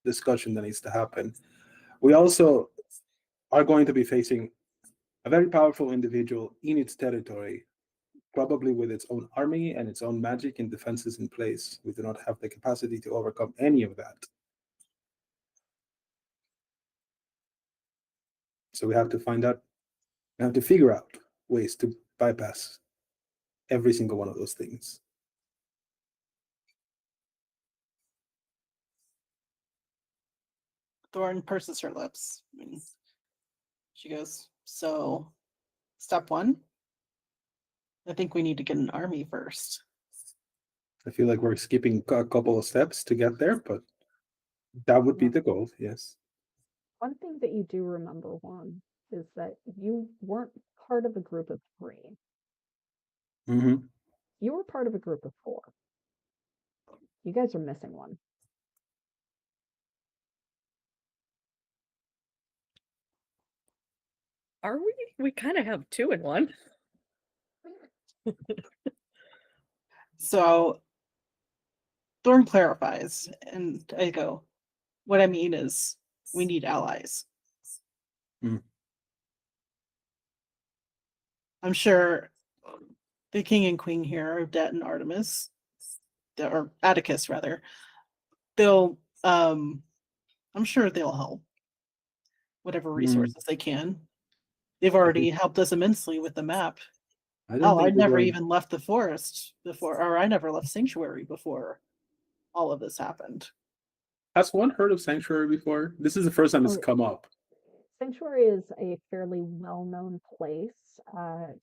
S4: discussion that needs to happen. We also are going to be facing a very powerful individual in its territory, probably with its own army and its own magic and defenses in place. We do not have the capacity to overcome any of that. So we have to figure out ways to bypass every single one of those things.
S2: Thorn purses her lips. She goes, so step one, I think we need to get an army first.
S4: I feel like we're skipping a couple of steps to get there, but that would be
S1: Yeah.
S4: the goal, yes.
S1: One thing that you do remember, Juan, is that you weren't part of a group of 3.
S4: Mm-hmm.
S1: You were part of a group of 4. You guys are missing one.
S3: Are we? We kind of have 2 in 1.
S2: So Thorn clarifies, and I go, what I mean is we need allies.
S4: Mm.
S2: I'm sure the king and queen here of Det and Artemis, or Atticus rather, they'll I'm sure they'll help whatever resources they can. They've already helped us immensely with the map.
S4: I don't
S2: Oh, I
S4: think we're
S2: never
S4: going-
S2: even left the forest before, or I never left Sanctuary before all of this happened.
S4: Has one heard of Sanctuary before? This is the first time it's
S1: Oh,
S4: come up.
S1: Sanctuary is a fairly well-known place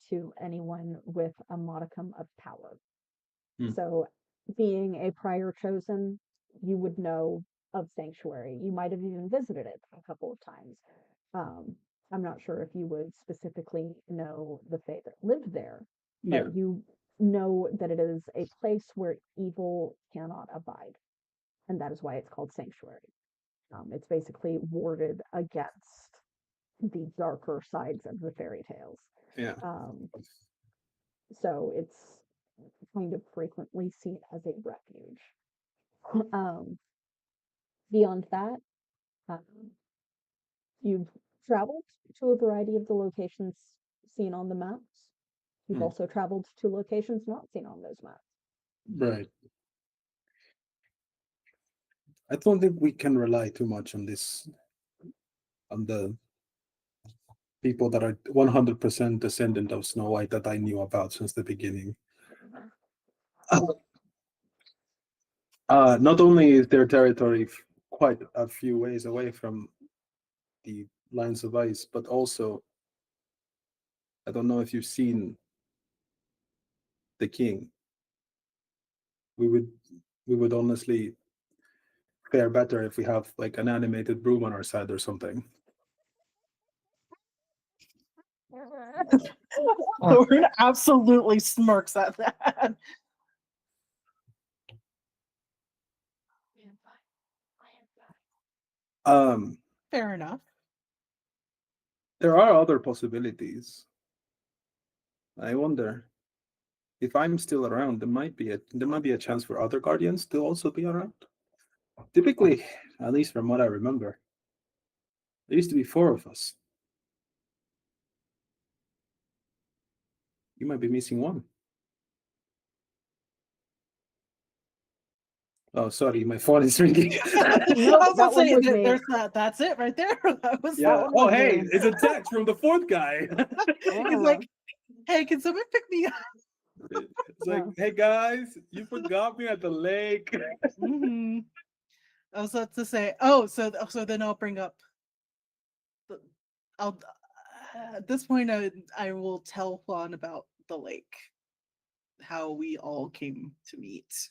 S1: to anyone with a modicum of power.
S4: Hmm.
S1: So, being a prior chosen, you would know of Sanctuary. You might have even visited it a couple of times. I'm not sure if you would specifically know the Fae that lived there,
S4: Yeah.
S1: but you know that it is a place where evil cannot abide, and that is why it's called Sanctuary. It's basically warded against the darker sides of the fairy tales.
S4: Yeah.
S1: So it's kind of frequently seen as a refuge. Beyond that, you've traveled to a variety of the locations seen on the maps. You've
S4: Hmm.
S1: also traveled to locations not seen on those maps.
S4: Right. I don't think we can rely too much on the people that are 100% descendant of Snow White that I knew about since the beginning. Not only is their territory quite a few ways away from the lines of ice, but also, I don't know if you've seen the king. We would honestly fare better if we have like an animated broom on our side or something.
S2: Thorn absolutely smirks at that. Fair enough.
S4: There are other possibilities. I wonder if I'm still around, there might be a chance for other guardians to also be around. Typically, at least from what I remember, there used to be 4 of us. You might be missing one. Oh, sorry, my phone is ringing.
S1: No,
S2: I was
S1: that one
S2: saying
S1: was
S2: that
S1: me.
S2: there's that. That's it right there. That was
S4: Yeah.
S1: one
S4: Oh,
S1: was
S4: hey,
S1: me.
S4: it's a text from the 4th guy.
S2: He's like, "Hey, can someone pick me up?"
S4: It's like,
S1: Yeah.
S4: hey guys, you forgot me at the lake.
S2: Mm-hmm. I was about to say, oh, so then I'll bring up. I'll at this point I will tell Juan about the lake, how we all came to meet.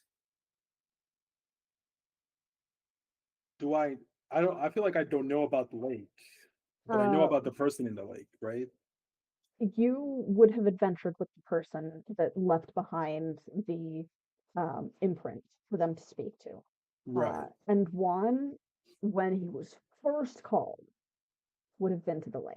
S4: I feel like I don't know about the lake, but I know about the person in the lake, right?
S1: You would have adventured with the person that left behind the imprint for them to speak to.
S4: Right.
S1: And Juan, when he was first called, would have been to the lake.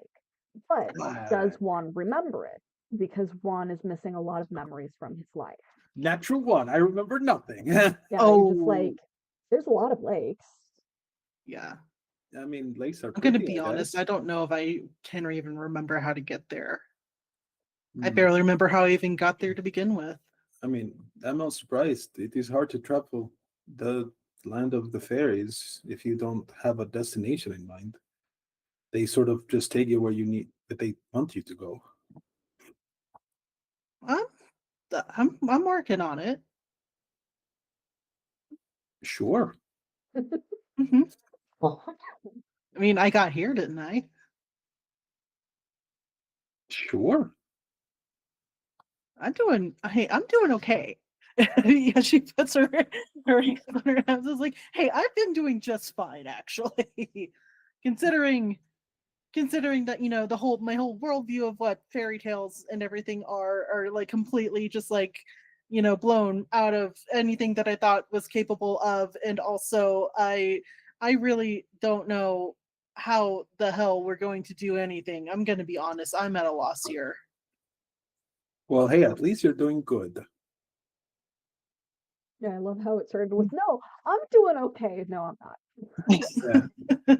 S1: But does Juan remember it? Because Juan is missing a lot of memories from his life.
S4: Natural 1. I remember nothing.
S1: Yeah, you're just like, there's a lot of lakes.
S2: Yeah.
S4: I mean, lakes are
S2: I'm gonna
S4: pretty,
S2: be
S4: I
S2: honest,
S4: guess.
S2: I don't know if I can even remember how to get there. I
S4: Hmm.
S2: barely remember how I even got there to begin with.
S4: I mean, I'm not surprised. It is hard to travel the land of the fairies if you don't have a destination in mind. They sort of just take you where you need that they want you to go.
S2: I'm working on it.
S4: Sure.
S2: Mhm. I mean, I got here, didn't I?
S4: Sure.
S2: I'm doing okay. Yeah, she puts her hands on her hands. It's like, hey, I've been doing just fine, actually. considering that, my whole worldview of what fairy tales and everything are like completely just like, blown out of anything that I thought was capable of. And also I really don't know how the hell we're going to do anything. I'm gonna be honest, I'm at a loss here.
S4: Well, hey, at least you're doing good.
S1: Yeah, I love how it started with, no, I'm doing okay. No, I'm not.
S4: Yeah.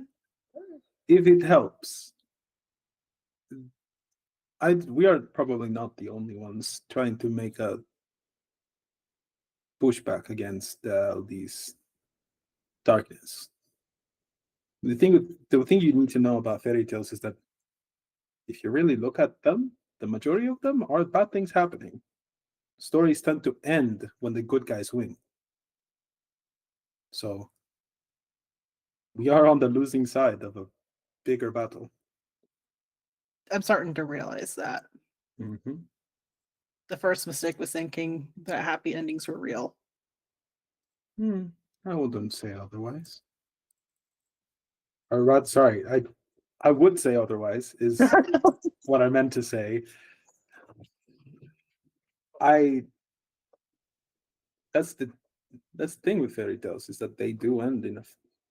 S4: If it helps, we are probably not the only ones trying to make a pushback against these darkness. The thing you need to know about fairy tales is that if you really look at them, the majority of them are bad things happening. Stories tend to end when the good guys win. So we are on the losing side of a bigger battle.
S2: I'm starting to realize that.
S4: Mm-hmm.
S2: The first mistake was thinking that happy endings were real.
S4: I wouldn't say otherwise. Or rather, sorry, I would say otherwise is what I meant to say. That's the thing with fairy tales is that they do end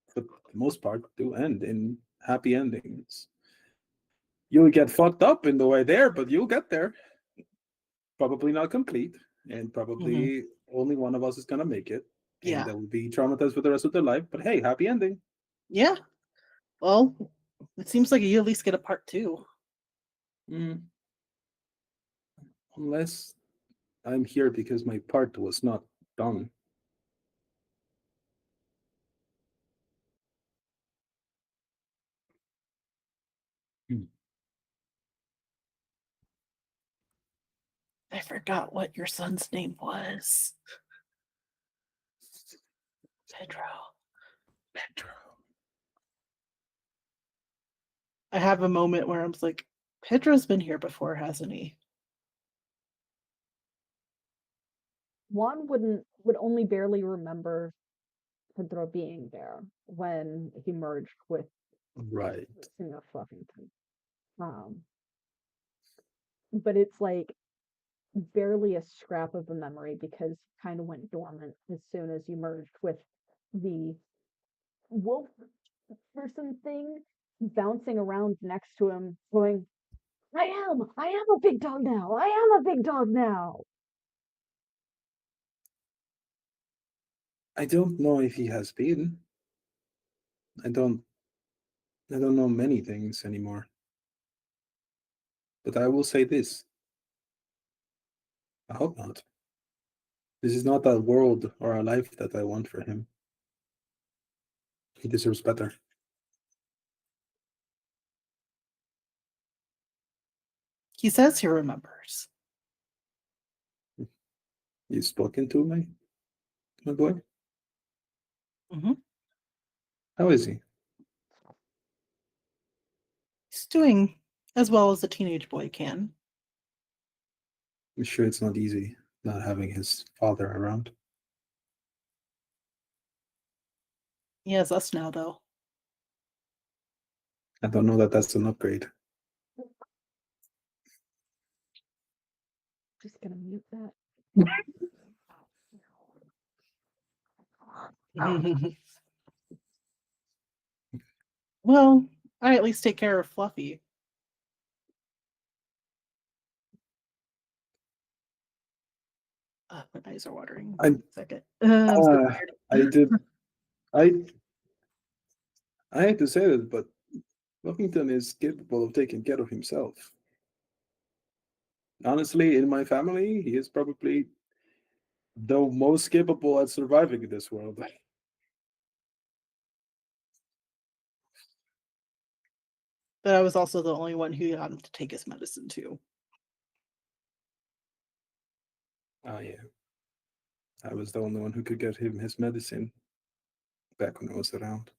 S4: for the most part, do end in happy endings. You'll get fucked up in the way there, but you'll get there. Probably not complete, and probably only one of us is gonna make it.
S2: Yeah.
S4: And that will be traumatized for the rest of their life. But hey, happy ending.
S2: Yeah. Well, it seems like you at least get a part 2.
S4: Unless I'm here because my part was not done.
S2: I forgot what your son's name was. Pedro. I have a moment where I'm like, Pedro's been here before, hasn't he?
S1: Juan would only barely remember Pedro being there when he merged with
S4: Right.
S1: Singer Fluffington. But it's like barely a scrap of a memory because kind of went dormant as soon as you merged with the wolf person thing bouncing around next to him, going, I am a big dog now. I am a big dog now.
S4: I don't know if he has been. I don't know many things anymore. But I will say this. I hope not. This is not a world or a life that I want for him. He deserves better.
S2: He says he remembers.
S4: You've spoken to my boy? How is he?
S2: He's doing as well as a teenage boy can.
S4: I'm sure it's not easy not having his father around.
S2: He has us now, though.
S4: I don't know that that's an upgrade.
S1: Just gonna mute that.
S2: Well, I at least take care of Fluffy. My eyes are watering. Second. I'm so tired.
S4: I hate to say this, but Buffington is capable of taking care of himself. Honestly, in my family, he is probably the most capable at surviving in this world.
S2: But I was also the only one who got him to take his medicine too.
S4: Oh yeah. I was the only one who could get him his medicine back when I was around.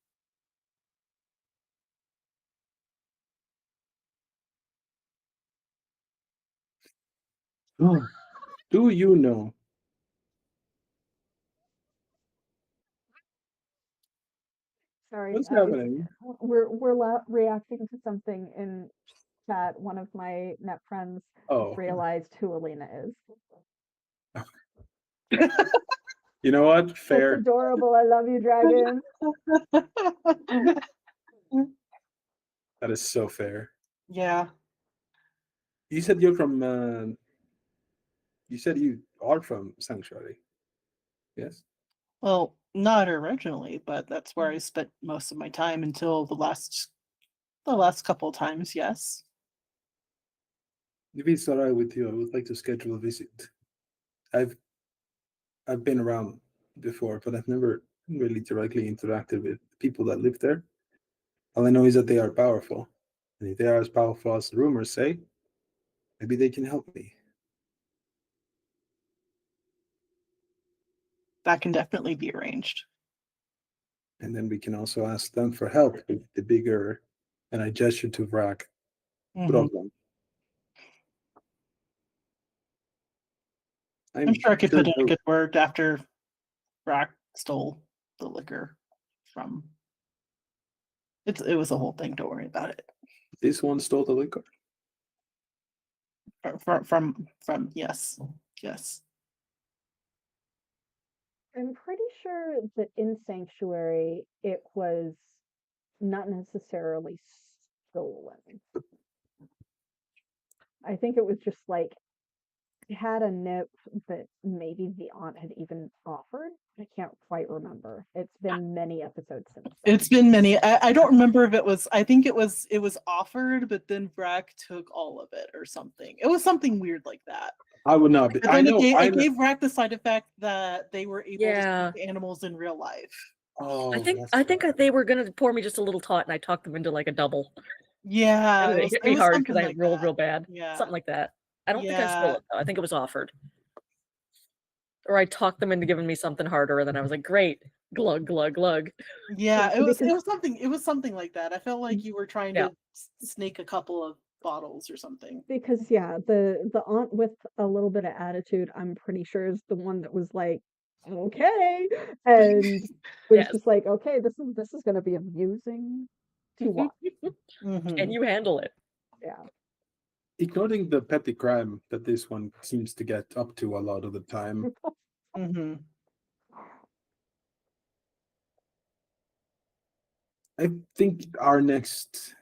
S4: Do you know?
S1: Sorry,
S4: What's happening?
S1: we're reacting to something in chat. One of my net friends
S4: Oh,
S1: realized who Alina is.
S4: you know what?
S1: That's
S4: Fair.
S1: adorable. I love you, dragon.
S4: That is so fair.
S2: Yeah.
S4: You said you're from. You said you are from Sanctuary. Yes.
S2: Well, not originally, but that's where I spent most of my time until the last couple of times, yes.
S4: If it's alright with you, I would like to schedule a visit. I've been around before, but I've never really directly interacted with people that live there. All I know is that they are powerful. And if they are as powerful as the rumors say, maybe they can help me.
S2: That can definitely be arranged.
S4: And then we can also ask them for help with the bigger, and I gesture to Vrak, problem.
S2: I'm sure I could put in a
S4: they'll-
S2: good word after Brock stole the liquor from. It was a whole thing. Don't worry about it.
S4: This one stole the liquor.
S2: From yes.
S1: I'm pretty sure that in Sanctuary it was not necessarily stolen. I think it was just like it had a nip that maybe the aunt had even offered. I can't quite remember. It's been many episodes since then.
S2: It's been many. I don't remember if it was. I think it was offered, but then Brack took all of it or something. It was something weird like that.
S4: I would not be.
S2: But then it gave Brack the side effect that they were able to see animals in real life.
S4: Oh,
S3: I think they were gonna pour me just a little tot, and I talked them into like a double.
S2: Yeah,
S3: And it hit me hard because I rolled real bad.
S2: Yeah,
S3: something like that. I don't think I stole it though. I think it was offered, or I talked them into giving me something harder, and then I was like, "Great, glug glug glug."
S2: Yeah, it was something. It was something like that. I felt like you were trying to snake a couple of bottles or something.
S1: Because the aunt with a little bit of attitude, I'm pretty sure is the one that was like, okay, and was just like, okay, this is going to be amusing to watch.
S3: Can you handle it?
S1: Yeah.
S4: Ignoring the petty crime that this one seems to get up to a lot of the time. I think our next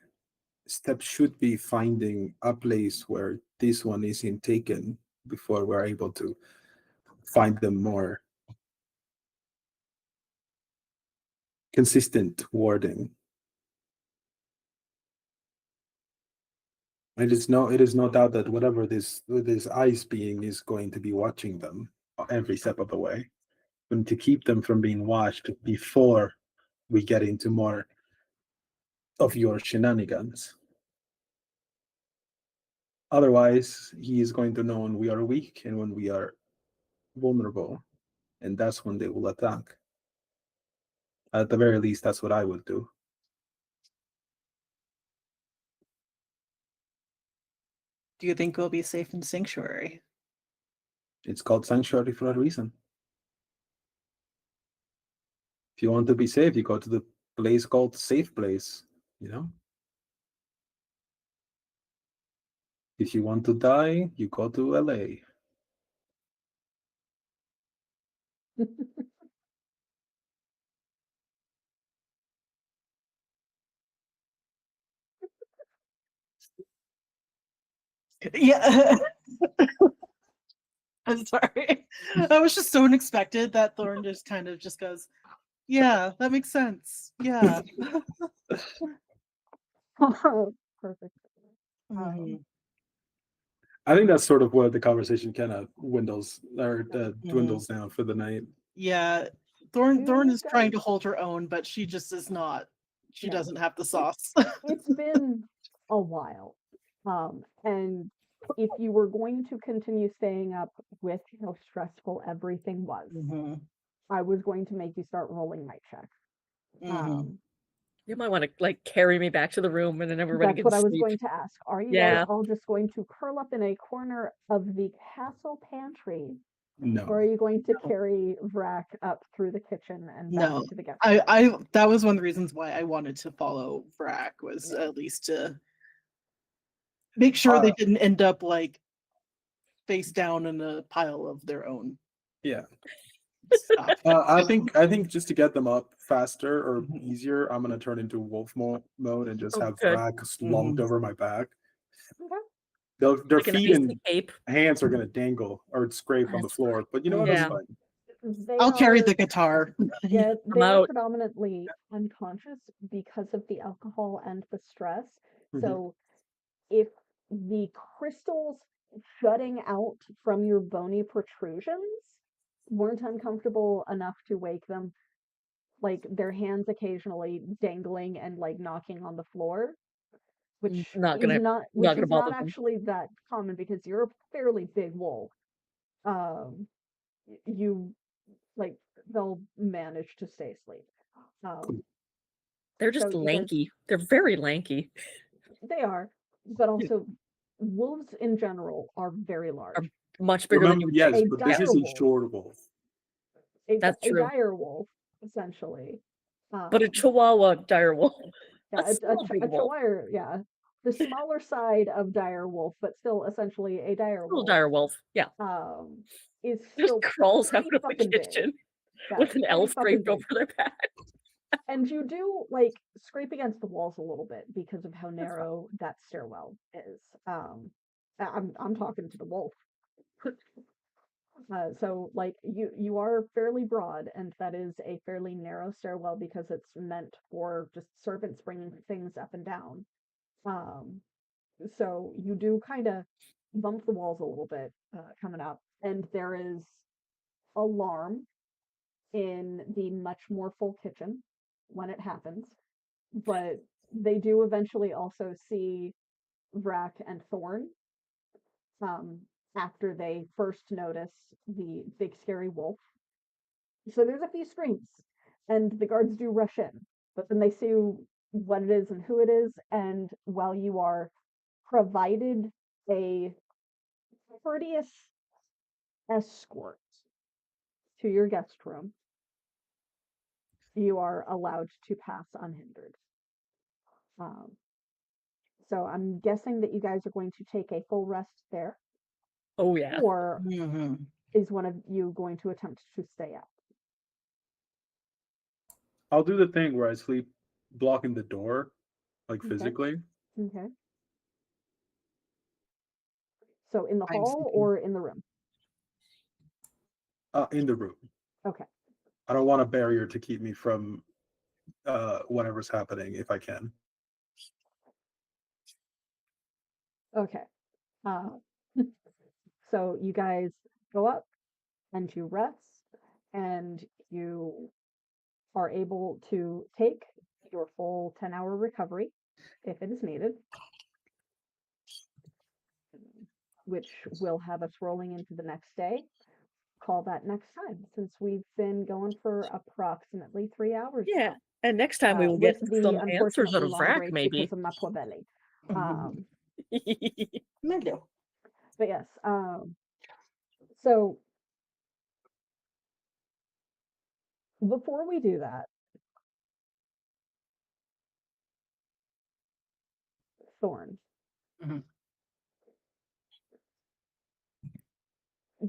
S4: step should be finding a place where this one isn't taken before we're able to find them more consistent wording. It is no doubt that whatever this ice being is going to be watching them every step of the way. And to keep them from being watched before we get into more of your shenanigans. Otherwise, he is going to know when we are weak and when we are vulnerable, and that's when they will attack. At the very least, that's what I would do.
S2: Do you think we'll be safe in Sanctuary?
S4: It's called Sanctuary for a reason. If you want to be safe, you go to the place called Safe Place, you know? If you want to die, you go to LA.
S2: Yeah. I'm sorry. That was just so unexpected that Thorn just kind of just goes, yeah, that makes sense. Yeah.
S1: Perfect.
S4: I think that's sort of where the conversation kind of dwindles down for the night.
S2: Yeah. Thorn is trying to hold her own, but she just is not. She doesn't have the sauce.
S1: It's been a while. And if you were going to continue staying up with how stressful everything was, I was going to make you start rolling night check.
S3: You might want to like carry me back to the room and then everybody
S1: That's
S3: can
S1: what I was
S3: sleep.
S1: going to ask. Are you guys
S3: Yeah.
S1: all just going to curl up in a corner of the castle pantry, or
S4: No.
S1: are you going to carry Vrac up through the kitchen and back
S2: No,
S1: into the guest room?
S2: I that was one of the reasons why I wanted to follow Vrac was
S1: Yeah.
S2: at least to make sure they didn't end up like face down in a pile of their own
S4: Yeah.
S2: stuff.
S4: I think just to get them up faster or
S2: Mhm.
S4: easier, I'm gonna turn into wolf mode and just have
S3: Okay.
S4: Vrac slumped over my back.
S1: Okay.
S4: Their
S3: Like an
S4: feet
S3: icy
S4: and
S3: cape.
S4: hands are gonna dangle or scrape on the
S3: Nice.
S4: floor, but you know what?
S3: Yeah.
S4: That's fine.
S1: They
S2: I'll carry
S1: are,
S2: the guitar.
S1: yeah,
S3: I'm
S1: they are
S3: out.
S1: predominantly unconscious because of the alcohol and the stress.
S4: Mhm.
S1: So if the crystals shutting out from your bony protrusions weren't uncomfortable enough to wake them, like their hands occasionally dangling and like knocking on the floor, which
S3: Not
S1: is
S3: gonna
S1: not
S3: bother them.
S1: actually that common because you're a fairly big wolf. You like they'll manage to stay asleep. Um,
S3: They're
S1: so
S3: just
S1: you guys,
S3: lanky. They're very lanky.
S1: they are, but also wolves in general are very large.
S3: Are much bigger than you
S4: Remember,
S3: would
S4: yes,
S3: think.
S1: A
S4: but this
S1: dire
S4: is a
S1: wolf,
S4: short wolf.
S3: That's
S1: a
S3: true.
S1: dire wolf, essentially.
S3: But a Chihuahua dire wolf.
S1: Yeah,
S3: That's still a big
S1: a
S3: wolf.
S1: chihuahua, yeah, the smaller side of dire wolf, but still essentially a dire
S3: Still a
S1: wolf.
S3: dire wolf. Yeah.
S1: Is
S3: Just
S1: still
S3: crawls out
S1: pretty
S3: of the
S1: fucking big.
S3: kitchen
S1: Yeah,
S3: with an
S1: pretty
S3: elf
S1: fucking
S3: draped
S1: big.
S3: over their back.
S1: And you do like scrape against the walls a little bit because of how
S3: That's fine.
S1: narrow that stairwell is. I'm talking to the wolf. So like you are fairly broad, and that is a fairly narrow stairwell because it's meant for just servants bringing things up and down. So you do kind of bump the walls a little bit coming up, and there is alarm in the much more full kitchen when it happens, but they do eventually also see Vrac and Thorn um, after they first notice the big scary wolf. So there's a few screams, and the guards do rush in, but then they see what it is and who it is, and while you are provided a courteous escort to your guest room, you are allowed to pass unhindered. Um, so I'm guessing that you guys are going to take a full rest there,
S3: Oh yeah.
S1: or
S2: Mhm.
S1: is one of you going to attempt to stay up?
S4: I'll do the thing where I sleep blocking the door, like
S1: Okay.
S4: physically.
S1: Okay. So in the
S2: I'm
S1: hall
S2: sleeping.
S1: or in the room?
S4: In the room.
S1: Okay.
S4: I don't want a barrier to keep me from whatever's happening if I can.
S1: Okay. Uh, so you guys go up and you rest, and you are able to take your full 10-hour recovery if it is needed, which will have us rolling into the next day. Call that next time, since we've been going for approximately 3 hours
S3: Yeah.
S1: now.
S3: And next time we will
S1: With
S3: get
S1: the
S3: some answers out
S1: unfortunately
S3: of
S1: long
S3: Vrac,
S1: break
S3: maybe.
S1: because of my poor belly.
S2: Mhm.
S1: But yes, so before we do that, Thorn,
S2: Mhm.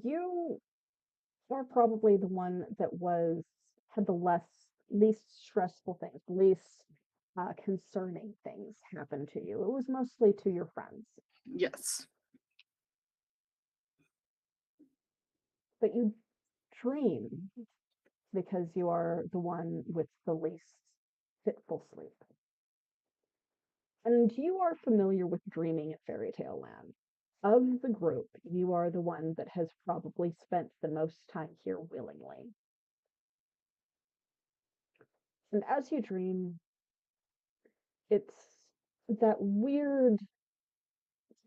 S1: you are probably the one that had the least stressful things, least concerning things happen to you. It was mostly to your friends,
S2: Yes.
S1: but you dream because you are the one with the least fitful sleep. And you are familiar with dreaming in fairy tale land. Of the group, you are the one that has probably spent the most time here willingly. And as you dream, it's that weird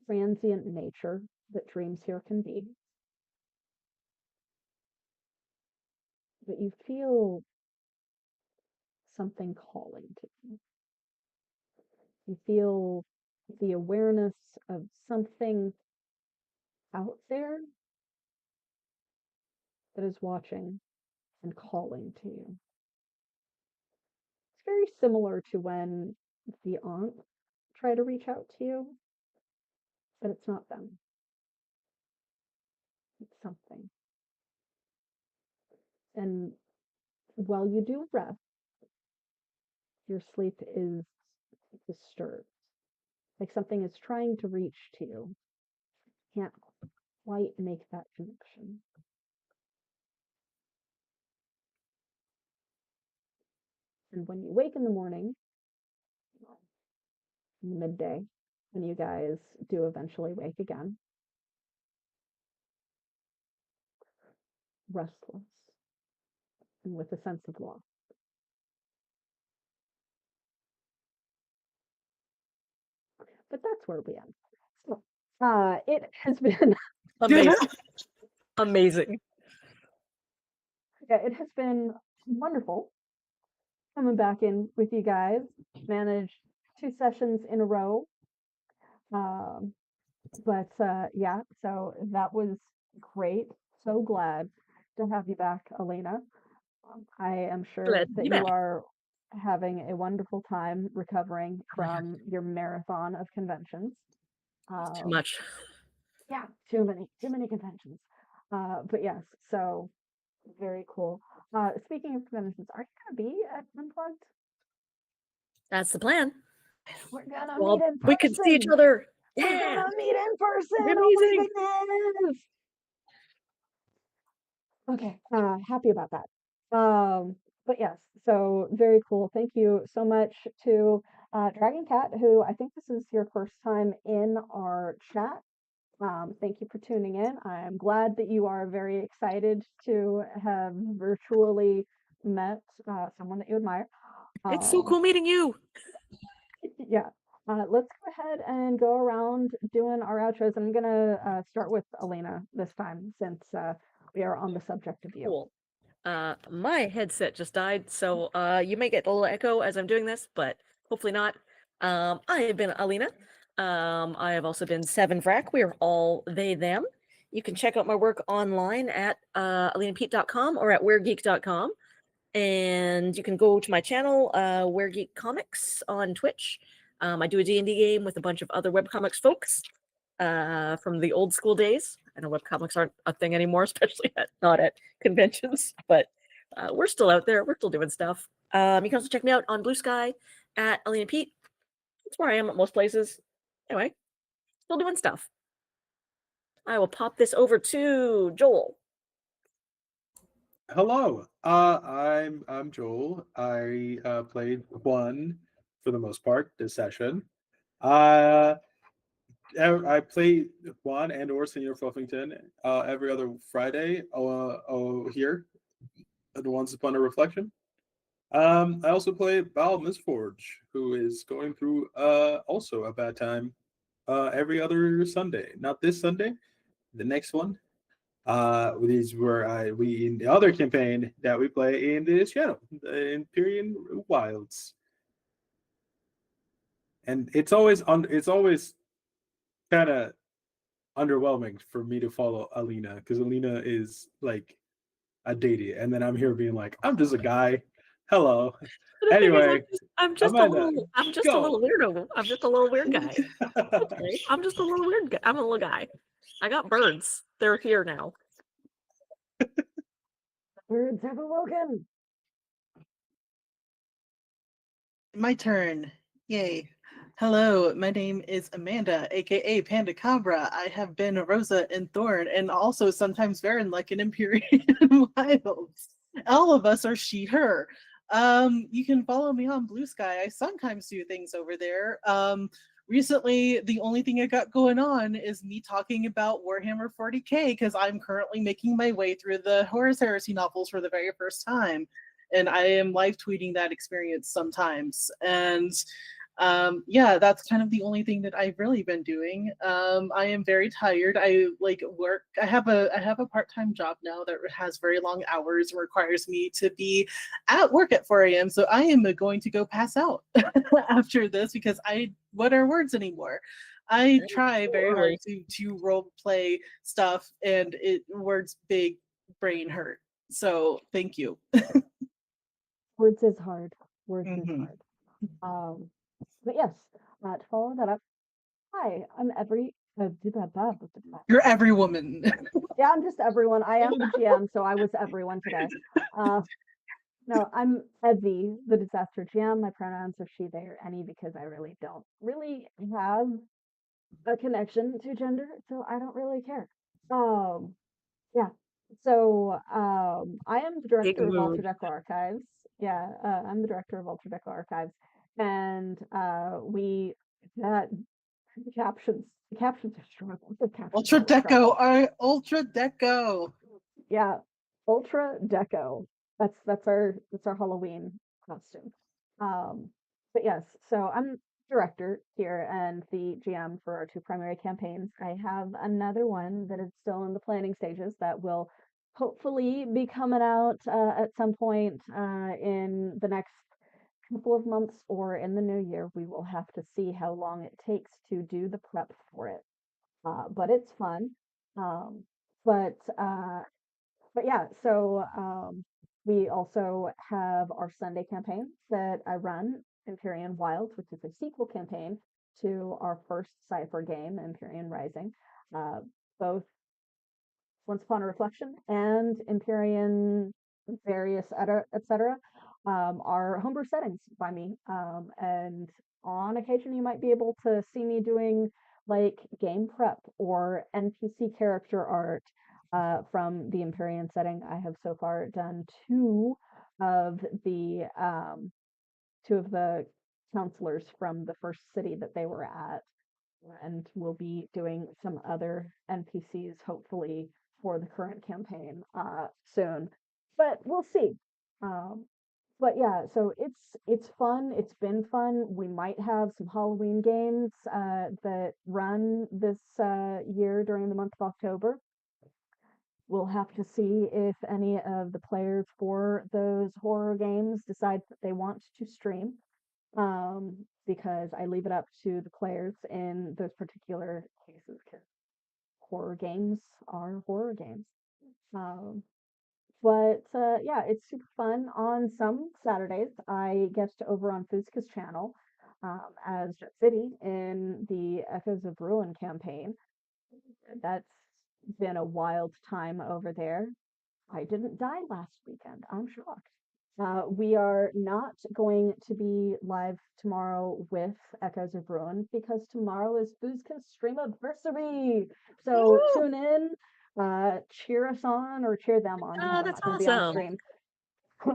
S1: transient nature that dreams here can be. But you feel something calling to you. You feel the awareness of something out there that is watching and calling to you. It's very similar to when the aunt try to reach out to you, but it's not them. It's something. And while you do rest, your sleep is disturbed. Like something is trying to reach to you. Can't quite make that connection. And when you wake in the morning, midday, when you guys do eventually wake again, restless and with a sense of loss. But that's where we end. So, it has been
S3: Amazing. Amazing.
S1: yeah, it has been wonderful coming back in with you guys. Managed 2 sessions in a row. But yeah, so that was great. So glad to have you back, Elena. I am sure
S3: Glad to
S1: that
S3: be
S1: you
S3: back.
S1: are having a wonderful time recovering from your marathon of conventions.
S3: Too much.
S1: Yeah, too many conventions. But yes, so very cool. Speaking of conventions, are you gonna be at Unplugged?
S3: That's the plan.
S1: We're gonna
S3: Well,
S1: meet in person.
S3: we could see each other.
S1: We're
S3: Yeah.
S1: gonna meet in person.
S3: It'd be
S1: Oh my
S3: amazing.
S1: goodness. Okay, happy about that. But yes, so very cool. Thank you so much to Dragon Cat, who I think this is your first time in our chat. Thank you for tuning in. I'm glad that you are very excited to have virtually met someone that you admire.
S3: It's so cool meeting you.
S1: Yeah. Let's go ahead and go around doing our outros. I'm gonna start with Elena this time since we are on the subject of you.
S3: Cool. My headset just died, so you may get a little echo as I'm doing this, but hopefully not. I have been Alina. I have also been Seven Vrac. We are all they, them. You can check out my work online at alinapete.com or at weregeek.com. And you can go to my channel, Weregeek Comics on Twitch. I do a D&D game with a bunch of other webcomics folks from the old school days. I know webcomics aren't a thing anymore, especially not at conventions, but we're still out there. We're still doing stuff. You can also check me out on Blue Sky at Alina Pete. That's where I am at most places. Anyway, still doing stuff. I will pop this over to Joel.
S4: Hello, I'm Joel. I played Juan for the most part this session. I play Juan and or Senior Fluffington every other Friday here at the Once Upon a Reflection. I also play Val Misforge, who is going through also a bad time every other Sunday. Not this Sunday, the next one. These were we in the other campaign that we play in this channel, the Empyrean Wilds, and it's always kind of underwhelming for me to follow Alina because Alina is like a deity, and then I'm here being like, I'm just a guy. Hello. Anyway,
S3: I'm just a little weirdo. I'm just a little weird guy. Okay. I'm just a little weird guy. I'm a little guy. I got birds. They're here now.
S1: Birds have awoken.
S2: My turn. Yay. Hello, my name is Amanda, aka Panda Cabra. I have been Rosa and Thorn, and also sometimes Varen like an Empyrean Wilds. All of us are she, her. You can follow me on Blue Sky. I sometimes do things over there. Recently, the only thing I got going on is me talking about Warhammer 40k because I'm currently making my way through the Horus Heresy novels for the very first time. And I am live tweeting that experience sometimes. And Yeah, that's kind of the only thing that I've really been doing. I am very tired. I like work. I have a part-time job now that has very long hours and requires me to be at work at 4 a.m. So I am going to go pass out after this because what are words anymore? I try very hard to role play stuff and words big brain hurt. So thank you.
S1: Words is hard. Words is hard. But yes, to follow that up, hi, I'm
S2: You're every woman.
S1: Yeah, I'm just everyone. I am the GM, so I was everyone today. No, I'm Evie, the disaster GM. My pronouns are she, they, or any because I really don't really have a connection to gender, so I don't really care. Yeah. So I am the director of Alter Deco Archives. Yeah, I'm the director of Alter Deco Archives, and we that the captions are strong. The captions
S2: Ultra
S1: are strong.
S2: Deco, Ultra Deco.
S1: Yeah, Ultra Deco. That's our Halloween costume. But yes, so I'm director here and the GM for our two primary campaigns. I have another one that is still in the planning stages that will hopefully be coming out at some point in the next couple of months or in the new year. We will have to see how long it takes to do the prep for it. But it's fun. Um, but uh, but yeah, so we also have our Sunday campaign that I run, Empyrean Wilds, which is a sequel campaign to our first Cypher game, Empyrean Rising. Both Once Upon a Reflection and Empyrean various etc. Are homebrew settings by me. And on occasion you might be able to see me doing like game prep or NPC character art from the Empyrean setting. I have so far done of the two of the counselors from the first city that they were at, and we'll be doing some other NPCs hopefully for the current campaign soon. But we'll see. Um, but yeah, so it's fun. It's been fun. We might have some Halloween games that run this year during the month of October. We'll have to see if any of the players for those horror games decide that they want to stream, because I leave it up to the players in those particular cases because horror games are horror games. Um, but yeah, it's super fun. On some Saturdays, I guest over on Fuzka's channel as Jet City in the Echoes of Ruin campaign. That's been a wild time over there. I didn't die last weekend. I'm shocked. We are not going to be live tomorrow with Echoes of Ruin because tomorrow is Fuzka's stream anniversary. So tune in, cheer us on or cheer them on.
S3: Oh, that's awesome.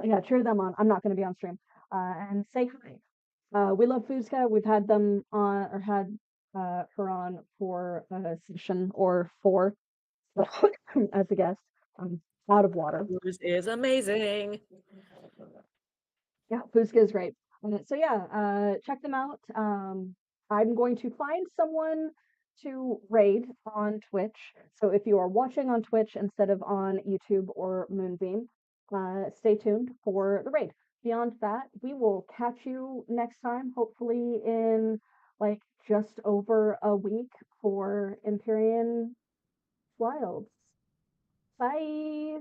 S1: Yeah, cheer them on. I'm not going to be on stream. And say hi. We love Fuzka. We've had them on or had her on for a session or four as a guest. Out of water.
S3: Yours is amazing.
S1: Yeah, Fuzka is great. So yeah, check them out. I'm going to find someone to raid on Twitch. So if you are watching on Twitch instead of on YouTube or Moonbeam, stay tuned for the raid. Beyond that, we will catch you next time, hopefully in like just over a week for Empyrean Wilds. Bye.